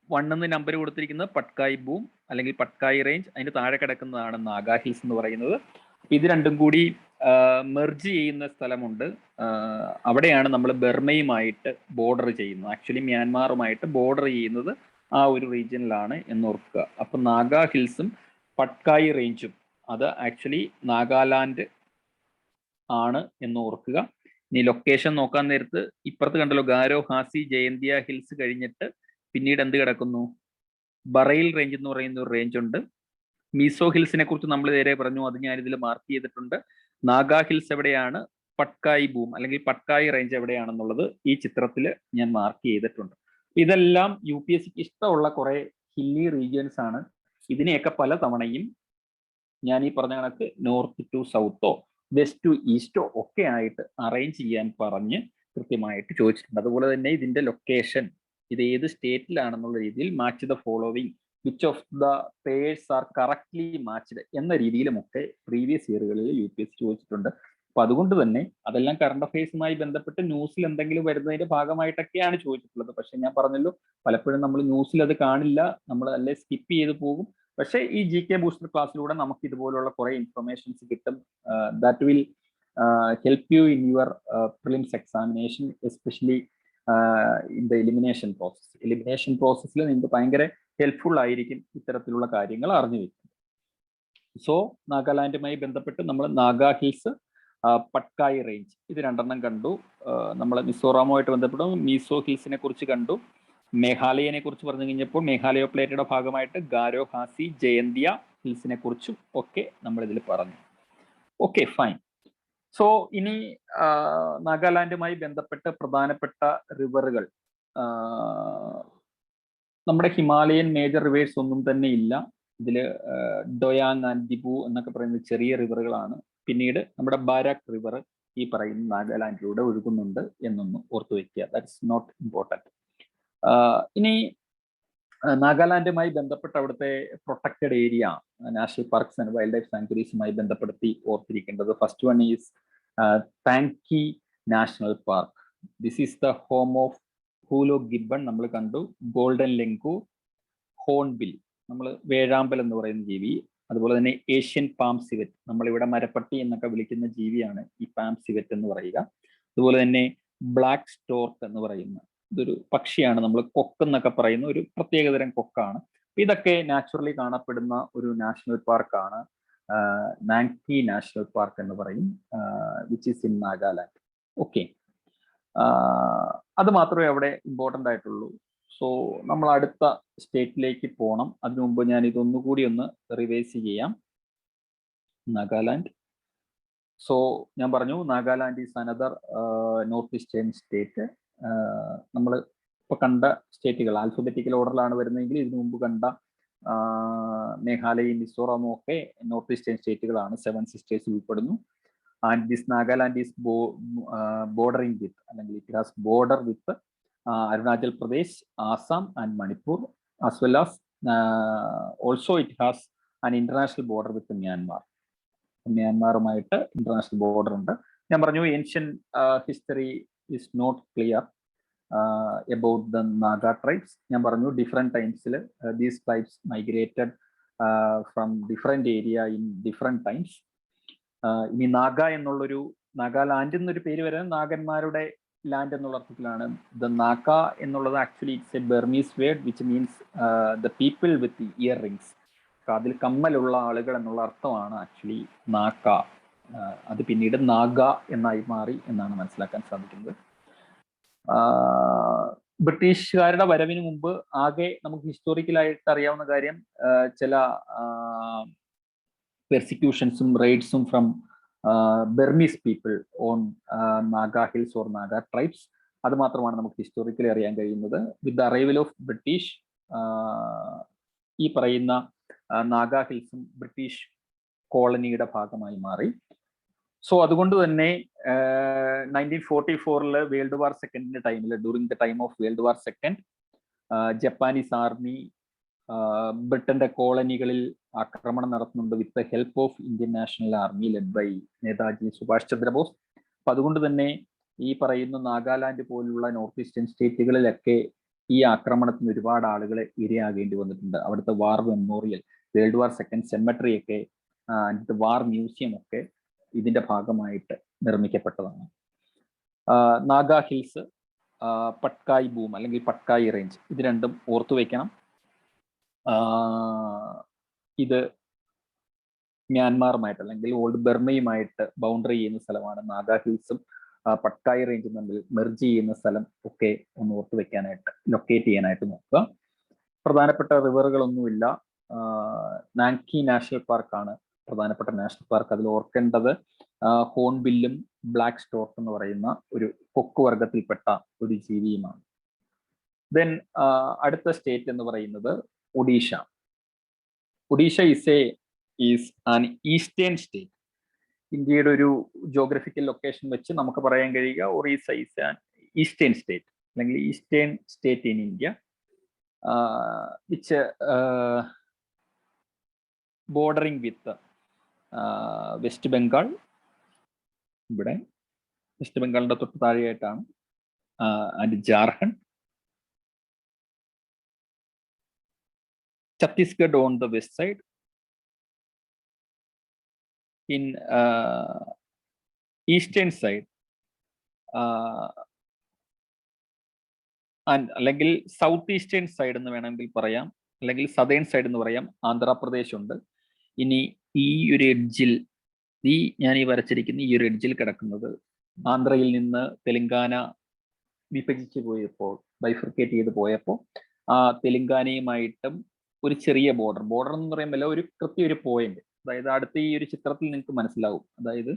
1 എന്ന് നമ്പർ കൊടുത്തിരിക്കുന്നത് പട്കായി ബൂം അല്ലെങ്കിൽ പട്കായി റേഞ്ച്. അതിന് താഴെ കിടക്കുന്നതാണ് നാഗാ ഹിൽസ് എന്ന് പറയുന്നത്. ഇത് രണ്ടും കൂടി മെർജ് ചെയ്യുന്ന സ്ഥലമുണ്ട്. അവിടെയാണ് നമ്മൾ ബർമയുമായിട്ട് ബോർഡർ ചെയ്യുന്നത്. ആക്ച്വലി മ്യാൻമാറുമായിട്ട് ബോർഡർ ചെയ്യുന്നത് ആ ഒരു റീജിയനിലാണ് എന്നോർക്കുക. അപ്പം നാഗാ ഹിൽസും പട്കായി റേഞ്ചും അത് ആക്ച്വലി നാഗാലാൻഡ് ആണ് എന്ന് ഓർക്കുക. ഇനി ലൊക്കേഷൻ നോക്കാൻ നേരത്ത് ഇപ്പുറത്ത് കണ്ടല്ലോ ഗാരോ ഹാസി ജയന്തിയ ഹിൽസ് കഴിഞ്ഞിട്ട് പിന്നീട് എന്ത് കിടക്കുന്നു, ബറൈൽ റേഞ്ച് എന്ന് പറയുന്ന ഒരു റേഞ്ച് ഉണ്ട്. മീസോ ഹിൽസിനെ കുറിച്ച് നമ്മൾ നേരെ പറഞ്ഞു, അത് ഞാനിതിൽ മാർക്ക് ചെയ്തിട്ടുണ്ട്. നാഗാ ഹിൽസ് എവിടെയാണ്, പട്കായി ബൂം അല്ലെങ്കിൽ പട്കായി റേഞ്ച് എവിടെയാണെന്നുള്ളത് ഈ ചിത്രത്തിൽ ഞാൻ മാർക്ക് ചെയ്തിട്ടുണ്ട്. ഇതെല്ലാം UPSCക്ക് ഇഷ്ടമുള്ള കുറെ ഹില്ലി റീജിയൻസ് ആണ്. ഇതിനെയൊക്കെ പല തവണയും ഞാൻ ഈ പറഞ്ഞ കണക്ക് നോർത്ത് ടു സൗത്തോ വെസ്റ്റ് ടു ഈസ്റ്റോ ഒക്കെ ആയിട്ട് അറേഞ്ച് ചെയ്യാൻ പറഞ്ഞ് കൃത്യമായിട്ട് ചോദിച്ചിട്ടുണ്ട്. അതുപോലെ തന്നെ ഇതിന്റെ ലൊക്കേഷൻ, ഇത് ഏത് സ്റ്റേറ്റിലാണെന്നുള്ള രീതിയിൽ match the following, which of the purse are correctly matched എന്ന രീതിയിലുമൊക്കെ പ്രീവിയസ് ഇയറുകളിൽ UPSC ചോദിച്ചിട്ടുണ്ട്. അപ്പൊ അതുകൊണ്ട് തന്നെ അതെല്ലാം കറണ്ട് അഫയേഴ്സുമായി ബന്ധപ്പെട്ട് ന്യൂസിൽ എന്തെങ്കിലും വരുന്നതിന്റെ ഭാഗമായിട്ടൊക്കെയാണ് ചോദിച്ചിട്ടുള്ളത്. പക്ഷെ ഞാൻ പറഞ്ഞല്ലോ, പലപ്പോഴും നമ്മൾ ന്യൂസിൽ അത് കാണില്ല, നമ്മൾ അല്ലെ സ്കിപ്പ് ചെയ്ത് പോകും. പക്ഷേ ഈ GK ബൂസ്റ്റർ ക്ലാസ്സിലൂടെ നമുക്ക് ഇതുപോലുള്ള കുറെ ഇൻഫർമേഷൻസ് കിട്ടും. That will help you in your prelims examination, especially in the elimination process. Elimination പ്രോസസ്സിൽ നിങ്ങൾക്ക് ഭയങ്കര ഹെൽപ്ഫുൾ ആയിരിക്കും ഇത്തരത്തിലുള്ള കാര്യങ്ങൾ അറിഞ്ഞു വെക്കുന്നത്. സോ നാഗാലാൻഡുമായി ബന്ധപ്പെട്ട് നമ്മൾ നാഗാ ഹിൽസ്, പട്കായി റേഞ്ച് ഇത് രണ്ടെണ്ണം കണ്ടു. നമ്മൾ മിസോറാമുമായിട്ട് ബന്ധപ്പെട്ട് മീസോ ഹിൽസിനെ കുറിച്ച് കണ്ടു. മേഘാലയനെ കുറിച്ച് പറഞ്ഞു കഴിഞ്ഞപ്പോൾ മേഘാലയ പ്ലേറ്റയുടെ ഭാഗമായിട്ട് ഗാരോ ഹാസി ജയന്തിയ ഹിൽസിനെ കുറിച്ചും ഒക്കെ നമ്മൾ ഇതിൽ പറഞ്ഞു. Okay, fine. സോ ഇനി നാഗാലാൻഡുമായി ബന്ധപ്പെട്ട് പ്രധാനപ്പെട്ട റിവറുകൾ, നമ്മുടെ ഹിമാലയൻ മേജർ റിവേഴ്സ് ഒന്നും തന്നെ ഇല്ല ഇതിൽ. ഡൊയാങ് ആൻഡ് ദിബു എന്നൊക്കെ പറയുന്ന ചെറിയ റിവറുകളാണ്. പിന്നീട് നമ്മുടെ ബാരാക് റിവർ ഈ പറയുന്ന നാഗാലാൻഡിലൂടെ ഒഴുകുന്നുണ്ട് എന്നൊന്ന് ഓർത്തു വെക്കുക. That's not important. ഇനി നാഗാലാൻഡുമായി ബന്ധപ്പെട്ട് അവിടുത്തെ protected area, national parks and wildlife സാങ്ച്വറീസുമായി ബന്ധപ്പെടുത്തി ഓർത്തിരിക്കേണ്ടത്, first one is Ntangki national park. This is the home of hoolock gibbon നമ്മൾ കണ്ടു, ഗോൾഡൻ ലെങ്കു, ഹോൺബിൽ നമ്മൾ വേഴാമ്പൽ എന്ന് പറയുന്ന ജീവി, അതുപോലെ തന്നെ ഏഷ്യൻ പാം സിവറ്റ്, നമ്മളിവിടെ മരപ്പട്ടി എന്നൊക്കെ വിളിക്കുന്ന ജീവിയാണ് ഈ പാം സിവറ്റ് എന്ന് പറയുക. അതുപോലെ തന്നെ ബ്ലാക്ക് സ്റ്റോർക്ക് എന്ന് പറയുന്ന ഇതൊരു പക്ഷിയാണ്, നമ്മൾ കൊക്ക് എന്നൊക്കെ പറയുന്ന ഒരു പ്രത്യേകതരം കൊക്കാണ്. ഇതൊക്കെ നാച്ചുറലി കാണപ്പെടുന്ന ഒരു നാഷണൽ പാർക്കാണ് നാങ്കി നാഷണൽ പാർക്ക് എന്ന് പറയും, which is in Nagaland. Okay, അത് മാത്രമേ അവിടെ ഇമ്പോർട്ടൻ്റ് ആയിട്ടുള്ളൂ. സോ നമ്മൾ അടുത്ത സ്റ്റേറ്റിലേക്ക് പോകണം. അതിനു മുമ്പ് ഞാൻ ഇതൊന്നുകൂടി ഒന്ന് റിവൈസ് ചെയ്യാം. നാഗാലാൻഡ്. സോ ഞാൻ പറഞ്ഞു Nagaland is another north eastern state. നമ്മൾ ഇപ്പൊ കണ്ട സ്റ്റേറ്റുകൾ ആൽഫബറ്റിക്കൽ ഓർഡറിലാണ് വരുന്നതെങ്കിൽ ഇതിനു മുമ്പ് കണ്ട മേഘാലയയും മിസോറാമും ഒക്കെ നോർത്ത് ഈസ്റ്റേൺ സ്റ്റേറ്റുകളാണ്. 7 സിസ്റ്റേഴ്സ് ഉൾപ്പെടുന്നു. And this Nagaland is bordering with, അല്ലെങ്കിൽ it has border with Arunachal Pradesh, Assam and Manipur, as well as also it has an international border with Myanmar. മ്യാൻമാറുമായിട്ട് ഇന്റർനാഷണൽ ബോർഡർ ഉണ്ട്. ഞാൻ പറഞ്ഞു ancient history is not clear about the Naga tribes. ഞാൻ പറഞ്ഞു different ടൈംസിൽ these tribes migrated from different area in different times. ഇനി നാഗ എന്നുള്ളൊരു, നാഗാലാൻഡ് എന്നൊരു പേര് വരാൻ നാഗന്മാരുടെ ലാൻഡ് എന്നുള്ള അർത്ഥത്തിലാണ്. ദ നാക്ക എന്നുള്ളത് actually it's A Burmese word which means the people with ear rings, കാതിൽ കമ്മലുള്ള ആളുകൾ എന്നുള്ള അർത്ഥമാണ് ആക്ച്വലി നാക്ക. അത് പിന്നീട് നാഗ എന്നായി മാറി എന്നാണ് മനസ്സിലാക്കാൻ സാധിക്കുന്നത്. ബ്രിട്ടീഷുകാരുടെ വരവിന് മുമ്പ് ആകെ നമുക്ക് ഹിസ്റ്റോറിക്കലായിട്ട് അറിയാവുന്ന കാര്യം ചില പെർസിക്യൂഷൻസും റെയ്ഡ്സും from Burmese people on Naga hills or Naga tribes, അത് മാത്രമാണ് നമുക്ക് ഹിസ്റ്റോറിക്കലി അറിയാൻ കഴിയുന്നത്. With the arrival of British ഈ പറയുന്ന നാഗ ഹിൽസും ബ്രിട്ടീഷ് കോളനിയുടെ ഭാഗമായി മാറി. സോ അതുകൊണ്ട് തന്നെ 1944 വേൾഡ് വാർ സെക്കൻഡിന്റെ ടൈമിൽ, during the time of world war second, Japanese army ബ്രിട്ടന്റെ കോളനികളിൽ ആക്രമണം നടത്തുന്നുണ്ട് with the help of Indian National Army led by Netaji Subhash Chandrabose. അപ്പൊ അതുകൊണ്ട് തന്നെ ഈ പറയുന്ന നാഗാലാൻഡ് പോലുള്ള നോർത്ത് ഈസ്റ്റേൺ സ്റ്റേറ്റുകളിലൊക്കെ ഈ ആക്രമണത്തിന് ഒരുപാട് ആളുകളെ ഇരയാകേണ്ടി വന്നിട്ടുണ്ട്. അവിടുത്തെ war memorial, world war second cemetery ഒക്കെ, വാർ മ്യൂസിയം ഒക്കെ ഇതിന്റെ ഭാഗമായിട്ട് നിർമ്മിക്കപ്പെട്ടതാണ്. നാഗ ഹിൽസ്, പട്കായ് ബൂം അല്ലെങ്കിൽ പട്കായ് റേഞ്ച്, ഇത് രണ്ടും ഓർത്തു വയ്ക്കണം. ഇത് മ്യാൻമാറുമായിട്ട് അല്ലെങ്കിൽ ഓൾഡ് ബർമയുമായിട്ട് ബൗണ്ടറി ചെയ്യുന്ന സ്ഥലമാണ്. നാഗ ഹിൽസും പട്കായ് റേഞ്ചും തമ്മിൽ മെർജ് ചെയ്യുന്ന സ്ഥലം ഒക്കെ ഒന്ന് ഓർത്ത് വെക്കാനായിട്ട്, ലൊക്കേറ്റ് ചെയ്യാനായിട്ട് നോക്കുക. പ്രധാനപ്പെട്ട റിവറുകളൊന്നുമില്ല. നാങ്കി നാഷണൽ പാർക്കാണ് പ്രധാനപ്പെട്ട നാഷണൽ പാർക്ക്. അതിൽ ഓർക്കേണ്ടത് ഹോൺബില്ലും ബ്ലാക്ക് സ്റ്റോർക്ക് എന്ന് പറയുന്ന ഒരു കൊക്ക് വർഗത്തിൽപ്പെട്ട ഒരു ജീവിയുമാണ്. ദെൻ അടുത്ത സ്റ്റേറ്റ് എന്ന് പറയുന്നത് Odisha. Odisha is an eastern state. ഇന്ത്യയുടെ ഒരു ജോഗ്രഫിക്കൽ ലൊക്കേഷൻ വെച്ച് നമുക്ക് പറയാൻ കഴിയുക Orissa is an eastern state അല്ലെങ്കിൽ eastern state in India, which bordering with west Bengal. ഇവിടെ വെസ്റ്റ് ബംഗാളിന്റെ തൊട്ട് താഴെയായിട്ടാണ് and Jharkhand, Chhattisgarh on the west side. In eastern side അല്ലെങ്കിൽ സൗത്ത് ഈസ്റ്റേൺ സൈഡ് എന്ന് വേണമെങ്കിൽ പറയാം, അല്ലെങ്കിൽ സദേൺ സൈഡ് എന്ന് പറയാം, ആന്ധ്രാപ്രദേശ് ഉണ്ട്. ഇനി ഈ ഒരു എഡ്ജിൽ, ഞാൻ ഈ വരച്ചിരിക്കുന്ന ഈ ഒരു എഡ്ജിൽ കിടക്കുന്നത് ആന്ധ്രയിൽ നിന്ന് തെലങ്കാന വിഭജിച്ച് പോയപ്പോൾ, ബൈഫർക്കേറ്റ് ചെയ്ത് പോയപ്പോൾ തെലങ്കാനയുമായിട്ടും ഒരു ചെറിയ ബോർഡർ എന്ന് പറയുമ്പോൾ ഒരു കൃത്യ ഒരു പോയിന്റ്, അതായത് അടുത്ത ഈ ഒരു ചിത്രത്തിൽ നിങ്ങൾക്ക് മനസ്സിലാവും. അതായത്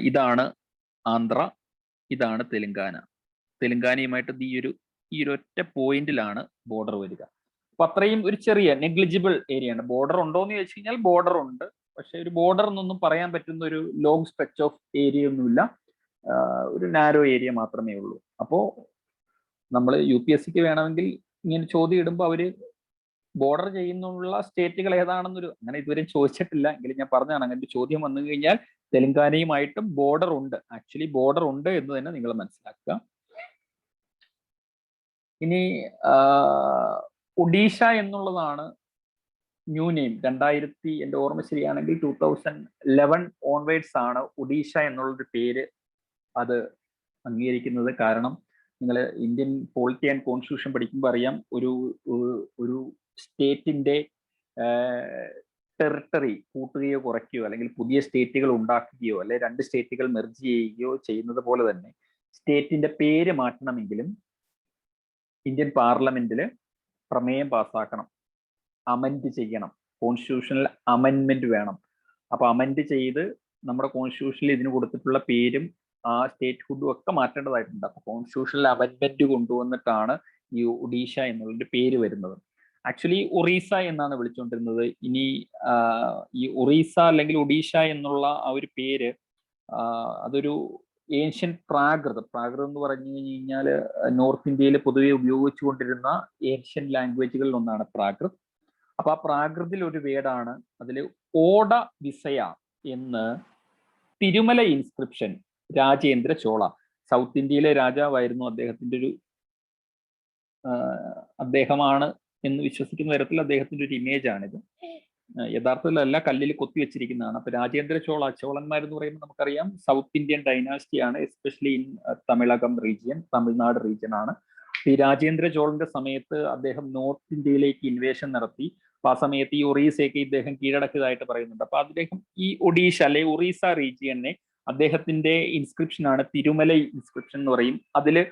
ഇതാണ് ആന്ധ്ര, ഇതാണ് തെലങ്കാനയുമായിട്ട് ഈ ഒരു ഒറ്റ പോയിന്റിലാണ് ബോർഡർ വരിക. അപ്പൊ അത്രയും ഒരു ചെറിയ നെഗ്ലിജിബിൾ ഏരിയ ആണ്. ബോർഡർ ഉണ്ടോ എന്ന് ചോദിച്ചു കഴിഞ്ഞാൽ ബോർഡർ ഉണ്ട്, പക്ഷെ ഒരു ബോർഡർ എന്നൊന്നും പറയാൻ പറ്റുന്ന ഒരു ലോങ് സ്ട്രെച്ച് ഓഫ് ഏരിയ ഒന്നുമില്ല, ഒരു നാരോ ഏരിയ മാത്രമേ ഉള്ളൂ. അപ്പോ നമ്മൾ UPSCക്ക് വേണമെങ്കിൽ ഇങ്ങനെ ചോദ്യം ഇടുമ്പോൾ അവര് ബോർഡർ ചെയ്യുന്നുള്ള സ്റ്റേറ്റുകൾ ഏതാണെന്നൊരു അങ്ങനെ ഇതുവരെ ചോദിച്ചിട്ടില്ല, എങ്കിലും ഞാൻ പറഞ്ഞതാണ്, അങ്ങനെ ഒരു ചോദ്യം വന്നു കഴിഞ്ഞാൽ തെലങ്കാനയുമായിട്ടും ബോർഡർ ഉണ്ട്, ആക്ച്വലി ബോർഡർ ഉണ്ട് എന്ന് തന്നെ നിങ്ങൾ മനസ്സിലാക്കുക. ഇനി ഒഡീഷ എന്നുള്ളതാണ് ന്യൂ നെയിം. 2000, എൻ്റെ ഓർമ്മ ശരിയാണെങ്കിൽ 2011 ഓൺവേഡ്സ് ആണ് ഒഡീഷ എന്നുള്ളൊരു പേര് അത് അംഗീകരിക്കുന്നത്. കാരണം നിങ്ങൾ ഇന്ത്യൻ പോളിറ്റി ആൻഡ് കോൺസ്റ്റിറ്റ്യൂഷൻ പഠിക്കുമ്പോൾ അറിയാം, ഒരു സ്റ്റേറ്റിന്റെ ടെറിട്ടറി കൂട്ടുകയോ കുറയ്ക്കുകയോ അല്ലെങ്കിൽ പുതിയ സ്റ്റേറ്റുകൾ ഉണ്ടാക്കുകയോ അല്ലെ 2 സ്റ്റേറ്റുകൾ മെർജ് ചെയ്യുകയോ ചെയ്യുന്നത് പോലെ തന്നെ സ്റ്റേറ്റിന്റെ പേര് മാറ്റണമെങ്കിലും ഇന്ത്യൻ പാർലമെന്റിൽ പ്രമേയം പാസ്സാക്കണം, അമെൻഡ് ചെയ്യണം, കോൺസ്റ്റിറ്റ്യൂഷണൽ അമെൻമെന്റ് വേണം. അപ്പൊ അമെൻഡ് ചെയ്ത് നമ്മുടെ കോൺസ്റ്റിറ്റ്യൂഷനിൽ ഇതിന് കൊടുത്തിട്ടുള്ള പേരും ആ സ്റ്റേറ്റ് ഹുഡും ഒക്കെ മാറ്റേണ്ടതായിട്ടുണ്ട്. അപ്പൊ കോൺസ്റ്റിറ്റ്യൂഷണൽ അമെൻമെന്റ് കൊണ്ടുവന്നിട്ടാണ് ഈ ഒഡീഷ എന്നുള്ളൊരു പേര് വരുന്നത്. ആക്ച്വലി ഒറീസ എന്നാണ് വിളിച്ചുകൊണ്ടിരുന്നത്. ഇനി ഈ ഒറീസ അല്ലെങ്കിൽ ഒഡീഷ എന്നുള്ള ആ ഒരു പേര് അതൊരു ഏൻഷ്യൻ പ്രാകൃതം എന്ന് പറഞ്ഞു കഴിഞ്ഞാൽ നോർത്ത് ഇന്ത്യയിൽ പൊതുവെ ഉപയോഗിച്ചുകൊണ്ടിരുന്ന ഏൻഷ്യൻ ലാംഗ്വേജുകളിൽ ഒന്നാണ് പ്രാകൃത്. അപ്പൊ ആ പ്രാകൃതിൽ ഒരു വേർഡാണ്. അതിൽ ഓട വിസയ എന്ന് തിരുമല ഇൻസ്ക്രിപ്ഷൻ രാജേന്ദ്ര ചോള, സൗത്ത് ഇന്ത്യയിലെ രാജാവായിരുന്നു, അദ്ദേഹമാണ് എന്ന് വിശ്വസിക്കുന്ന തരത്തിൽ അദ്ദേഹത്തിന്റെ ഒരു ഇമേജ് ആണിത്. യഥാർത്ഥത്തിലല്ല, കല്ലിൽ കൊത്തിവെച്ചിരിക്കുന്നതാണ്. അപ്പൊ രാജേന്ദ്ര ചോളന്മാരെന്ന് പറയുമ്പോൾ നമുക്കറിയാം സൗത്ത് ഇന്ത്യൻ ഡൈനാസ്റ്റിയാണ്, especially in Tamilakam region, Tamil Nadu region ആണ്. ഈ രാജേന്ദ്ര ചോളന്റെ സമയത്ത് അദ്ദേഹം നോർത്ത് ഇന്ത്യയിലേക്ക് ഇൻവേഷൻ നടത്തി. അപ്പൊ ആ സമയത്ത് ഈ ഒറീസയൊക്കെ ഇദ്ദേഹം കീഴടക്കിയതായിട്ട് പറയുന്നുണ്ട്. അപ്പൊ അദ്ദേഹം ഈ ഒഡീഷ അല്ലെ ഒറീസ റീജിയനെ അദ്ദേഹത്തിന്റെ ഇൻസ്ക്രിപ്ഷൻ ആണ് തിരുമലൈ ഇൻസ്ക്രിപ്ഷൻ എന്ന് പറയും. അതില്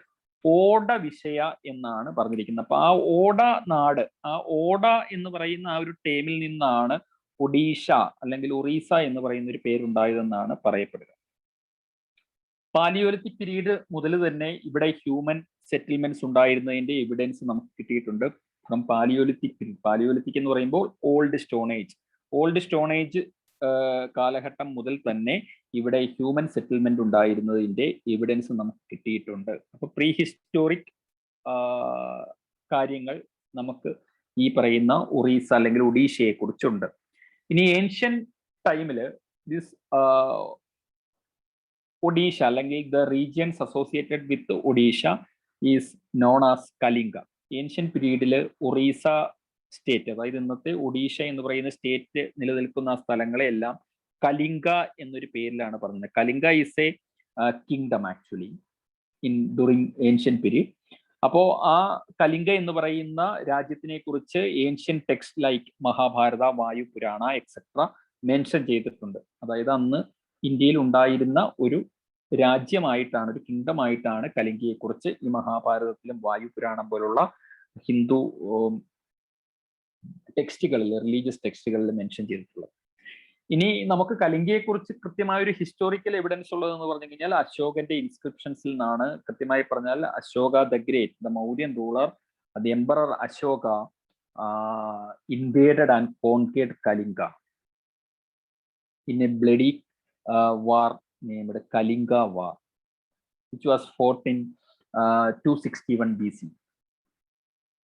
ഓട വിഷയ എന്നാണ് പറഞ്ഞിരിക്കുന്നത്. അപ്പൊ ആ ഓട നാട്, ആ ഓട എന്ന് പറയുന്ന ആ ഒരു ടേമിൽ നിന്നാണ് ഒഡീഷ അല്ലെങ്കിൽ ഒറീസ എന്ന് പറയുന്ന ഒരു പേരുണ്ടായതെന്നാണ് പറയപ്പെടുക. പാലിയോലിത്തിക് പീരീഡ് മുതൽ തന്നെ ഇവിടെ ഹ്യൂമൻ സെറ്റിൽമെന്റ്സ് ഉണ്ടായിരുന്നതിന്റെ എവിഡൻസ് നമുക്ക് കിട്ടിയിട്ടുണ്ട്. ഫ്രം പാലിയോലിത്തിക് പീരീഡ്, പാലിയോലിത്തിക് എന്ന് പറയുമ്പോൾ ഓൾഡ് സ്റ്റോൺ ഏജ് കാലഘട്ടം മുതൽ തന്നെ ഇവിടെ ഹ്യൂമൻ സെറ്റിൽമെന്റ് ഉണ്ടായിരുന്നതിന്റെ എവിഡൻസ് നമുക്ക് കിട്ടിയിട്ടുണ്ട്. അപ്പൊ പ്രീ ഹിസ്റ്റോറിക് കാര്യങ്ങൾ നമുക്ക് ഈ പറയുന്ന ഒറീസ അല്ലെങ്കിൽ ഒഡീഷയെ കുറിച്ചുണ്ട്. ഇനി ഏൻഷ്യൻ ടൈമില് ദിസ് ഒഡീഷ അല്ലെങ്കിൽ the regions associated with Odisha is known as Kalinga. Ancient പീരീഡില് ഒറീസ സ്റ്റേറ്റ്, അതായത് ഇന്നത്തെ ഒഡീഷ എന്ന് പറയുന്ന സ്റ്റേറ്റ് നിലനിൽക്കുന്ന ആ സ്ഥലങ്ങളെ എല്ലാം കലിംഗ എന്നൊരു പേരിലാണ് പറഞ്ഞത്. Kalinga is a kingdom actually in during ancient period. അപ്പോ ആ കലിംഗ എന്ന് പറയുന്ന രാജ്യത്തിനെ കുറിച്ച് ancient text like Mahabharata, Vayu Purana etcetera mention ചെയ്തിട്ടുണ്ട്. അതായത് അന്ന് ഇന്ത്യയിൽ ഉണ്ടായിരുന്ന ഒരു രാജ്യമായിട്ടാണ്, ഒരു കിങ്ഡം ആയിട്ടാണ് കലിംഗയെ കുറിച്ച് ഈ മഹാഭാരതത്തിലും വായുപുരാണം പോലുള്ള ഹിന്ദു ടെക്സ്റ്റുകളിൽ, റിലീജിയസ് ടെക്സ്റ്റുകളിൽ മെൻഷൻ ചെയ്തിട്ടുള്ളത്. ഇനി നമുക്ക് കലിംഗയെ കുറിച്ച് കൃത്യമായ ഒരു ഹിസ്റ്റോറിക്കൽ എവിഡൻസ് ഉള്ളതെന്ന് പറഞ്ഞു കഴിഞ്ഞാൽ അശോകന്റെ ഇൻസ്ക്രിപ്ഷൻസിൽ നിന്നാണ്. കൃത്യമായി പറഞ്ഞാൽ Ashoka the great, the Mauryan ruler, the emperor Ashoka invaded and conquered Kalinga in a bloody war named Kalinga War, which was fought in 261 BC.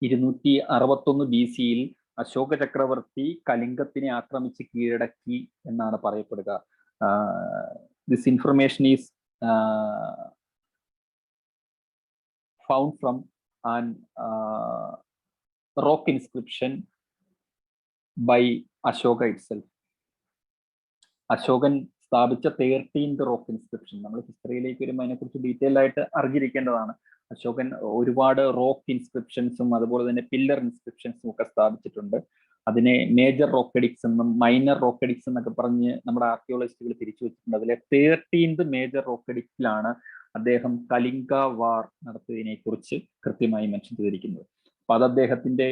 261 BC-യിൽ അശോക ചക്രവർത്തി കലിംഗത്തിനെ ആക്രമിച്ച് കീഴടക്കി എന്നാണ് പറയപ്പെടുക. This information is found from an rock inscription by Ashoka itself. അശോകൻ സ്ഥാപിച്ച 13th rock inscription. നമ്മൾ ഹിസ്റ്ററിയിലേക്ക് വരുമ്പോൾ അതിനെക്കുറിച്ച് ഡീറ്റെയിൽ ആയിട്ട് അറിഞ്ഞിരിക്കേണ്ടതാണ്. അശോകൻ ഒരുപാട് റോക്ക് ഇൻസ്ക്രിപ്ഷൻസും അതുപോലെ തന്നെ പില്ലർ ഇൻസ്ക്രിപ്ഷൻസും ഒക്കെ സ്ഥാപിച്ചിട്ടുണ്ട്. അതിനെ മേജർ റോക്കഡിക്സ് എന്നും മൈനർ റോക്കഡിക്സ് എന്നൊക്കെ പറഞ്ഞ് നമ്മുടെ ആർക്കിയോളജിസ്റ്റുകൾ തിരിച്ചു വെച്ചിട്ടുണ്ട്. അതിലെ 13th മേജർ റോക്കഡിക്സിലാണ് അദ്ദേഹം കലിംഗ വാർ നടത്തിയതിനെ കുറിച്ച് കൃത്യമായി മെൻഷൻ ചെയ്തിരിക്കുന്നത്. അപ്പൊ അത് അദ്ദേഹത്തിന്റെ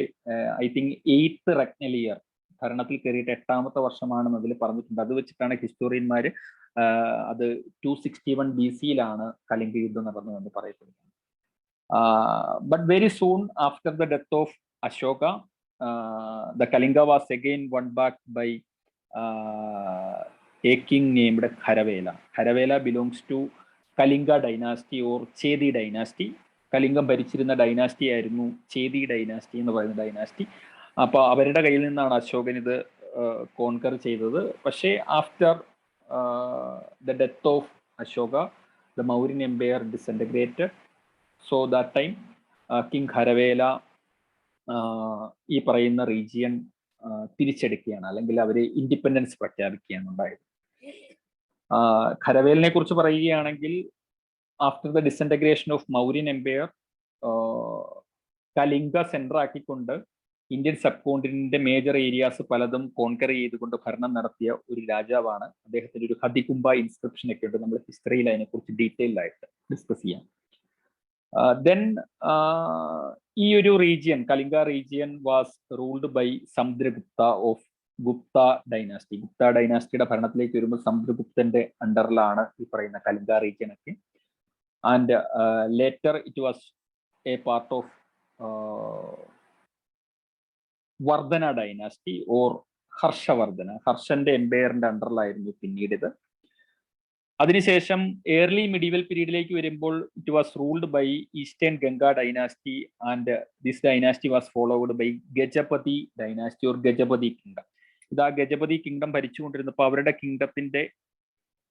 ഐ തിങ്ക് 8th റെഗ്നൽ ഇയർ, ഭരണത്തിൽ കയറിയിട്ട് 8ാമത്തെ വർഷമാണെന്ന് അതിൽ പറഞ്ഞിട്ടുണ്ട്. അത് വെച്ചിട്ടാണ് ഹിസ്റ്റോറിയന്മാര് അത് 261 BC-യിലാണ് കലിംഗ യുദ്ധം നടന്നതെന്ന് പറയപ്പെടുന്നത്. But very soon after the death of Ashoka, the Kalinga was again won back by a king named Kharavela. Kharavela belongs to Kalinga dynasty or Chedi dynasty. കലിംഗം ഭരിച്ചിരുന്ന ഡൈനാസ്റ്റി ആയിരുന്നു ചേതി ഡൈനാസ്റ്റി എന്ന് പറയുന്ന ഡൈനാസ്റ്റി. അപ്പോൾ അവരുടെ കയ്യിൽ നിന്നാണ് അശോകൻ ഇത് കോൺകർ ചെയ്തത്. പക്ഷേ after the death of Ashoka, the Mauryan empire disintegrated. So that time king Kharavela ഈ പറയുന്ന റീജിയൻ തിരിച്ചെടുക്കുകയാണ്, അല്ലെങ്കിൽ അവര് ഇൻഡിപെൻഡൻസ് പ്രഖ്യാപിക്കുകയാണ് ഉണ്ടായത്. ഖരവേലിനെ കുറിച്ച് പറയുകയാണെങ്കിൽ after the disintegration of Mauryan empire, Kalinga center ആക്കിക്കൊണ്ട് ഇന്ത്യൻ സബ് കോണ്ടിനെന്റിന്റെ മേജർ ഏരിയാസ് പലതും കോൺകർ ചെയ്തുകൊണ്ട് ഭരണം നടത്തിയ ഒരു രാജാവാണ്. അദ്ദേഹത്തിന്റെ ഒരു ഹതികുംബ ഇൻസ്ക്രിപ്ഷൻ ഒക്കെ ഉണ്ട്. നമ്മൾ ഹിസ്റ്ററിയിൽ അതിനെക്കുറിച്ച് ഡീറ്റെയിൽഡ് ആയിട്ട് ഡിസ്കസ് ചെയ്യാം. ദെൻ ഈ ഒരു region, Kalinga region was ruled by Samudragupta of Gupta dynasty. Gupta ഡൈനാസ്റ്റിയുടെ ഭരണത്തിലേക്ക് വരുമ്പോൾ സമുദ്രഗുപ്തന്റെ അണ്ടറിലാണ് ഈ പറയുന്ന കലിംഗ റീജിയൻ ഒക്കെ. And later it was a part of Vardhana dynasty or Harshavardhana. ഹർഷന്റെ എംപയറിന്റെ അണ്ടറിലായിരുന്നു പിന്നീട് ഇത്. അതിനുശേഷം ഏർലി മിഡീവൽ പീരീഡിലേക്ക് വരുമ്പോൾ it was ruled by eastern Ganga dynasty and this dynasty was followed by Gajapati dynasty or Gajapati kingdom. ഇത് ആ ഗജപതി കിങ്ഡം ഭരിച്ചുകൊണ്ടിരുന്നപ്പോൾ അവരുടെ കിങ്ഡത്തിന്റെ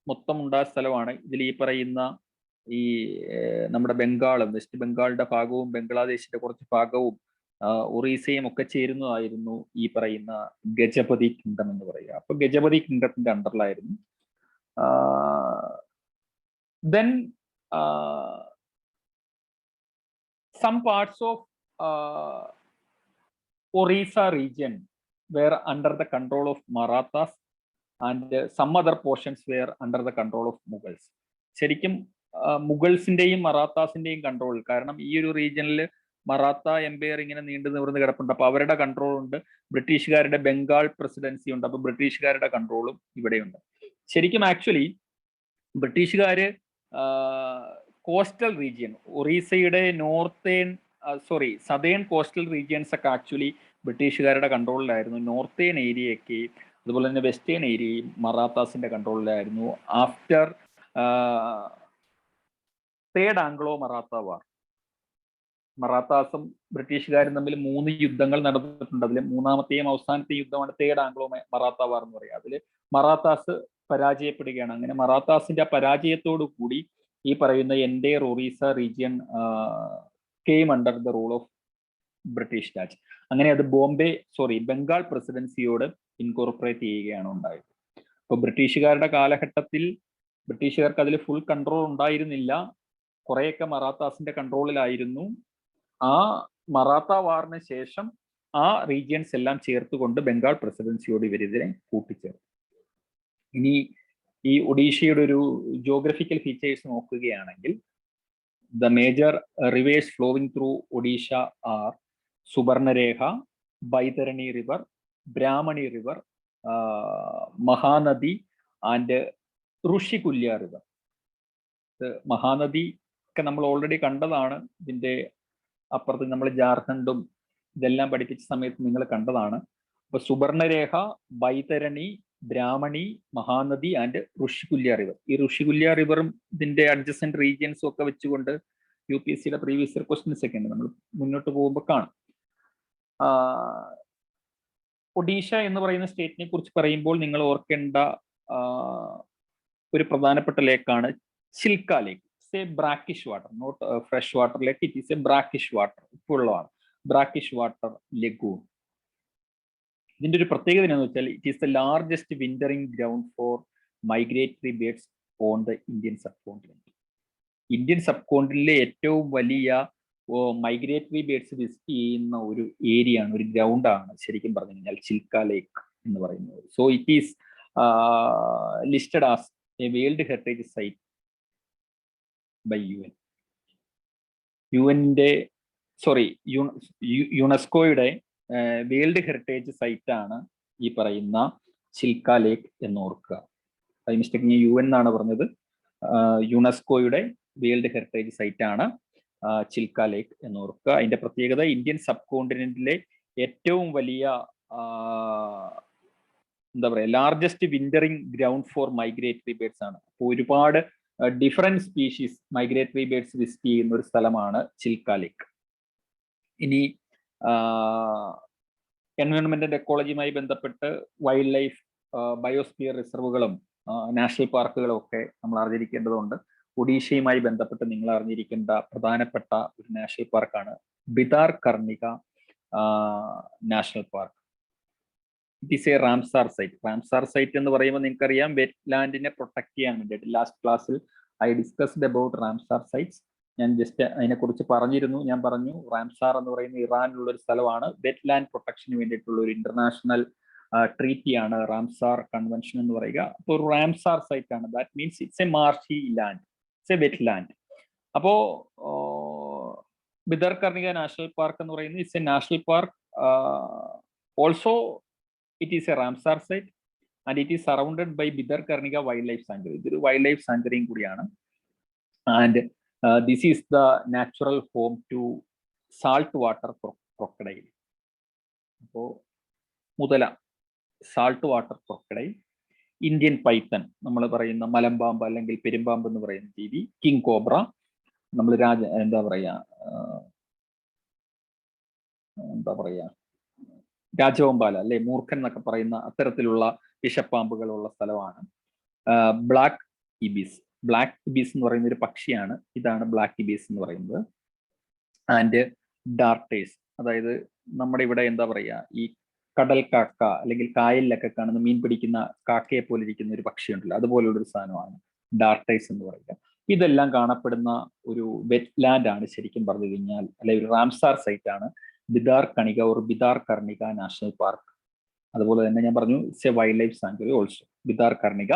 മൊത്തം ഉണ്ടായ സ്ഥലമാണ് ഇതിൽ ഈ പറയുന്ന ഈ നമ്മുടെ ബംഗാളും വെസ്റ്റ് ബംഗാളിന്റെ ഭാഗവും ബംഗ്ലാദേശിന്റെ കുറച്ച് ഭാഗവും ഒറീസയും ഒക്കെ ചേരുന്നതായിരുന്നു ഈ പറയുന്ന ഗജപതി കിങ്ഡം എന്ന് പറയുക. അപ്പൊ ഗജപതി കിങ്ഡത്തിന്റെ അണ്ടറിലായിരുന്നു. Then some parts of Orissa region were under the control of Marathas and some other portions were under the control of Mughals. ശരിക്കും മുഗൾസിന്റെയും മറാത്താസിന്റെയും കൺട്രോൾ, കാരണം ഈ ഒരു റീജിയനിൽ മറാത്ത എംപയർ ഇങ്ങനെ നീണ്ടു നിവർന്ന് കിടപ്പുണ്ട്. അപ്പൊ അവരുടെ കൺട്രോൾ ഉണ്ട്. ബ്രിട്ടീഷുകാരുടെ ബംഗാൾ പ്രസിഡൻസി ഉണ്ട്. അപ്പൊ ബ്രിട്ടീഷുകാരുടെ കൺട്രോളും ഇവിടെയുണ്ട്. ശരിക്കും ആക്ച്വലി ബ്രിട്ടീഷുകാര് കോസ്റ്റൽ റീജിയൻ, ഒറീസയുടെ സദേൺ കോസ്റ്റൽ റീജിയൻസ് ഒക്കെ ആക്ച്വലി ബ്രിട്ടീഷുകാരുടെ കൺട്രോളിലായിരുന്നു. നോർത്തേൺ ഏരിയയൊക്കെ അതുപോലെ തന്നെ വെസ്റ്റേൺ ഏരിയയും മറാത്താസിന്റെ കൺട്രോളിലായിരുന്നു. After third Anglo Maratha war, മറാത്താസും ബ്രിട്ടീഷുകാരും തമ്മിൽ 3 യുദ്ധങ്ങൾ നടന്നിട്ടുണ്ട്. അതിൽ മൂന്നാമത്തെയും അവസാനത്തെയും യുദ്ധമാണ് തേർഡ് ആംഗ്ലോ മറാത്ത വാർ എന്ന് പറയുക. അതിൽ മറാത്താസ് പരാജയപ്പെടുകയാണ്. അങ്ങനെ മറാത്താസിന്റെ പരാജയത്തോടു കൂടി ഈ പറയുന്ന entire Orissa region came under the rule of British Raj. അങ്ങനെ അത് ബംഗാൾ പ്രസിഡൻസിയോട് ഇൻകോർപ്പറേറ്റ് ചെയ്യുകയാണ് ഉണ്ടായത്. അപ്പൊ ബ്രിട്ടീഷുകാരുടെ കാലഘട്ടത്തിൽ ബ്രിട്ടീഷുകാർക്ക് അതിൽ ഫുൾ കൺട്രോൾ ഉണ്ടായിരുന്നില്ല. കുറെയൊക്കെ മറാത്താസിന്റെ കൺട്രോളിലായിരുന്നു. ആ മറാത്ത വാറിന് ശേഷം ആ റീജിയൻസ് എല്ലാം ചേർത്തുകൊണ്ട് ബംഗാൾ പ്രസിഡൻസിയോട് ഇവരിതിനെ കൂട്ടിച്ചേർത്തു. ഇനി ഈ ഒഡീഷയുടെ ഒരു ജോഗ്രഫിക്കൽ ഫീച്ചേഴ്സ് നോക്കുകയാണെങ്കിൽ, the major rivers flowing through Odisha are Subarnarekha, Baitarani river, Brahmani river, Mahanadi and Rushikulya river. Mahanadi ഒക്കെ നമ്മൾ ഓൾറെഡി കണ്ടതാണ്. ഇതിന്റെ അപ്പുറത്ത് നമ്മൾ ജാർഖണ്ഡും ഇതെല്ലാം പഠിപ്പിച്ച സമയത്ത് നിങ്ങൾ കണ്ടതാണ്. അപ്പൊ സുബർണരേഖ, ബൈതരണി, ബ്രാഹ്മണി, മഹാനദി ആൻഡ് ഋഷികുല്യ റിവർ. ഈ ഋഷികുല്യ റിവറും ഇതിന്റെ അഡ്ജസന്റ് റീജിയൻസും ഒക്കെ വെച്ചുകൊണ്ട് UPSCയുടെ പ്രീവിയസ് ഇയർ ക്വസ്റ്റ്യൻസ് ഒക്കെ ഉണ്ട്, നമ്മൾ മുന്നോട്ട് പോകുമ്പോൾ കാണും. ഒഡീഷ എന്ന് പറയുന്ന സ്റ്റേറ്റിനെ കുറിച്ച് പറയുമ്പോൾ നിങ്ങൾ ഓർക്കേണ്ട ഒരു പ്രധാനപ്പെട്ട ലേക്കാണ് Chilika lake. It's a brackish water, not fresh water lake. It is a brackish water, ഉപ്പുള്ളതാണ്. Brackish water lagoon. ഇതിന്റെ ഒരു പ്രത്യേകത എന്ന് വെച്ചാൽ it is the largest wintering ground for migratory birds on the Indian subcontinent. Indian സബ് കോണ്ടിനെന്റിലെ ഏറ്റവും വലിയ മൈഗ്രേറ്ററി ബേർഡ്സ് വിസിറ്റ് ചെയ്യുന്ന ഒരു ഏരിയ ആണ്, ഒരു ഗ്രൗണ്ടാണ് ശരിക്കും പറഞ്ഞു കഴിഞ്ഞാൽ ചിൽക്ക ലേക്ക് എന്ന് പറയുന്നത്. So it is listed as a world heritage site by യുനെസ്കോയുടെ വേൾഡ് ഹെറിറ്റേജ് സൈറ്റ് ആണ് ഈ പറയുന്ന ചിൽക്ക ലേക്ക് എന്ന് ഓർക്കുക. ബൈ മിസ്റ്റേക്ക് ഞാൻ UN എന്നാണ് പറഞ്ഞത്. യുനെസ്കോയുടെ വേൾഡ് ഹെറിറ്റേജ് സൈറ്റ് ആണ് ചിൽക്ക ലേക്ക് എന്ന് ഓർക്കുക. അതിന്റെ പ്രത്യേകത ഇന്ത്യൻ സബ് കോണ്ടിനെന്റിലെ ഏറ്റവും വലിയ largest wintering ground for migratory birds ആണ്. അപ്പോൾ ഒരുപാട് different species migratory birds visit ചെയ്യുന്ന ഒരു സ്ഥലമാണ് ചിൽക്ക ലേക്ക്. ഇനി എൻവയോൺമെന്റ് ആൻഡ് എക്കോളജിയുമായി ബന്ധപ്പെട്ട് വൈൽഡ് ലൈഫ് ബയോസ്ഫിയർ റിസർവുകളും നാഷണൽ പാർക്കുകളും ഒക്കെ നമ്മൾ അറിഞ്ഞിരിക്കേണ്ടതുണ്ട്. ഒഡീഷയുമായി ബന്ധപ്പെട്ട് നിങ്ങൾ അറിഞ്ഞിരിക്കേണ്ട പ്രധാനപ്പെട്ട ഒരു നാഷണൽ പാർക്കാണ് Bhitarkanika national park. It is a Ramsar site. Ramsar site എന്ന് പറയുമ്പോൾ നിങ്ങൾക്കറിയാം വെറ്റ് ലാൻഡിനെ പ്രൊട്ടക്ട് ചെയ്യാൻ വേണ്ടിയിട്ട്. ലാസ്റ്റ് ക്ലാസ്സിൽ I discussed about Ramsar sites. ഞാൻ ജസ്റ്റ് അതിനെക്കുറിച്ച് പറഞ്ഞിരുന്നു. ഞാൻ പറഞ്ഞു റാംസാർ എന്ന് പറയുന്ന ഇറാനിലുള്ള ഒരു സ്ഥലമാണ്. വെറ്റ് ലാൻഡ് പ്രൊട്ടക്ഷന് വേണ്ടിയിട്ടുള്ള ഒരു ഇന്റർനാഷണൽ ട്രീറ്റിയാണ് റാംസാർ കൺവെൻഷൻ എന്ന് പറയുക. അപ്പോൾ ഒരു റാംസാർ സൈറ്റ് ആണ്. That means it's a marshy land, it's a wetland. അപ്പോ ബിദർകർണിക നാഷണൽ പാർക്ക് എന്ന് പറയുന്നത് it's a national park. Also it is a Ramsar site and it is surrounded by Bhitarkanika wildlife sanctuary. ഇതൊരു wildlife സാങ്ച്വറിയും കൂടിയാണ്. And this is the natural home to salt water crocodile. അപ്പോൾ മുതല, salt water crocodile, Indian Python നമ്മൾ പറയുന്ന മലമ്പാമ്പ് അല്ലെങ്കിൽ പെരുമ്പാമ്പ് എന്ന് പറയുന്ന ജീവി, കിങ് കോബ്ര, നമ്മൾ രാജവമ്പാല അല്ലെ, മൂർഖൻ എന്നൊക്കെ പറയുന്ന അത്തരത്തിലുള്ള വിഷപ്പാമ്പുകളുള്ള സ്ഥലമാണ്. Black ibis. ബ്ലാക്ക് ഇബീസ് എന്ന് പറയുന്ന ഒരു പക്ഷിയാണ്. ഇതാണ് ബ്ലാക്ക് ഇബീസ് എന്ന് പറയുന്നത്. ആൻഡ് ഡാർട്ടേഴ്സ്. അതായത് നമ്മുടെ ഇവിടെ എന്താ പറയുക, ഈ കടൽ കാക്ക അല്ലെങ്കിൽ കായലിലൊക്കെ കാണുന്ന മീൻ പിടിക്കുന്ന കാക്കയെ പോലെ ഇരിക്കുന്ന ഒരു പക്ഷിയുണ്ടല്ലോ, അതുപോലുള്ള ഒരു സാധനമാണ് ഡാർട്ടൈസ് എന്ന് പറയുക. ഇതെല്ലാം കാണപ്പെടുന്ന ഒരു വെറ്റ് ലാൻഡ് ആണ് ശരിക്കും പറഞ്ഞു കഴിഞ്ഞാൽ, അല്ലെങ്കിൽ ഒരു റാംസാർ സൈറ്റ് ആണ് Bhitarkanika or Bhitarkanika national park. അതുപോലെ തന്നെ ഞാൻ പറഞ്ഞു it's a wildlife sanctuary also, Bhitarkanika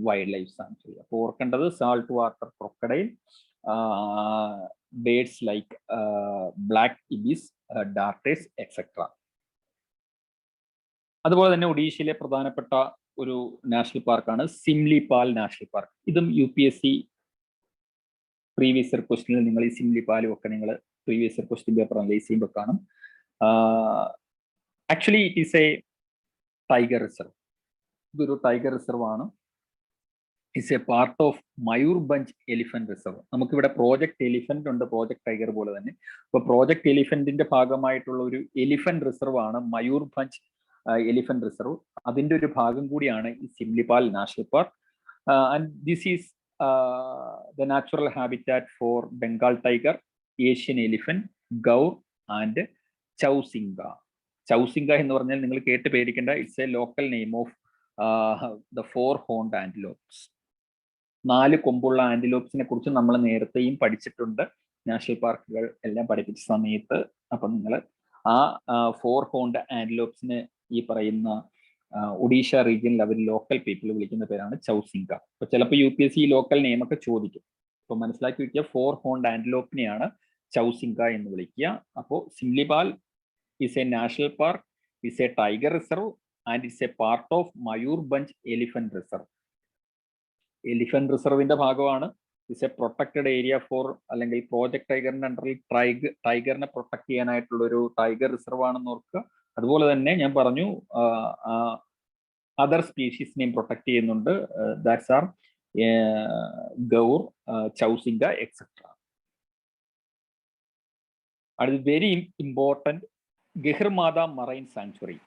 wildlife sanctuary. അപ്പോൾ ഓർക്കേണ്ടത് salt water crocodile, birds like black ibis, darters etcetera. അതുപോലെ തന്നെ ഒഡീഷയിലെ പ്രധാനപ്പെട്ട ഒരു നാഷണൽ പാർക്കാണ് സിംലിപാൽ നാഷണൽ പാർക്ക്. ഇതും UPSC പ്രീവിയസ് ഇയർ ക്വസ്റ്റ്യനിൽ നിങ്ങൾ ഈ സിംലിപാലും ഒക്കെ നിങ്ങൾ previous year question paper analyse ചെയ്യുമ്പോൾ കാണും. Actually it is a tiger reserve. ഇതൊരു ടൈഗർ റിസർവ് ആണ്. It's a part of Mayurbhanj elephant reserve. നമുക്കിവിടെ പ്രോജക്ട് എലിഫന്റ് ഉണ്ട്, പ്രോജക്ട് ടൈഗർ പോലെ തന്നെ. അപ്പൊ പ്രോജക്ട് എലിഫന്റിന്റെ ഭാഗമായിട്ടുള്ള ഒരു എലിഫന്റ് റിസർവ് ആണ് മയൂർഭഞ്ച് എലിഫന്റ് റിസർവ്. അതിന്റെ ഒരു ഭാഗം കൂടിയാണ് ഈ Similipal national park. And this is the natural habitat for Bengal tiger, Asian elephant, gaur and chousingha. Chousingha എന്ന് പറഞ്ഞാൽ നിങ്ങൾ കേട്ട് പേടിക്കേണ്ട, it's a local name of the 4 horned antelopes. 4 കൊമ്പുള്ള ആന്റിലോപ്സിനെ കുറിച്ച് നമ്മൾ നേരത്തെയും പഠിച്ചിട്ടുണ്ട് നാഷണൽ പാർക്കുകൾ എല്ലാം പഠിപ്പിച്ച സമയത്ത്. അപ്പൊ നിങ്ങൾ ആ 4 ഹോൺഡ് ആന്റിലോപ്സിന് ഈ പറയുന്ന ഒഡീഷ റീജിയനിൽ അവർ ലോക്കൽ പീപ്പിൾ വിളിക്കുന്ന പേരാണ് ചൗസിംഗ. അപ്പൊ ചിലപ്പോൾ UPSC ലോക്കൽ നെയിം ഒക്കെ ചോദിക്കും. അപ്പൊ മനസ്സിലാക്കി വെക്കുക, 4 ഹോൺഡ് ആന്റിലോപ്പിനെയാണ് ചൗസിംഗ എന്ന് വിളിക്കുക. അപ്പോൾ Similipal is a national park, is a tiger reserve and is a part of Mayurbhanj elephant reserve. Elephant reserve ന്റെ ഭാഗമാണ്. Is a protected area for, അല്ലെങ്കിൽ പ്രോജക്ട് ടൈഗറിന്റെ അണ്ടറിൽ ടൈഗറിനെ പ്രൊട്ടക്ട് ചെയ്യാനായിട്ടുള്ള ഒരു ടൈഗർ റിസർവ് ആണെന്ന് ഓർക്കുക. അതുപോലെ തന്നെ ഞാൻ പറഞ്ഞു അതർ സ്പീഷീസിനെയും പ്രൊട്ടക്ട് ചെയ്യുന്നുണ്ട്. That's are gaur, chousingha etcetera. അത് very important Gahirmatha marine sanctuary.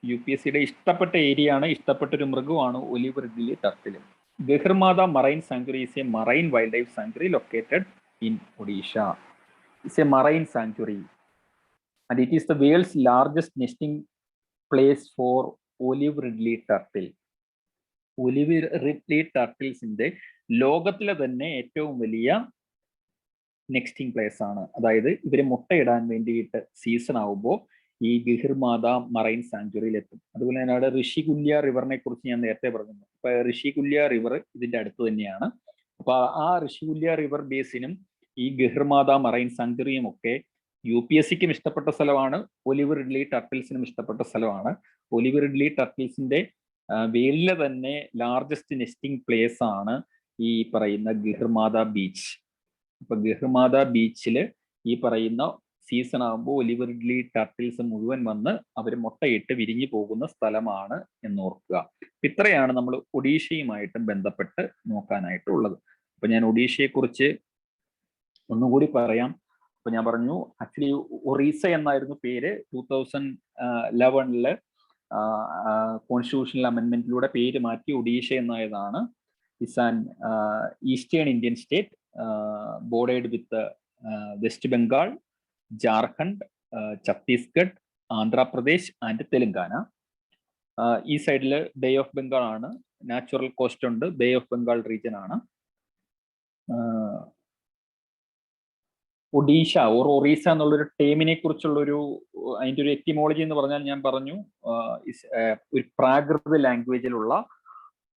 UPSCയുടെ ഇഷ്ടപ്പെട്ട ഏരിയ ആണ്, ഇഷ്ടപ്പെട്ട ഒരു മൃഗമാണ് olive ridley turtle. Gahirmatha marine sanctuary is a marine wildlife sanctuary located in Odisha. It's a marine sanctuary and it is the world's largest nesting place for olive ridley turtle. Olive ridley ടർട്ടിൽസിന്റെ ലോകത്തിലെ തന്നെ ഏറ്റവും വലിയ നെക്സ്റ്റിംഗ് place ആണ്. അതായത് ഇവര് മുട്ടയിടാൻ വേണ്ടിയിട്ട് season ആവുമ്പോൾ ഈ ഗഹിർമാത മറൈൻ സാങ്ച്വറിയിൽ എത്തും. അതുപോലെ തന്നെ അവിടെ ഋഷികുല്യ റിവറിനെ കുറിച്ച് ഞാൻ നേരത്തെ പറഞ്ഞിരുന്നു. അപ്പൊ ഋഷികുല്യ റിവർ ഇതിന്റെ അടുത്ത് തന്നെയാണ്. അപ്പൊ ആ ഋഷികുല്യ റിവർ ബേസിനും ഈ ഗഹിർമാത മറൈൻ സാങ്ച്വറിയും ഒക്കെ UPSCക്കും ഇഷ്ടപ്പെട്ട സ്ഥലമാണ്, ഒലിവ് റിഡ്ലി ടർട്ടിൽസിനും ഇഷ്ടപ്പെട്ട സ്ഥലമാണ്. ഒലിവ് റിഡ്ലി ടർട്ടിൽസിന്റെ വേൾഡിലെ തന്നെ ലാർജസ്റ്റ് നെസ്റ്റിംഗ് പ്ലേസ് ആണ് ഈ പറയുന്ന ഗഹിർമാത ബീച്ച്. അപ്പൊ ഗഹിർമാത ബീച്ചില് ഈ പറയുന്ന സീസൺ ആകുമ്പോൾ ഒലിവ് റിഡ്ലി ടർട്ടിൽസ് മുഴുവൻ വന്ന് അവർ മുട്ടയിട്ട് വിരിഞ്ഞു പോകുന്ന സ്ഥലമാണ് എന്നോർക്കുക. ഇത്രയാണ് നമ്മൾ ഒഡീഷയുമായിട്ടും ബന്ധപ്പെട്ട് നോക്കാനായിട്ടുള്ളത്. അപ്പൊ ഞാൻ ഒഡീഷയെ കുറിച്ച് ഒന്നുകൂടി പറയാം. അപ്പൊ ഞാൻ പറഞ്ഞു ആക്ച്വലി ഒറീസ എന്നായിരുന്നു പേര്. 2011 കോൺസ്റ്റിറ്റ്യൂഷണൽ അമെന്റ്മെന്റിലൂടെ പേര് മാറ്റി ഒഡീഷ എന്നായതാണ്. It's an eastern Indian state bordered with west Bengal, Jharkhand, Chhattisgarh, Andhra Pradesh and Telangana. ഈ സൈഡിൽ ബേ ഓഫ് ബംഗാൾ ആണ്, നാച്ചുറൽ കോസ്റ്റ് ഉണ്ട്, ബേ ഓഫ് ബംഗാൾ റീജിയൻ ആണ്. ഒഡീഷ ഓർ ഒറീസ എന്നുള്ളൊരു ടേമിനെ കുറിച്ചുള്ളൊരു അതിൻ്റെ ഒരു എറ്റിമോളജി എന്ന് പറഞ്ഞാൽ ഞാൻ പറഞ്ഞു ഒരു പ്രാകൃത ലാംഗ്വേജിലുള്ള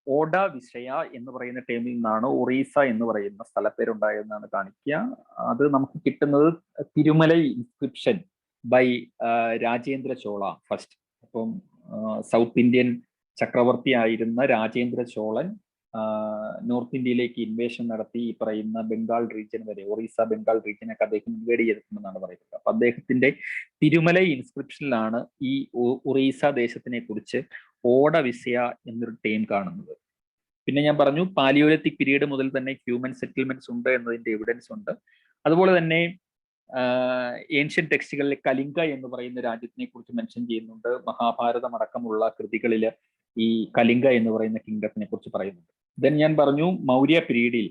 ഓഡ വിഷയ എന്ന് പറയുന്ന ടേമിൽ നിന്നാണ് ഒറീസ എന്ന് പറയുന്ന സ്ഥലപ്പേരുണ്ടായതെന്നാണ് കാണിക്കുക. അത് നമുക്ക് കിട്ടുന്നത് Thirumalai inscription by Rajendra Chola first. അപ്പം സൗത്ത് ഇന്ത്യൻ ചക്രവർത്തി ആയിരുന്ന രാജേന്ദ്ര ചോളൻ നോർത്ത് ഇന്ത്യയിലേക്ക് ഇൻവേഷൻ നടത്തി ഈ പറയുന്ന ബംഗാൾ റീജിയൻ വരെ, ഒറീസ ബംഗാൾ റീജിയനൊക്കെ അദ്ദേഹം ഇൻവേഡ് ചെയ്തിട്ടുണ്ടെന്നാണ് പറയുന്നത്. അപ്പൊ അദ്ദേഹത്തിന്റെ തിരുമലൈ ഇൻസ്ക്രിപ്ഷനിലാണ് ഈ ഒറീസ ദേശത്തിനെ കുറിച്ച് ഓഡ വിസയ എന്നൊരു ടേം കാണുന്നത്. പിന്നെ ഞാൻ പറഞ്ഞു പാലിയോലിത്തിക് പീരീഡ് മുതൽ തന്നെ ഹ്യൂമൻ സെറ്റിൽമെന്റ്സ് ഉണ്ട് എന്നതിന്റെ എവിഡൻസ് ഉണ്ട്. അതുപോലെ തന്നെ ഏൻഷ്യൻ ടെക്സ്റ്റുകളിലെ കലിംഗ എന്ന് പറയുന്ന രാജ്യത്തിനെ കുറിച്ച് മെൻഷൻ ചെയ്യുന്നുണ്ട്. മഹാഭാരതം അടക്കമുള്ള കൃതികളിൽ ഈ കലിംഗ എന്ന് പറയുന്ന കിങ്ഡത്തിനെ കുറിച്ച് പറയുന്നുണ്ട്. ദെൻ ഞാൻ പറഞ്ഞു മൗര്യ പീരീഡിൽ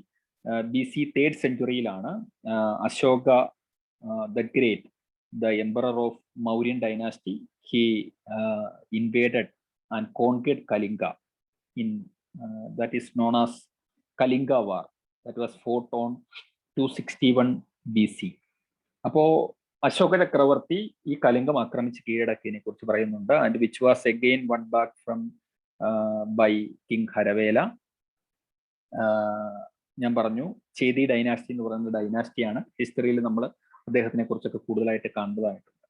BC 3rd സെഞ്ചുറിയിലാണ് Ashoka the great the emperor of Mauryan dynasty, he invaded and conquered Kalinga in that is known as Kalinga War, that was fought on 261 BC. അപ്പോ അശോക ചക്രവർത്തി ഈ കലിംഗം ആക്രമിച്ച് കീഴടക്കിയതിനെ കുറിച്ച് പറയുന്നുണ്ട്. And which was again won back from by king Kharavela. ഞാൻ പറഞ്ഞു Chedi dynasty എന്ന് പറയുന്ന ഡൈനാസ്റ്റിയാണ്. ഹിസ്റ്ററിയിൽ നമ്മൾ അദ്ദേഹത്തിനെ കുറിച്ചൊക്കെ കൂടുതലായിട്ട് കണ്ടതായിട്ടുണ്ട്.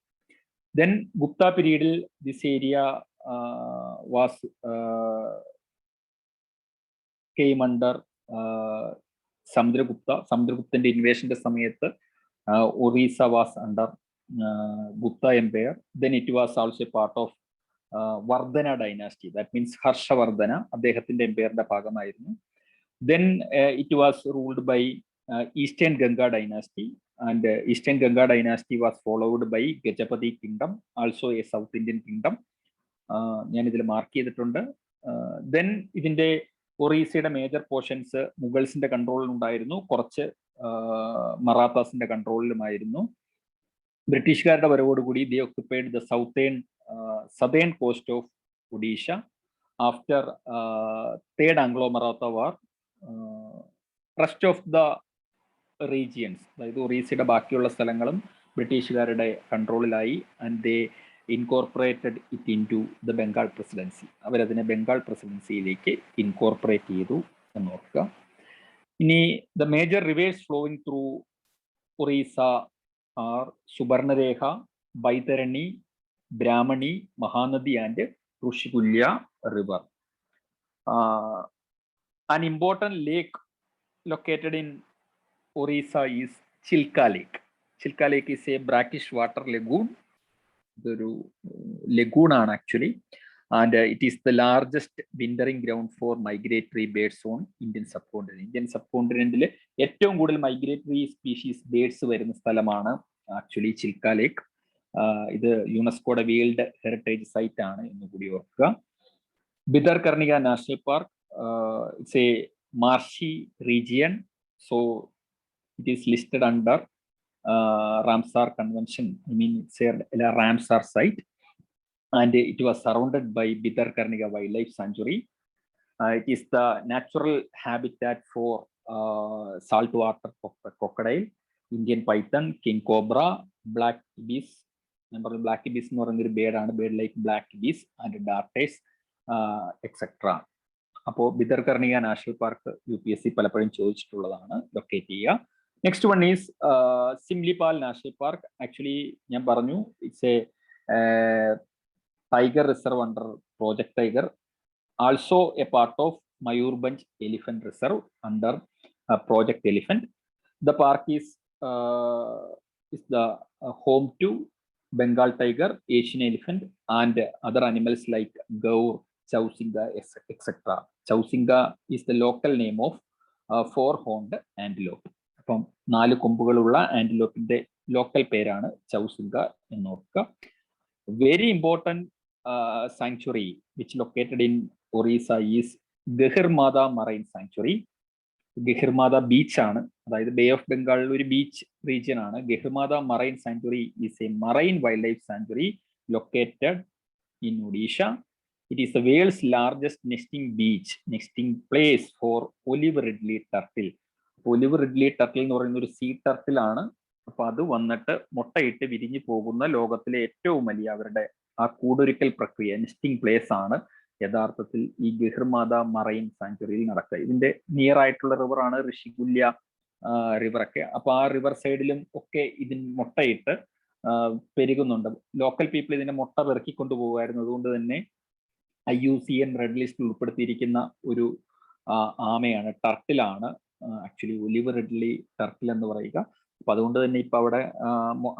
ദെൻ ഗുപ്ത പീരീഡിൽ this area was came under Samudragupta. സമുദ്രഗുപ്തന്റെ ഇൻവേഷന്റെ സമയത്ത് Orissa was under Gupta empire. Then it was also part of Vardhana dynasty, that means Harshavardhana അദ്ദേഹത്തിന്റെ എംപയറിന്റെ ഭാഗമായിരുന്നു. Then it was ruled by Eastern Ganga dynasty, and Eastern Ganga dynasty was followed by Gajapati kingdom, also a South Indian kingdom. ഞാൻ ഇതിൽ mark ചെയ്തിട്ടുണ്ട്. Then ഇതിന്റെ ഒറീസയുടെ major portions മുഗൾസിന്റെ കൺട്രോളിൽ ഉണ്ടായിരുന്നു, കുറച്ച് മറാത്താസിന്റെ കൺട്രോളിലുമായിരുന്നു. ബ്രിട്ടീഷുകാരുടെ വരവോടുകൂടി ദേ occupied the southern cost of Odisha after third ആംഗ്ലോ-മറാത്ത war. Rest of the regions, അതായത് ഒറീസയുടെ ബാക്കിയുള്ള സ്ഥലങ്ങളും ബ്രിട്ടീഷുകാരുടെ കൺട്രോളിലായി. And they incorporated it in to the Bengal presidency. അവരതിനെ ബംഗാൾ പ്രസിഡൻസിയിലേക്ക് ഇൻകോർപ്പറേറ്റ് ചെയ്തു എന്നോർക്കുക. ഇനി the major reverse flowing through Orissa R Subarnarekha, Baitarani, Brahmani, Mahanadi and Rushikulya river. An important lake located in Orissa is Chilka Lake. Chilka Lake is a brackish water lagoon. The lagoon ആണ് actually, and it is the largest wintering ground for migratory birds on Indian subcontinent. Indian subcontinent ഏറ്റവും കൂടുതൽ migratory species birds വരുന്ന സ്ഥലമാണ് actually Chilka ലേക്ക്. ഇത് യുനെസ്കോയുടെ world heritage site ആണ് എന്ന് കൂടി ഓർക്കുക. Bhitarkanika national park, it's a marshy region, so it is listed under Ramsar Convention. I mean, it's a Ramsar site, and it was surrounded by Bidharkarnika Wildlife Sanctuary. It is the natural habitat for saltwater crocodile, Indian python, king cobra, black ibis. Black ibis എന്ന് പറയുന്നൊരു ബേർഡാണ്, bird like black ibis and darters, etc. അപ്പോൾ ബിദർകർണിക national park UPSC പലപ്പോഴും ചോദിച്ചിട്ടുള്ളതാണ്, locate ചെയ്യുക. Next one is Simlipal national park. Actually ഞാൻ പറഞ്ഞു it's a tiger reserve under project Tiger, also a part of Mayurbhanj elephant reserve under Project Elephant. The park is the home to Bengal tiger, Asian elephant and other animals like gaur, Chausinga, etc. Chausinga is the local name of four-horned antelope. അപ്പം 4 കൊമ്പുകളുള്ള ആന്റിലോപ്പിന്റെ local പേരാണ് ചൗസിംഗ എന്നോർക്കുക. Very important sanctuary which located in Orissa is Gahirmatha marine sanctuary. Gahirmatha beach ആണ്, അതായത് bay of ബംഗാളിൽ ഒരു beach region ആണ്. Gahirmatha marine sanctuary is a marine wildlife sanctuary located in Odisha. It is the world's largest nesting place for olive ridley turtle. Olive ridley turtle എന്ന് പറയുന്ന ഒരു see turtle ആണ്. അപ്പൊ അത് വന്നിട്ട് മുട്ടയിട്ട് വിരിഞ്ഞു പോകുന്ന ലോകത്തിലെ ഏറ്റവും വലിയ അവരുടെ ആ കൂടൊരുക്കൽ പ്രക്രിയ, നെസ്റ്റിംഗ് പ്ലേസ് ആണ് യഥാർത്ഥത്തിൽ ഈ ഗഹിർമാത മറൈൻ സാങ്ച്വറിയിൽ നടക്കുക. ഇതിന്റെ നിയർ ആയിട്ടുള്ള റിവർ ആണ് ഋഷികുല്യ റിവർ ഒക്കെ. അപ്പൊ ആ റിവർ സൈഡിലും ഒക്കെ ഇതിന് മുട്ടയിട്ട് പെരുകുന്നുണ്ട്. ലോക്കൽ പീപ്പിൾ ഇതിന്റെ മുട്ട പെറുക്കിക്കൊണ്ടു പോകുമായിരുന്നു. അതുകൊണ്ട് തന്നെ IUCN റെഡ് ലിസ്റ്റിൽ ഉൾപ്പെടുത്തിയിരിക്കുന്ന ഒരു ആമയാണ്, ടർട്ടിലാണ് ആക്ച്വലി ഒലിവ് റിഡ്ലി ടർട്ടിൽ എന്ന് പറയുക. അപ്പൊ അതുകൊണ്ട് തന്നെ ഇപ്പൊ അവിടെ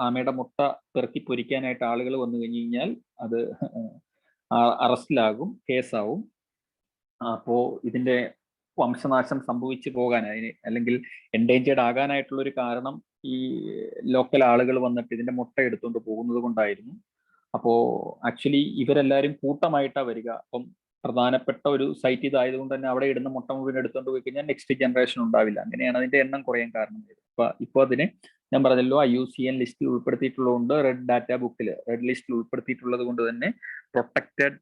ആമയുടെ മുട്ട പെറുക്കി പൊരിക്കാനായിട്ട് ആളുകൾ വന്നു കഴിഞ്ഞു കഴിഞ്ഞാൽ അത് അറസ്റ്റിലാകും, കേസാവും. അപ്പോ ഇതിന്റെ വംശനാശം സംഭവിച്ചു പോകാൻ അല്ലെങ്കിൽ എൻഡേഞ്ചേർഡ് ആകാനായിട്ടുള്ള ഒരു കാരണം ഈ ലോക്കൽ ആളുകൾ വന്നിട്ട് ഇതിന്റെ മുട്ട എടുത്തുകൊണ്ട് പോകുന്നത് കൊണ്ടായിരുന്നു. അപ്പോ ആക്ച്വലി ഇവരെല്ലാവരും കൂട്ടമായിട്ടാണ് വരിക. അപ്പം പ്രധാനപ്പെട്ട ഒരു സൈറ്റ് ഇതായതുകൊണ്ട് തന്നെ അവിടെ ഇടുന്ന മുട്ട മുഴുവൻ എടുത്തുകൊണ്ട് പോയി കഴിഞ്ഞാൽ നെക്സ്റ്റ് ജനറേഷൻ ഉണ്ടാവില്ല. അങ്ങനെയാണ് അതിന്റെ എണ്ണം കുറയാൻ കാരണം. ഇപ്പൊ അതിനെ ഞാൻ പറഞ്ഞല്ലോ IUCN ലിസ്റ്റിൽ ഉൾപ്പെടുത്തിയിട്ടുള്ളതുകൊണ്ട് റെഡ് ലിസ്റ്റിൽ ഉൾപ്പെടുത്തിയിട്ടുള്ളത് കൊണ്ട് തന്നെ പ്രൊട്ടക്റ്റഡ്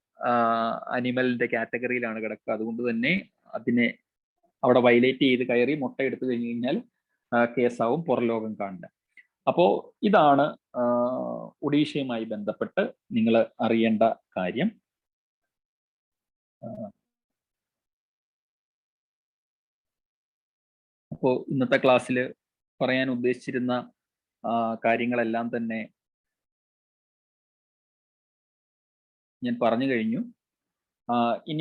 അനിമലിന്റെ കാറ്റഗറിയിലാണ് കിടക്കുക. അതുകൊണ്ട് തന്നെ അതിനെ അവിടെ വയലേറ്റ് ചെയ്ത് കയറി മുട്ട എടുത്തു കഴിഞ്ഞു കഴിഞ്ഞാൽ കേസാവും, പുറലോകം കാണുക. അപ്പോൾ ഇതാണ് ഒഡീഷയുമായി ബന്ധപ്പെട്ട് നിങ്ങൾ അറിയേണ്ട കാര്യം. അപ്പോൾ ഇന്നത്തെ ക്ലാസ്സിൽ പറയാൻ ഉദ്ദേശിച്ചിരുന്ന കാര്യങ്ങളെല്ലാം തന്നെ ഞാൻ പറഞ്ഞു കഴിഞ്ഞു. ഇനി